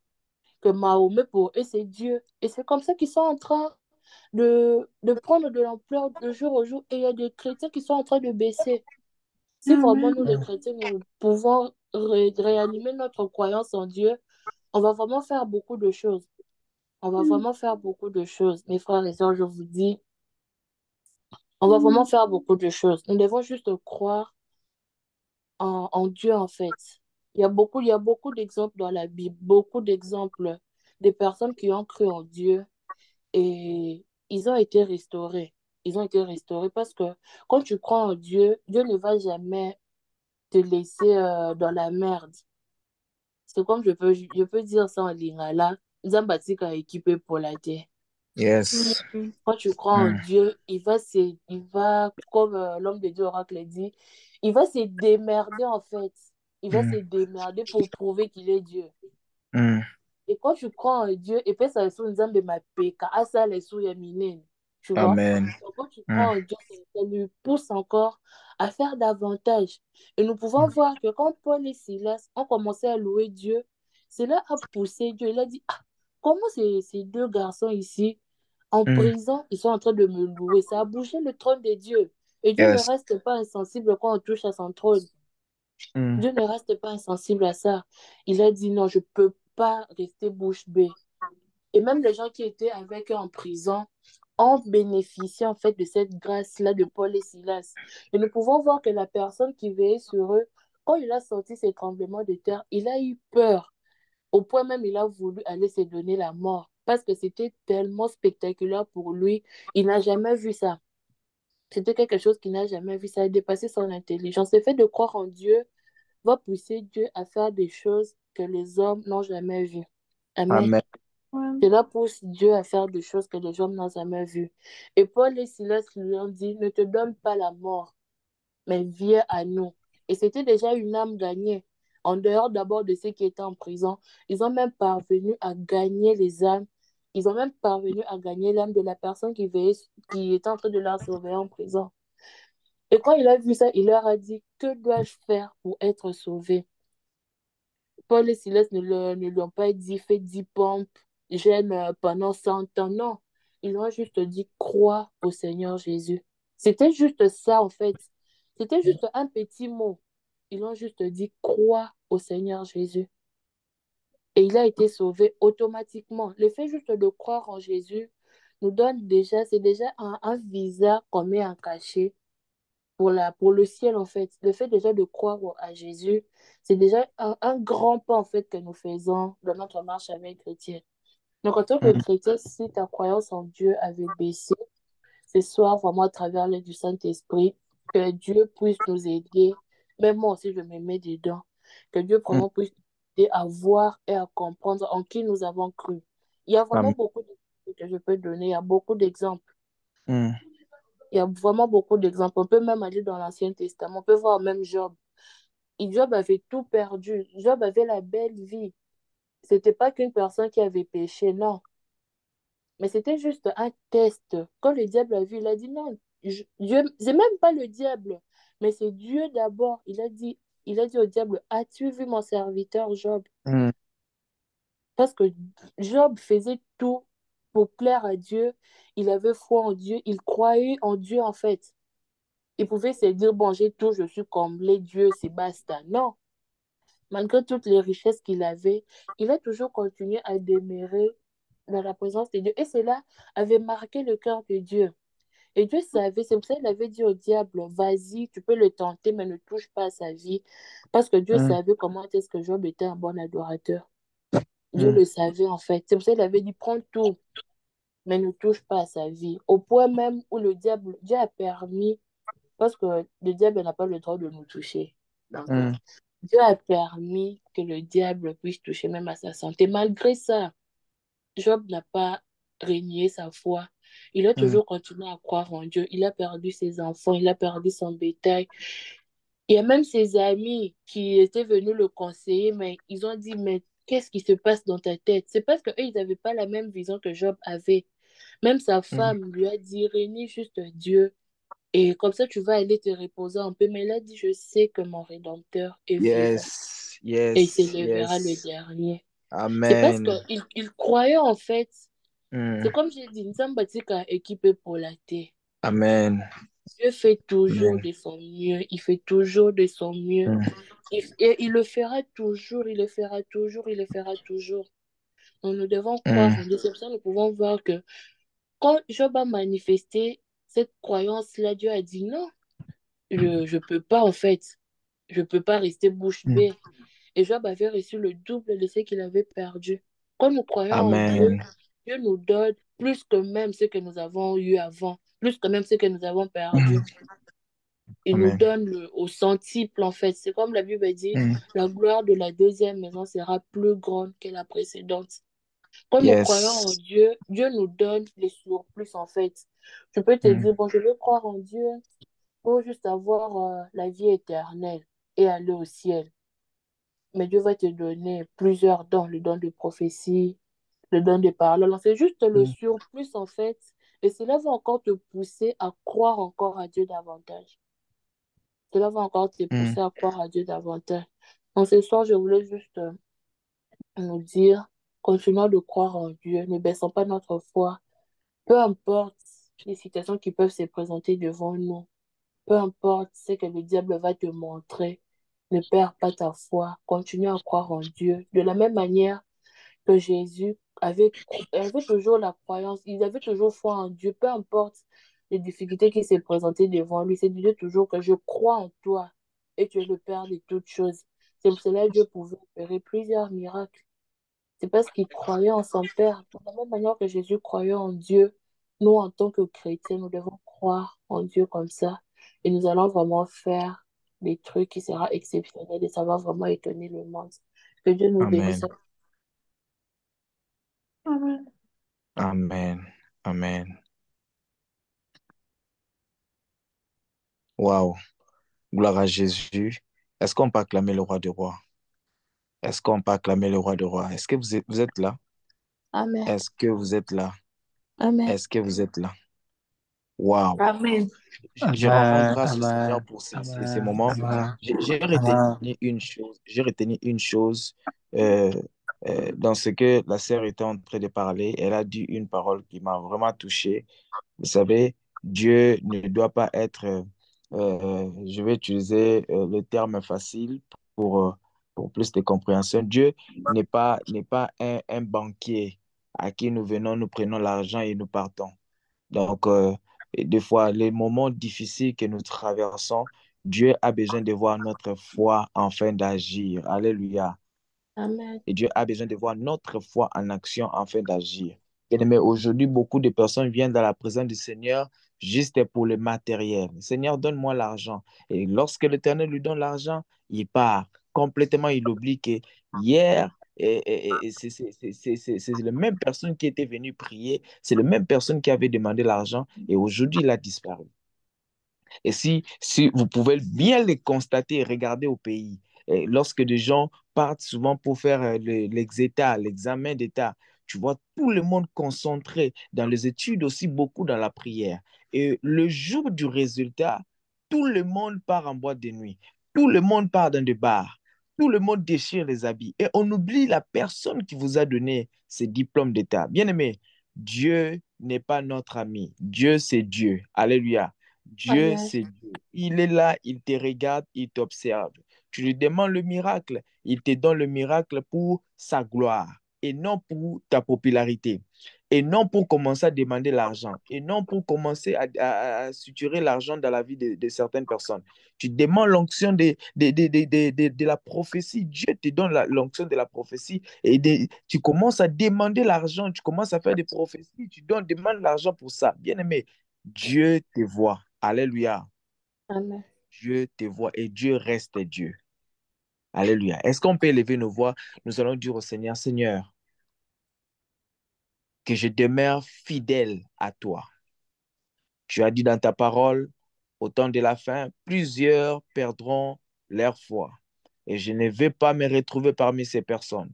Speaker 5: que Mahomet, pour eux, c'est Dieu. Et c'est comme ça qu'ils sont en train de prendre de l'ampleur de jour au jour. Et il y a des chrétiens qui sont en train de baisser. Si vraiment
Speaker 6: Amen.
Speaker 5: nous, les chrétiens, nous pouvons réanimer notre croyance en Dieu, on va vraiment faire beaucoup de choses. On va vraiment faire beaucoup de choses. Mes frères et sœurs, je vous dis, on va vraiment faire beaucoup de choses. Nous devons juste croire en Dieu, en fait. Il y a beaucoup d'exemples dans la Bible, beaucoup d'exemples de personnes qui ont cru en Dieu et ils ont été restaurés. Ils ont été restaurés parce que quand tu crois en Dieu, Dieu ne va jamais te laisser dans la merde. C'est comme je peux dire ça en lingala, Zambatika équipé pour la terre.
Speaker 4: Yes.
Speaker 5: Quand tu crois en
Speaker 4: Mm.
Speaker 5: Dieu, il va comme l'homme de Dieu oracle dit, il va se démerder en fait. Il va se
Speaker 4: Mm.
Speaker 5: démerder pour prouver qu'il est Dieu.
Speaker 4: Mm.
Speaker 5: Et quand tu crois en Dieu, et puis ça sous Nzambe mapeka, asa les sous yaminen, tu vois.
Speaker 4: Amen.
Speaker 5: Donc, quand tu
Speaker 4: Mm.
Speaker 5: crois en Dieu, ça lui pousse encore à faire davantage. Et nous pouvons voir que quand Paul et Silas ont commencé à louer Dieu, cela a poussé Dieu. Il a dit, ah, comment ces deux garçons ici, en
Speaker 4: Mm.
Speaker 5: prison, ils sont en train de me louer. Ça a bougé le trône de Dieu. Et Dieu ne
Speaker 4: Yes.
Speaker 5: reste pas insensible quand on touche à son trône.
Speaker 4: Mm.
Speaker 5: Dieu ne reste pas insensible à ça. Il a dit non, je ne peux pas rester bouche bée. Et même les gens qui étaient avec eux en prison ont bénéficié en fait de cette grâce-là de Paul et Silas. Et nous pouvons voir que la personne qui veillait sur eux, quand il a senti ces tremblements de terre, il a eu peur. Au point même, il a voulu aller se donner la mort. Parce que c'était tellement spectaculaire pour lui. Il n'a jamais vu ça. C'était quelque chose qu'il n'a jamais vu. Ça a dépassé son intelligence. Le fait de croire en Dieu va pousser Dieu à faire des choses que les hommes n'ont jamais vues. Amen.
Speaker 4: Amen.
Speaker 5: Cela pousse Dieu à faire des choses que les hommes n'ont jamais vues. Et Paul et Silas lui ont dit, ne te donne pas la mort, mais viens à nous. Et c'était déjà une âme gagnée. En dehors d'abord de ceux qui étaient en prison, ils ont même parvenu à gagner les âmes. Ils ont même parvenu à gagner l'âme de la personne qui était en train de leur sauver en prison. Et quand il a vu ça, il leur a dit, que dois-je faire pour être sauvé? Paul et Silas ne lui ont pas dit, fais 10 pompes, jeûne pendant 100 ans. Non, ils ont juste dit, crois au Seigneur Jésus. C'était juste ça, en fait. C'était juste un petit mot. Ils ont juste dit, crois au Seigneur Jésus. Et il a été sauvé automatiquement. Le fait juste de croire en Jésus nous donne déjà, c'est déjà un visa qu'on met en cachet pour le ciel, en fait. Le fait déjà de croire à Jésus, c'est déjà un grand pas, en fait, que nous faisons dans notre marche avec chrétien. Donc, en tant que
Speaker 4: Mm.
Speaker 5: chrétien, si ta croyance en Dieu avait baissé, ce soir, vraiment, à travers l'aide du Saint-Esprit, que Dieu puisse nous aider, même moi aussi, je me mets dedans, que Dieu
Speaker 4: Mm.
Speaker 5: vraiment puisse nous aider à voir et à comprendre en qui nous avons cru. Il y a vraiment
Speaker 4: Amen.
Speaker 5: beaucoup d'exemples que je peux donner, il y a beaucoup d'exemples.
Speaker 4: Mm.
Speaker 5: Il y a vraiment beaucoup d'exemples. On peut même aller dans l'Ancien Testament. On peut voir même Job. Et Job avait tout perdu. Job avait la belle vie. C'était pas qu'une personne qui avait péché, non. Mais c'était juste un test. Quand le diable a vu, il a dit non. Dieu, c'est même pas le diable, mais c'est Dieu d'abord. Il a dit au diable, as-tu vu mon serviteur Job?
Speaker 4: Mm.
Speaker 5: Parce que Job faisait tout pour plaire à Dieu. Il avait foi en Dieu. Il croyait en Dieu, en fait. Il pouvait se dire, bon, j'ai tout, je suis comblé, Dieu, c'est basta. Non. Malgré toutes les richesses qu'il avait, il a toujours continué à demeurer dans la présence de Dieu. Et cela avait marqué le cœur de Dieu. Et Dieu savait, c'est pour ça qu'il avait dit au diable, vas-y, tu peux le tenter, mais ne touche pas à sa vie. Parce que Dieu
Speaker 4: Mm.
Speaker 5: savait comment est-ce que Job était un bon adorateur. Dieu le savait en fait. C'est pour ça qu'il avait dit, prends tout, mais ne touche pas à sa vie. Au point même où Dieu a permis, parce que le diable n'a pas le droit de nous toucher. Donc, Dieu a permis que le diable puisse toucher même à sa santé. Malgré ça, Job n'a pas renié sa foi. Il a toujours continué à croire en Dieu. Il a perdu ses enfants, il a perdu son bétail. Il y a même ses amis qui étaient venus le conseiller, mais ils ont dit, mais qu'est-ce qui se passe dans ta tête? C'est parce qu'eux, ils n'avaient pas la même vision que Job avait. Même sa femme lui a dit, réunis juste Dieu. Et comme ça, tu vas aller te reposer un peu. Mais il a dit, je sais que mon Rédempteur est vivant.
Speaker 4: Yes,
Speaker 5: Et il
Speaker 4: yes,
Speaker 5: s'élèvera le
Speaker 4: yes.
Speaker 5: dernier. C'est parce
Speaker 4: Amen.
Speaker 5: qu'il croyait en fait. C'est
Speaker 4: Mm.
Speaker 5: comme j'ai dit, nous sommes bâtis qu'à équiper pour la terre.
Speaker 4: Amen.
Speaker 5: Dieu fait toujours
Speaker 4: Amen.
Speaker 5: de son mieux. Il fait toujours de son mieux.
Speaker 4: Mm.
Speaker 5: Et il le fera toujours, il le fera toujours, il le fera toujours. Donc nous devons croire
Speaker 4: Mm.
Speaker 5: en Dieu. C'est pour ça que nous pouvons voir que quand Job a manifesté cette croyance-là, Dieu a dit non, je peux pas en fait. Je peux pas rester bouche
Speaker 4: Mm.
Speaker 5: bée. Et Job avait reçu le double de ce qu'il avait perdu. Quand nous croyons en Dieu,
Speaker 4: Amen.
Speaker 5: Dieu nous donne plus que même ce que nous avons eu avant, plus que même ce que nous avons perdu.
Speaker 4: Mm.
Speaker 5: Il nous
Speaker 4: Amen.
Speaker 5: donne au centuple, en fait. C'est comme la Bible dit,
Speaker 4: Mm.
Speaker 5: la gloire de la deuxième maison sera plus grande que la précédente. Quand nous croyons en
Speaker 4: Yes.
Speaker 5: Dieu, Dieu nous donne les surplus, en fait. Je peux te
Speaker 4: Mm.
Speaker 5: dire, bon, je veux croire en Dieu pour juste avoir la vie éternelle et aller au ciel. Mais Dieu va te donner plusieurs dons, le don de prophétie, le don de parole. Alors, c'est juste le
Speaker 4: Mm.
Speaker 5: surplus, en fait. Et cela va encore te pousser à croire encore à Dieu davantage. Cela va encore te
Speaker 4: Mm.
Speaker 5: pousser à croire à Dieu davantage. Donc, ce soir, je voulais juste nous dire, continuons de croire en Dieu, ne baissons pas notre foi. Peu importe les situations qui peuvent se présenter devant nous, peu importe ce que le diable va te montrer, ne perds pas ta foi, continue à croire en Dieu. De la même manière que Jésus avait toujours la croyance, il avait toujours foi en Dieu, peu importe les difficultés qui se présentaient devant lui. C'est Dieu toujours que je crois en toi et tu es le Père de toutes choses. C'est pour cela que Dieu pouvait opérer plusieurs miracles. C'est parce qu'il croyait en son Père. De la même manière que Jésus croyait en Dieu, nous, en tant que chrétiens, nous devons croire en Dieu comme ça. Et nous allons vraiment faire des trucs qui seront exceptionnels et ça va vraiment étonner le monde. Que Dieu nous bénisse.
Speaker 4: Amen.
Speaker 5: Amen.
Speaker 4: Amen. Amen. Wow. Gloire à Jésus. Est-ce qu'on peut acclamer le roi des rois? Est-ce qu'on peut acclamer le roi des rois? Est-ce que vous êtes là?
Speaker 5: Amen.
Speaker 4: Est-ce que vous êtes là?
Speaker 5: Amen.
Speaker 4: Est-ce que vous êtes là? Wow.
Speaker 1: Amen.
Speaker 4: Je rends
Speaker 3: Amen.
Speaker 4: grâce au Seigneur
Speaker 3: Amen.
Speaker 4: pour ces
Speaker 3: Amen.
Speaker 4: moments.
Speaker 3: Amen.
Speaker 4: J'ai retenu
Speaker 3: Amen.
Speaker 4: une chose. J'ai retenu une chose euh, dans ce que la sœur était en train de parler. Elle a dit une parole qui m'a vraiment touché. Vous savez, Dieu ne doit pas être, je vais utiliser le terme facile pour, euh, pour plus de compréhension. Dieu n'est pas un banquier à qui nous venons, nous prenons l'argent et nous partons. Donc, et des fois, les moments difficiles que nous traversons, Dieu a besoin de voir notre foi afin d'agir. Alléluia.
Speaker 5: Amen.
Speaker 4: Et Dieu a besoin de voir notre foi en action afin d'agir. Mais aujourd'hui, beaucoup de personnes viennent dans la présence du Seigneur juste pour le matériel. Seigneur, donne-moi l'argent. Et lorsque l'Éternel lui donne l'argent, il part. Complètement, il oublie que hier, c'est la même personne qui était venue prier, c'est la même personne qui avait demandé l'argent et aujourd'hui, il a disparu. Et si vous pouvez bien les constater et regarder au pays, et lorsque des gens partent souvent pour faire l'examen d'État, tu vois tout le monde concentré dans les études, aussi beaucoup dans la prière. Et le jour du résultat, tout le monde part en boîte de nuit, tout le monde part dans des bars, tout le monde déchire les habits. Et on oublie la personne qui vous a donné ces diplômes d'État. Bien aimé, Dieu n'est pas notre ami. Dieu, c'est Dieu. Alléluia. Dieu,
Speaker 5: Amen.
Speaker 4: c'est Dieu. Il est là, il te regarde, il t'observe. Tu lui demandes le miracle, il te donne le miracle pour sa gloire. et non pour ta popularité, et non pour commencer à demander l'argent, et non pour commencer à suturer l'argent dans la vie de certaines personnes. Tu demandes l'onction de la prophétie. Dieu te donne l'onction de la prophétie et tu commences à demander l'argent, tu commences à faire des prophéties, tu demandes l'argent pour ça. Bien-aimé, Dieu te voit. Alléluia.
Speaker 5: Amen.
Speaker 4: Dieu te voit et Dieu reste Dieu. Alléluia. Est-ce qu'on peut élever nos voix? Nous allons dire au Seigneur, Seigneur, que je demeure fidèle à toi. Tu as dit dans ta parole, au temps de la fin, plusieurs perdront leur foi. Et je ne vais pas me retrouver parmi ces personnes.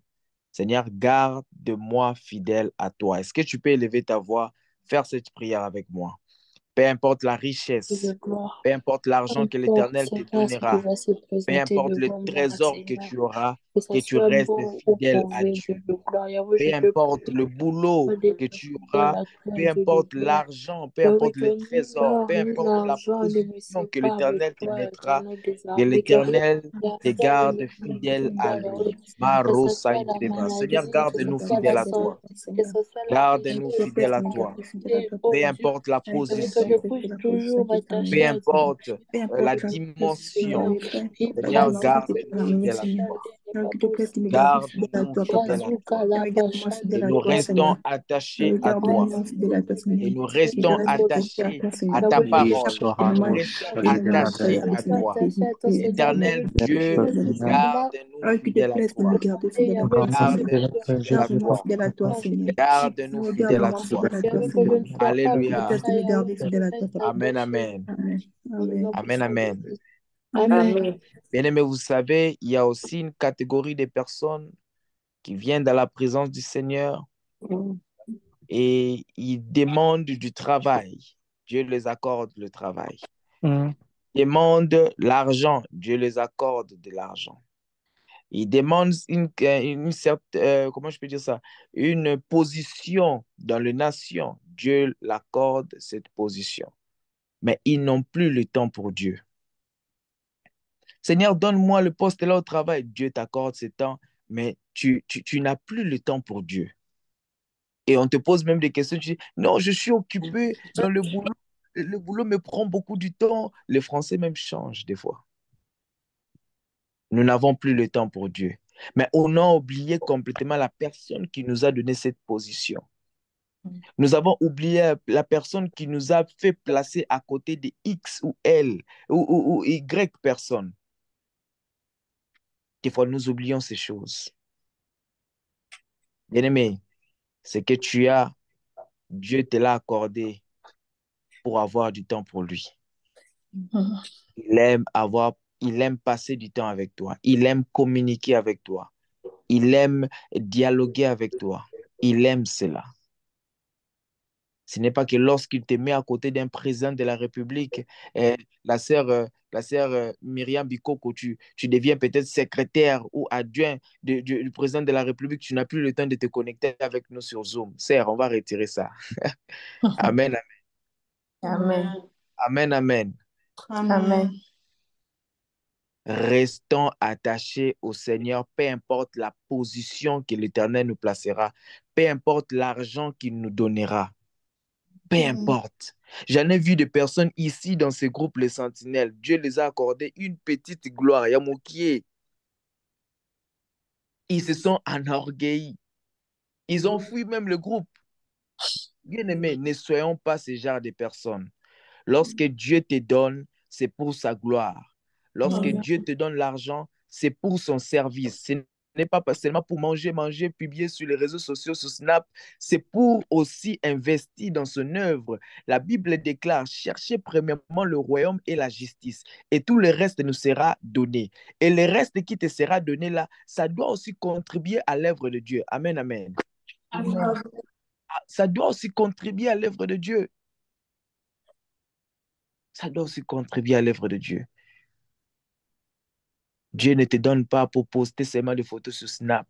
Speaker 4: Seigneur, garde-moi fidèle à toi. Est-ce que tu peux élever ta voix, faire cette prière avec moi? Peu importe la richesse,
Speaker 5: De gloire.
Speaker 4: peu importe l'argent que
Speaker 5: Importe,
Speaker 4: l'Éternel te
Speaker 5: Seigneur, ce qui
Speaker 4: donnera,
Speaker 5: va se
Speaker 4: peu
Speaker 5: présenter
Speaker 4: importe le
Speaker 5: devant moi,
Speaker 4: trésor que
Speaker 5: Seigneur.
Speaker 4: tu auras,
Speaker 5: Que ça
Speaker 4: que tu
Speaker 5: soit
Speaker 4: restes
Speaker 5: bon ou
Speaker 4: fidèle à
Speaker 5: mauvais, Dieu
Speaker 4: Dieu.
Speaker 5: de gloire. Yahweh,
Speaker 4: Peu
Speaker 5: je te
Speaker 4: importe
Speaker 5: prie.
Speaker 4: le boulot que tu
Speaker 5: De
Speaker 4: auras,
Speaker 5: la gloire,
Speaker 4: peu
Speaker 5: Dieu de
Speaker 4: importe
Speaker 5: gloire.
Speaker 4: l'argent, peu
Speaker 5: Yahweh,
Speaker 4: importe
Speaker 5: que
Speaker 4: le
Speaker 5: ni
Speaker 4: trésor,
Speaker 5: l'or
Speaker 4: peu
Speaker 5: ni
Speaker 4: importe la
Speaker 5: l'argent ne me
Speaker 4: position que
Speaker 5: séparent de
Speaker 4: l'Éternel te
Speaker 5: toi,
Speaker 4: mettra,
Speaker 5: éternel des
Speaker 4: que
Speaker 5: armées. Que rien
Speaker 4: l'Éternel
Speaker 5: ne
Speaker 4: te
Speaker 5: vienne
Speaker 4: garde
Speaker 5: me
Speaker 4: fidèle à
Speaker 5: détruire,
Speaker 4: lui.
Speaker 5: Yahweh. Que
Speaker 4: Maro
Speaker 5: ce soit la
Speaker 4: Saïdeba. Seigneur,
Speaker 5: maladie, que ce
Speaker 4: garde-nous
Speaker 5: soit la
Speaker 4: fidèles à toi.
Speaker 5: santé, que ce soit la
Speaker 4: Garde-nous
Speaker 5: richesse,
Speaker 4: fidèles à
Speaker 5: la
Speaker 4: toi.
Speaker 5: beauté, oh
Speaker 4: Peu
Speaker 5: Dieu.
Speaker 4: importe la
Speaker 5: Je veux que je
Speaker 4: position,
Speaker 5: puisse toujours
Speaker 4: peu
Speaker 5: m'attacher à toi.
Speaker 4: importe la dimension.
Speaker 5: Seigneur,
Speaker 4: Seigneur,
Speaker 5: Ibrazi,
Speaker 4: garde-nous fidèles à toi.
Speaker 5: Babosi,
Speaker 4: Garde-nous fidèles à toi.
Speaker 5: Razuka,
Speaker 4: Et
Speaker 5: Labashande,
Speaker 4: nous restons attachés à toi. Et nous restons attachés à ta parole. Nous restons attachés à toi.
Speaker 5: attaché à toi, Seigneur, que
Speaker 4: Éternel
Speaker 5: je puisse
Speaker 4: Dieu,
Speaker 5: facilement
Speaker 4: garde-nous fidèles à toi.
Speaker 5: demander, Yahweh, ce que je
Speaker 4: Garde-nous
Speaker 5: dois
Speaker 4: fidèles à
Speaker 5: faire
Speaker 4: toi.
Speaker 5: quand je te prie.
Speaker 4: Garde-nous fidèles à toi.
Speaker 5: Yahweh, que je ne sois pas
Speaker 4: Alléluia.
Speaker 5: contraint, Yahweh, que je reste
Speaker 4: Amen,
Speaker 5: attaché.
Speaker 4: amen.
Speaker 5: Dans le nom
Speaker 4: Amen,
Speaker 5: puissant de
Speaker 4: amen.
Speaker 5: Jésus. Amen.
Speaker 4: Bien aimé, vous savez, il y a aussi une catégorie de personnes qui viennent dans la présence du Seigneur et ils demandent du travail. Dieu les accorde le travail. Ils demandent l'argent. Dieu les accorde de l'argent. Ils demandent une certaine, comment je peux dire ça, une position dans les nations. Dieu l'accorde cette position. Mais ils n'ont plus le temps pour Dieu. Seigneur, donne-moi le poste là au travail. Dieu t'accorde ce temps, mais tu n'as plus le temps pour Dieu. Et on te pose même des questions. Tu dis, non, je suis occupé dans le boulot. Le boulot me prend beaucoup du temps. Les Français même changent des fois. Nous n'avons plus le temps pour Dieu. Mais on a oublié complètement la personne qui nous a donné cette position. Nous avons oublié la personne qui nous a fait placer à côté de X ou L ou Y personne. Des fois, nous oublions ces choses. Bien-aimé, ce que tu as, Dieu te l'a accordé pour avoir du temps pour lui. Il aime passer du temps avec toi. Il aime communiquer avec toi. Il aime dialoguer avec toi. Il aime cela. Ce n'est pas que lorsqu'il te met à côté d'un président de la République, la sœur Myriam Bikoko, tu deviens peut-être secrétaire ou adjoint du président de la République, tu n'as plus le temps de te connecter avec nous sur Zoom. Sœur, on va retirer ça. Amen,
Speaker 5: Amen.
Speaker 4: amen, amen.
Speaker 5: Amen.
Speaker 4: Restons attachés au Seigneur, peu importe la position que l'Éternel nous placera, peu importe l'argent qu'il nous donnera. Peu importe. J'en ai vu des personnes ici dans ce groupe, les Sentinelles. Dieu les a accordé une petite gloire. Yamoukié. Ils se sont enorgueillis. Ils ont fui même le groupe. Bien-aimés, ne soyons pas ce genre de personnes. Lorsque Dieu te donne, c'est pour sa gloire. Lorsque Dieu te donne l'argent, c'est pour son service. Ce n'est pas seulement pour manger, publier sur les réseaux sociaux, sur Snap. C'est pour aussi investir dans son œuvre. La Bible déclare, cherchez premièrement le royaume et la justice, et tout le reste nous sera donné. Et le reste qui te sera donné là, ça doit aussi contribuer à l'œuvre de Dieu. Amen, amen.
Speaker 5: Amen.
Speaker 4: Ça doit aussi contribuer à l'œuvre de Dieu. Ça doit aussi contribuer à l'œuvre de Dieu. Dieu ne te donne pas pour poster seulement des photos sur Snap.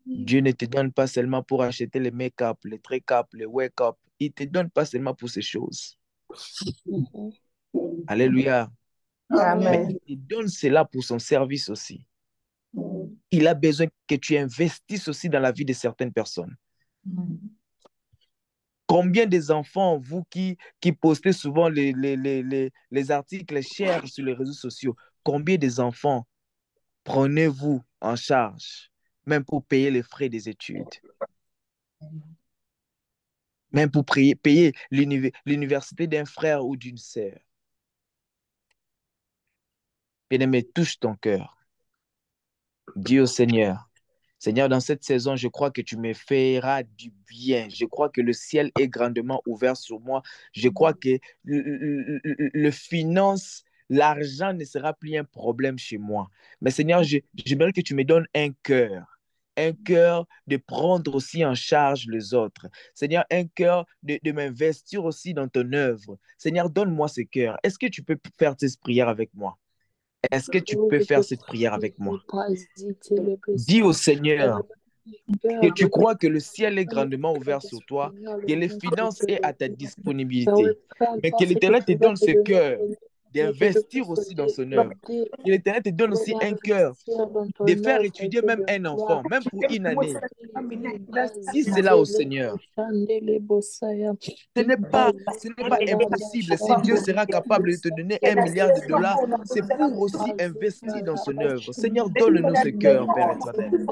Speaker 4: Dieu ne te donne pas seulement pour acheter les make-up, les make-up, les wake-up. Il ne te donne pas seulement pour ces choses. Alléluia.
Speaker 5: Amen.
Speaker 4: Mais il te donne cela pour son service aussi. Il a besoin que tu investisses aussi dans la vie de certaines personnes. Combien des enfants, vous qui postez souvent les articles chers sur les réseaux sociaux, combien des enfants prenez-vous en charge, même pour payer les frais des études, même pour payer l'université d'un frère ou d'une sœur? Bien-aimé, touche ton cœur. Dis au Seigneur, Seigneur, dans cette saison, je crois que tu me feras du bien. Je crois que le ciel est grandement ouvert sur moi. Je crois que le finance, l'argent ne sera plus un problème chez moi. Mais Seigneur, j'aimerais que tu me donnes un cœur de prendre aussi en charge les autres. Seigneur, un cœur de m'investir aussi dans ton œuvre. Seigneur, donne-moi ce cœur. Est-ce que tu peux faire cette prière avec moi? Est-ce que tu
Speaker 5: Oui,
Speaker 4: peux
Speaker 5: je
Speaker 4: faire
Speaker 5: peux
Speaker 4: cette prière avec
Speaker 5: ne
Speaker 4: moi?
Speaker 5: pas hésiter le
Speaker 4: Dis au
Speaker 5: besoin.
Speaker 4: Seigneur que
Speaker 5: Cœur
Speaker 4: tu
Speaker 5: de
Speaker 4: crois que le ciel est
Speaker 5: le
Speaker 4: grandement
Speaker 5: cœur
Speaker 4: ouvert
Speaker 5: de
Speaker 4: sur toi,
Speaker 5: Seigneur, le
Speaker 4: que les
Speaker 5: Père de
Speaker 4: finances est à ta
Speaker 5: Dieu. Ah oui,
Speaker 4: disponibilité,
Speaker 5: peu
Speaker 4: mais que
Speaker 5: importe ce que
Speaker 4: l'Éternel te
Speaker 5: tu vas
Speaker 4: donne
Speaker 5: te
Speaker 4: ce
Speaker 5: donner,
Speaker 4: cœur
Speaker 5: mais que je
Speaker 4: d'investir
Speaker 5: puisse
Speaker 4: aussi dans
Speaker 5: aussi
Speaker 4: son œuvre.
Speaker 5: l'opter
Speaker 4: Que l'Éternel te donne
Speaker 5: et
Speaker 4: aussi un cœur
Speaker 5: investir dans
Speaker 4: de
Speaker 5: ton
Speaker 4: faire
Speaker 5: œuvre et
Speaker 4: étudier
Speaker 5: que
Speaker 4: même
Speaker 5: de
Speaker 4: un
Speaker 5: voir.
Speaker 4: enfant, même pour une année. Dis cela au
Speaker 5: Bazitele
Speaker 4: Seigneur.
Speaker 5: boshandele bosaya.
Speaker 4: Ce n'est pas
Speaker 5: Bazitele
Speaker 4: impossible. Si Dieu sera
Speaker 5: boshandele
Speaker 4: capable de te donner 1 milliard de dollars, c'est pour aussi investir dans son œuvre. Seigneur, donne-nous ce cœur, Père éternel.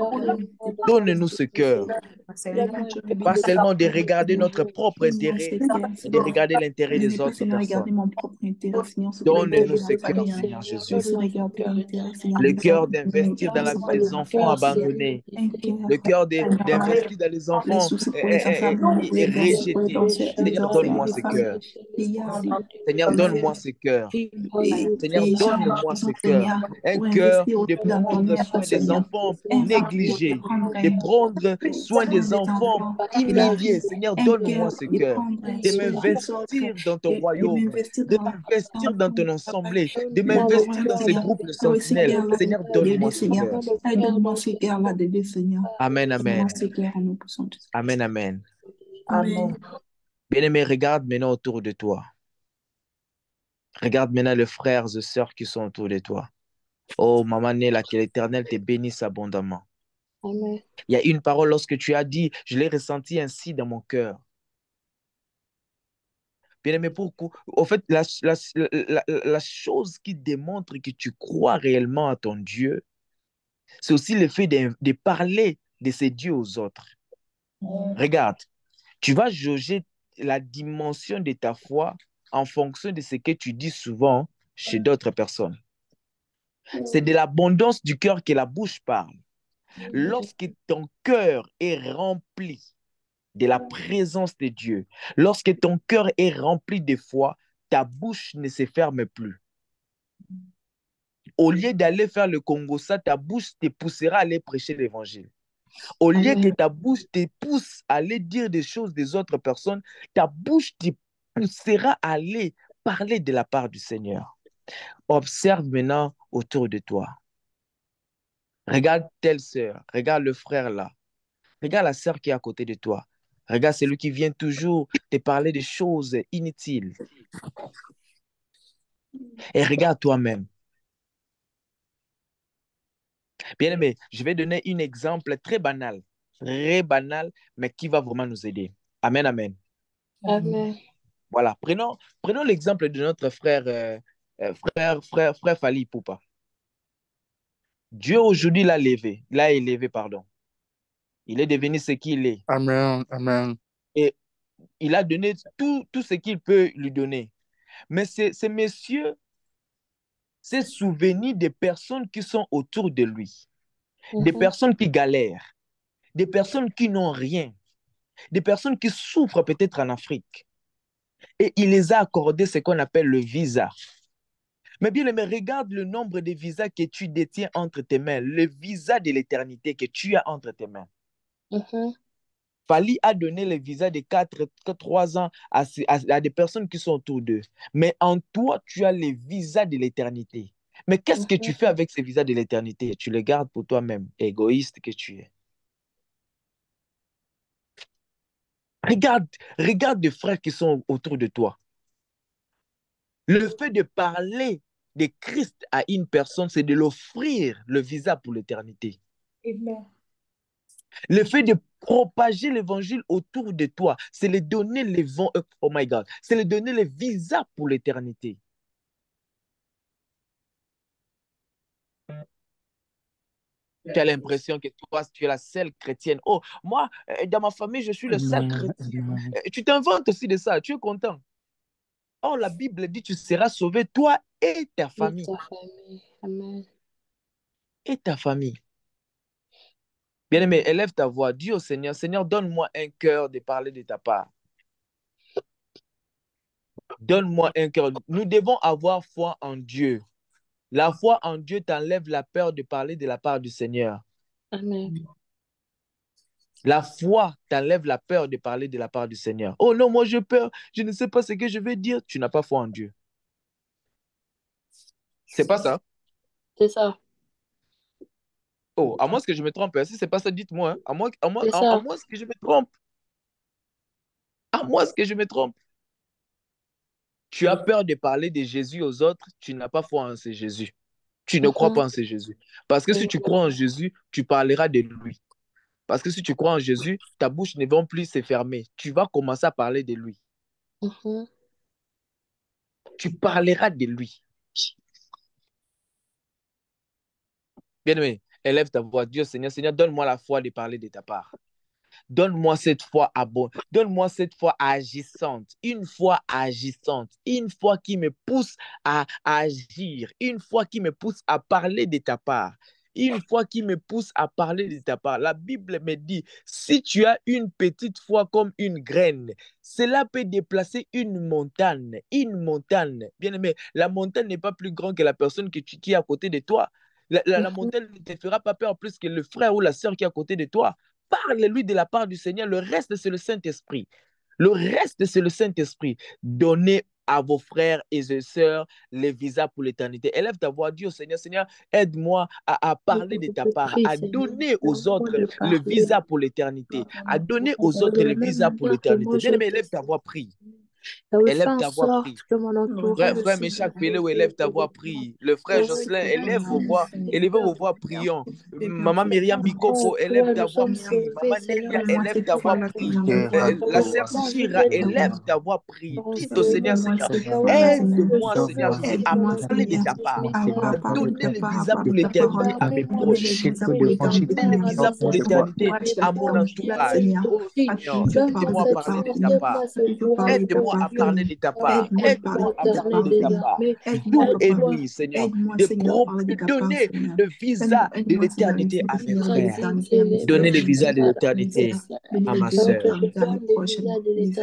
Speaker 4: Donne-nous ce cœur. Pas seulement de regarder notre propre
Speaker 6: Donne-moi ce
Speaker 4: intérêt,
Speaker 6: cœur,
Speaker 4: mais de
Speaker 6: Seigneur.
Speaker 4: regarder l'intérêt
Speaker 6: Je ne
Speaker 4: des
Speaker 6: veux pas
Speaker 4: autres
Speaker 6: seulement regarder
Speaker 4: personnes.
Speaker 6: mon propre intérêt, Seigneur, ce que l'intérêt
Speaker 4: Donne-nous
Speaker 6: de
Speaker 4: ce
Speaker 6: ma
Speaker 4: cœur,
Speaker 6: famille a.
Speaker 4: Seigneur
Speaker 6: Je veux
Speaker 4: Jésus.
Speaker 6: aussi regarder l'intérêt, Seigneur,
Speaker 4: Le
Speaker 6: des
Speaker 4: cœur
Speaker 6: autres, de mes
Speaker 4: d'investir
Speaker 6: frères
Speaker 4: dans
Speaker 6: qui
Speaker 4: la
Speaker 6: sont
Speaker 4: vie
Speaker 6: pas de
Speaker 4: des
Speaker 6: ma
Speaker 4: enfants
Speaker 6: classe.
Speaker 4: abandonnés.
Speaker 6: Un cœur
Speaker 4: Le cœur
Speaker 6: pour
Speaker 4: d'investir dans les
Speaker 6: les
Speaker 4: enfants
Speaker 6: soucis pour les enfants abandonnés, pour les danses, pour
Speaker 4: rejetés.
Speaker 6: les
Speaker 4: Seigneur,
Speaker 6: orphelins,
Speaker 4: donne-moi
Speaker 6: les
Speaker 4: ce
Speaker 6: femmes
Speaker 4: cœur.
Speaker 6: qui a
Speaker 4: Seigneur,
Speaker 6: le fait
Speaker 4: donne-moi ce cœur. Seigneur,
Speaker 6: et charge
Speaker 4: donne-moi ce cœur.
Speaker 6: Seigneur,
Speaker 4: Un
Speaker 6: pour
Speaker 4: cœur
Speaker 6: investir
Speaker 4: de
Speaker 6: aussi dans ton
Speaker 4: prendre
Speaker 6: œuvre,
Speaker 4: soin des
Speaker 6: Seigneur.
Speaker 4: enfants
Speaker 6: Un cœur de
Speaker 4: négligés,
Speaker 6: prendre
Speaker 4: de prendre soin
Speaker 6: soin
Speaker 4: des
Speaker 6: des
Speaker 4: enfants
Speaker 6: enfants
Speaker 4: humiliés.
Speaker 6: perdus.
Speaker 4: Seigneur,
Speaker 6: Un
Speaker 4: donne-moi
Speaker 6: cœur
Speaker 4: ce
Speaker 6: de
Speaker 4: cœur.
Speaker 6: prendre
Speaker 4: De
Speaker 6: ceux qui souffrent,
Speaker 4: m'investir dans ton
Speaker 6: de
Speaker 4: royaume,
Speaker 6: m'investir
Speaker 4: de
Speaker 6: dans
Speaker 4: m'investir dans ton assemblée, de
Speaker 6: le
Speaker 4: m'investir
Speaker 6: royaume,
Speaker 4: dans ces
Speaker 6: Seigneur.
Speaker 4: groupes de
Speaker 6: Ah oui, ce
Speaker 4: sentinelles.
Speaker 6: cœur-là
Speaker 4: Seigneur,
Speaker 6: d'aider,
Speaker 4: donne-moi ce
Speaker 6: Seigneur.
Speaker 4: cœur.
Speaker 6: Ah, donne-moi ce cœur-là d'aider, Seigneur.
Speaker 4: Amen,
Speaker 6: Donne-moi
Speaker 4: amen.
Speaker 6: ce cœur en nous poussant.
Speaker 4: Amen, amen.
Speaker 6: Amen.
Speaker 4: Bien-aimé, regarde maintenant autour de toi. Regarde maintenant les frères et sœurs qui sont autour de toi. Oh, maman Néla, que l'Éternel te bénisse abondamment.
Speaker 5: Amen.
Speaker 4: Il y a une parole lorsque tu as dit, je l'ai ressenti ainsi dans mon cœur. Bien-aimé, pourquoi? En fait, la chose qui démontre que tu crois réellement à ton Dieu, c'est aussi le fait de parler de ces dieux aux autres. Regarde, tu vas jauger la dimension de ta foi en fonction de ce que tu dis souvent chez d'autres personnes. C'est de l'abondance du cœur que la bouche parle. Lorsque ton cœur est rempli de la présence de Dieu, lorsque ton cœur est rempli de foi, ta bouche ne se ferme plus. Au lieu d'aller faire le Congo, ça, ta bouche te poussera à aller prêcher l'évangile. Au lieu que ta bouche te pousse à aller dire des choses des autres personnes, ta bouche te poussera à aller parler de la part du Seigneur. Observe maintenant autour de toi. Regarde telle sœur, regarde le frère là, regarde la sœur qui est à côté de toi. Regarde celui qui vient toujours te parler de choses inutiles. Et regarde toi-même. Bien aimé, je vais donner un exemple très banal, mais qui va vraiment nous aider. Amen, amen.
Speaker 5: Amen.
Speaker 4: Voilà, prenons l'exemple de notre frère Fali Poupa. Dieu aujourd'hui l'a élevé, pardon. Il est devenu ce qu'il est.
Speaker 2: Amen, amen.
Speaker 4: Et il a donné tout ce qu'il peut lui donner. Mais ce monsieur s'est souvenu des personnes qui sont autour de lui, des personnes qui galèrent, des personnes qui n'ont rien, des personnes qui souffrent peut-être en Afrique. Et il les a accordé ce qu'on appelle le visa. Mais bien aimé, regarde le nombre de visas que tu détiens entre tes mains, le visa de l'éternité que tu as entre tes mains. Fali a donné le visa de 3 ans à des personnes qui sont autour d'eux. Mais en toi, tu as le visa de l'éternité. Mais qu'est-ce que tu fais avec ce visa de l'éternité? Tu le gardes pour toi-même, égoïste que tu es. Regarde les frères qui sont autour de toi. Le fait de parler de Christ à une personne, c'est de l'offrir le visa pour l'éternité.
Speaker 5: Amen.
Speaker 4: Le fait de propager l'évangile autour de toi, c'est de donner oh my God, c'est de donner le visa pour l'éternité. Tu as l'impression que toi, tu es la seule chrétienne. Oh, moi, dans ma famille, je suis le seul chrétien. Tu t'inventes aussi de ça, tu es content. Oh, la Bible dit, tu seras sauvé, toi et ta famille.
Speaker 5: Et ta famille. Amen.
Speaker 4: Et ta famille. Bien-aimé, élève ta voix, dis au Seigneur, Seigneur, donne-moi un cœur de parler de ta part. Donne-moi un cœur. Nous devons avoir foi en Dieu. La foi en Dieu t'enlève la peur de parler de la part du Seigneur.
Speaker 5: Amen.
Speaker 4: La foi t'enlève la peur de parler de la part du Seigneur. Oh non, moi j'ai peur, je ne sais pas ce que je vais dire. Tu n'as pas foi en Dieu. C'est pas ça?
Speaker 5: C'est ça.
Speaker 4: Oh, à moins que je me trompe. Si c'est pas ça, dites-moi. Hein.
Speaker 5: C'est
Speaker 4: À
Speaker 5: ça.
Speaker 4: moins que je me trompe. À moins que je me trompe. Tu as peur de parler de Jésus aux autres, tu n'as pas foi en ce Jésus. Tu ne crois pas en ce Jésus. Parce que si tu crois en Jésus, tu parleras de lui. Parce que si tu crois en Jésus, ta bouche ne va plus se fermer. Tu vas commencer à parler de lui. Tu parleras de lui. Bien-aimé, élève ta voix. Dieu Seigneur, Seigneur, donne-moi la foi de parler de ta part. Donne-moi cette foi donne-moi cette foi agissante, une foi agissante, une foi qui me pousse à agir, une foi qui me pousse à parler de ta part, une foi qui me pousse à parler de ta part. La Bible me dit, si tu as une petite foi comme une graine, cela peut déplacer une montagne. Une montagne. Bien aimé, la montagne n'est pas plus grande que la personne qui est à côté de toi. La montagne ne te fera pas peur plus que le frère ou la sœur qui est à côté de toi. Parle-lui de la part du Seigneur. Le reste, c'est le Saint-Esprit. Le reste, c'est le Saint-Esprit. Donnez à vos frères et sœurs les visas pour l'éternité. Élève ta voix, dis au Seigneur, Seigneur, aide-moi à parler de ta part, à donner aux autres le visa pour l'éternité, à donner aux autres le visa pour l'éternité. Bien-aimé, élève ta voix, prie. Élève ta voix, prie.
Speaker 5: Que mon entourage
Speaker 4: Frère Méchac Péléo, élève ta voix, prie. Le frère Jocelyn, élevez vos voix, prions. Maman Myriam Bikoko, élève ta
Speaker 5: nous
Speaker 4: voix,
Speaker 5: sommes
Speaker 4: prie. Maman
Speaker 5: sauvés,
Speaker 4: Nelia,
Speaker 5: Seigneur.
Speaker 4: élève ta voix, prie. La sœur Chira, élève ta voix, prie. Dites au Seigneur, Seigneur, aide-moi, Seigneur Jésus, à parler de ta part, à donner le visa pour l'éternité à mes proches, donner le visa pour l'éternité à mon entourage. Oh Seigneur, aide-moi à parler de ta part. Aide-moi à parler de ta part. Aide-moi à parler de ta part. Jour et nuit, Seigneur, de donner le visa de l'éternité à mes frères. Donner le visa de l'éternité à ma sœur.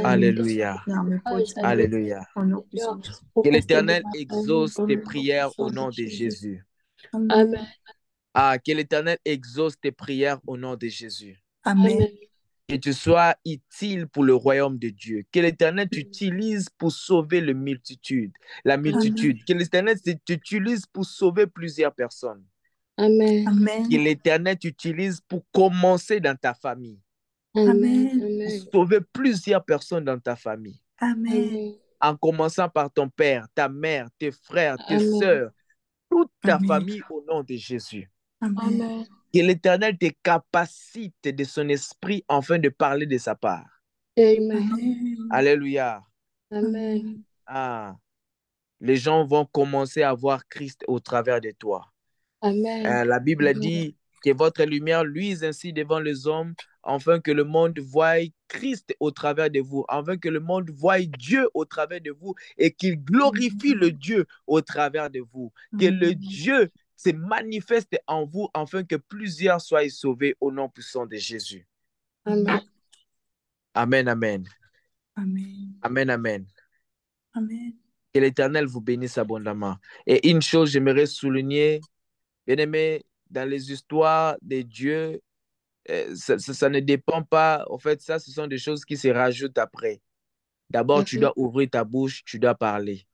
Speaker 4: Alléluia. Alléluia. Que l'Éternel exauce tes prières au nom de Jésus.
Speaker 5: Amen.
Speaker 4: Ah, que l'Éternel exauce tes prières au nom de Jésus.
Speaker 6: Amen.
Speaker 4: Que tu sois utile pour le royaume de Dieu. Que l'Éternel t'utilise pour sauver la multitude. Que l'Éternel t'utilise pour sauver plusieurs personnes.
Speaker 5: Amen.
Speaker 4: Que l'Éternel t'utilise pour commencer dans ta famille.
Speaker 5: Amen.
Speaker 4: Pour sauver plusieurs personnes dans ta famille.
Speaker 6: Amen.
Speaker 4: En commençant par ton père, ta mère, tes frères, tes sœurs, toute ta famille au nom de Jésus.
Speaker 5: Amen.
Speaker 4: Que l'Éternel te capacite de son esprit afin de parler de sa part.
Speaker 5: Amen.
Speaker 4: Alléluia.
Speaker 5: Amen.
Speaker 4: Ah, les gens vont commencer à voir Christ au travers de toi.
Speaker 5: Amen.
Speaker 4: La Bible dit que votre lumière luise ainsi devant les hommes, afin que le monde voie Christ au travers de vous, afin que le monde voie Dieu au travers de vous et qu'il glorifie le Dieu au travers de vous. Que le Dieu se manifeste en vous, afin que plusieurs soient sauvés au nom puissant de Jésus.
Speaker 5: Amen.
Speaker 4: Amen, amen.
Speaker 6: Amen.
Speaker 4: Amen, amen.
Speaker 6: Amen.
Speaker 4: Que l'Éternel vous bénisse abondamment. Et une chose, j'aimerais souligner, bien-aimé, dans les histoires de Dieu, ça ne dépend pas. En fait, ça, ce sont des choses qui se rajoutent après. D'abord, tu dois ouvrir ta bouche, tu dois parler.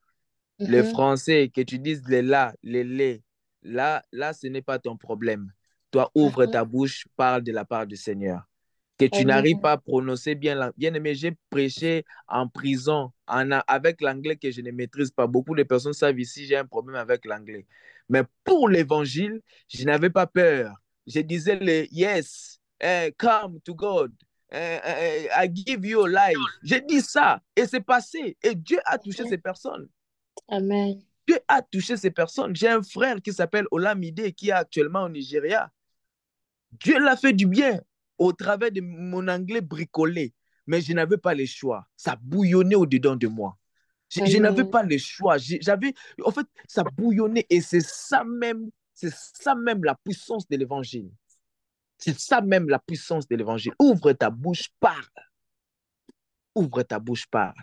Speaker 4: Le français, que tu dises les là, les les, là, ce n'est pas ton problème. Toi, ouvre ta bouche, parle de la part du Seigneur. que tu n'arrives
Speaker 5: Amen.
Speaker 4: pas à prononcer bien l'anglais. Bien aimé, j'ai prêché en prison avec l'anglais que je ne maîtrise pas. Beaucoup de personnes savent ici, j'ai un problème avec l'anglais. Mais pour l'évangile, je n'avais pas peur. Je disais les yes, come to God. I give you a life. J'ai dit ça et c'est passé. Et Dieu a touché ces personnes.
Speaker 5: Amen.
Speaker 4: Dieu a touché ces personnes. J'ai un frère qui s'appelle Olamide qui est actuellement au Nigeria. Dieu l'a fait du bien au travers de mon anglais bricolé. Mais je n'avais pas le choix. Ça bouillonnait au-dedans de moi. Je n'avais
Speaker 5: Amen.
Speaker 4: pas le choix. En fait, ça bouillonnait et c'est ça même la puissance de l'évangile. C'est ça même la puissance de l'évangile. Ouvre ta bouche, parle. Ouvre ta bouche, parle.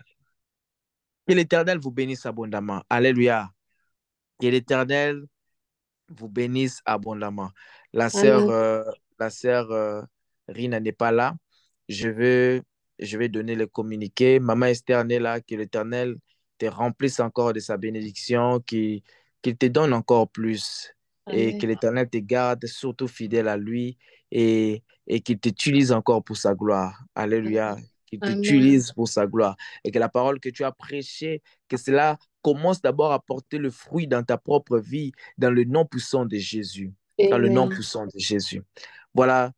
Speaker 4: Que l'Éternel vous bénisse abondamment. Alléluia. Que l'Éternel vous bénisse abondamment. La sœur,
Speaker 5: Amen.
Speaker 4: euh, la sœur Rina n'est pas là. Je vais, je vais donner le communiqué. Maman Esther est là. Que l'Éternel te remplisse encore de sa bénédiction, qu'il te donne encore plus et
Speaker 5: Amen.
Speaker 4: que l'Éternel te garde surtout fidèle à lui et qu'il t'utilise encore pour sa gloire. Alléluia. Qu'il
Speaker 5: Amen.
Speaker 4: t'utilise pour sa gloire et que la parole que tu as prêchée, que cela commence d'abord à porter le fruit dans ta propre vie, dans le nom puissant de Jésus. Dans le nom
Speaker 5: Amen.
Speaker 4: puissant de Jésus. Voilà,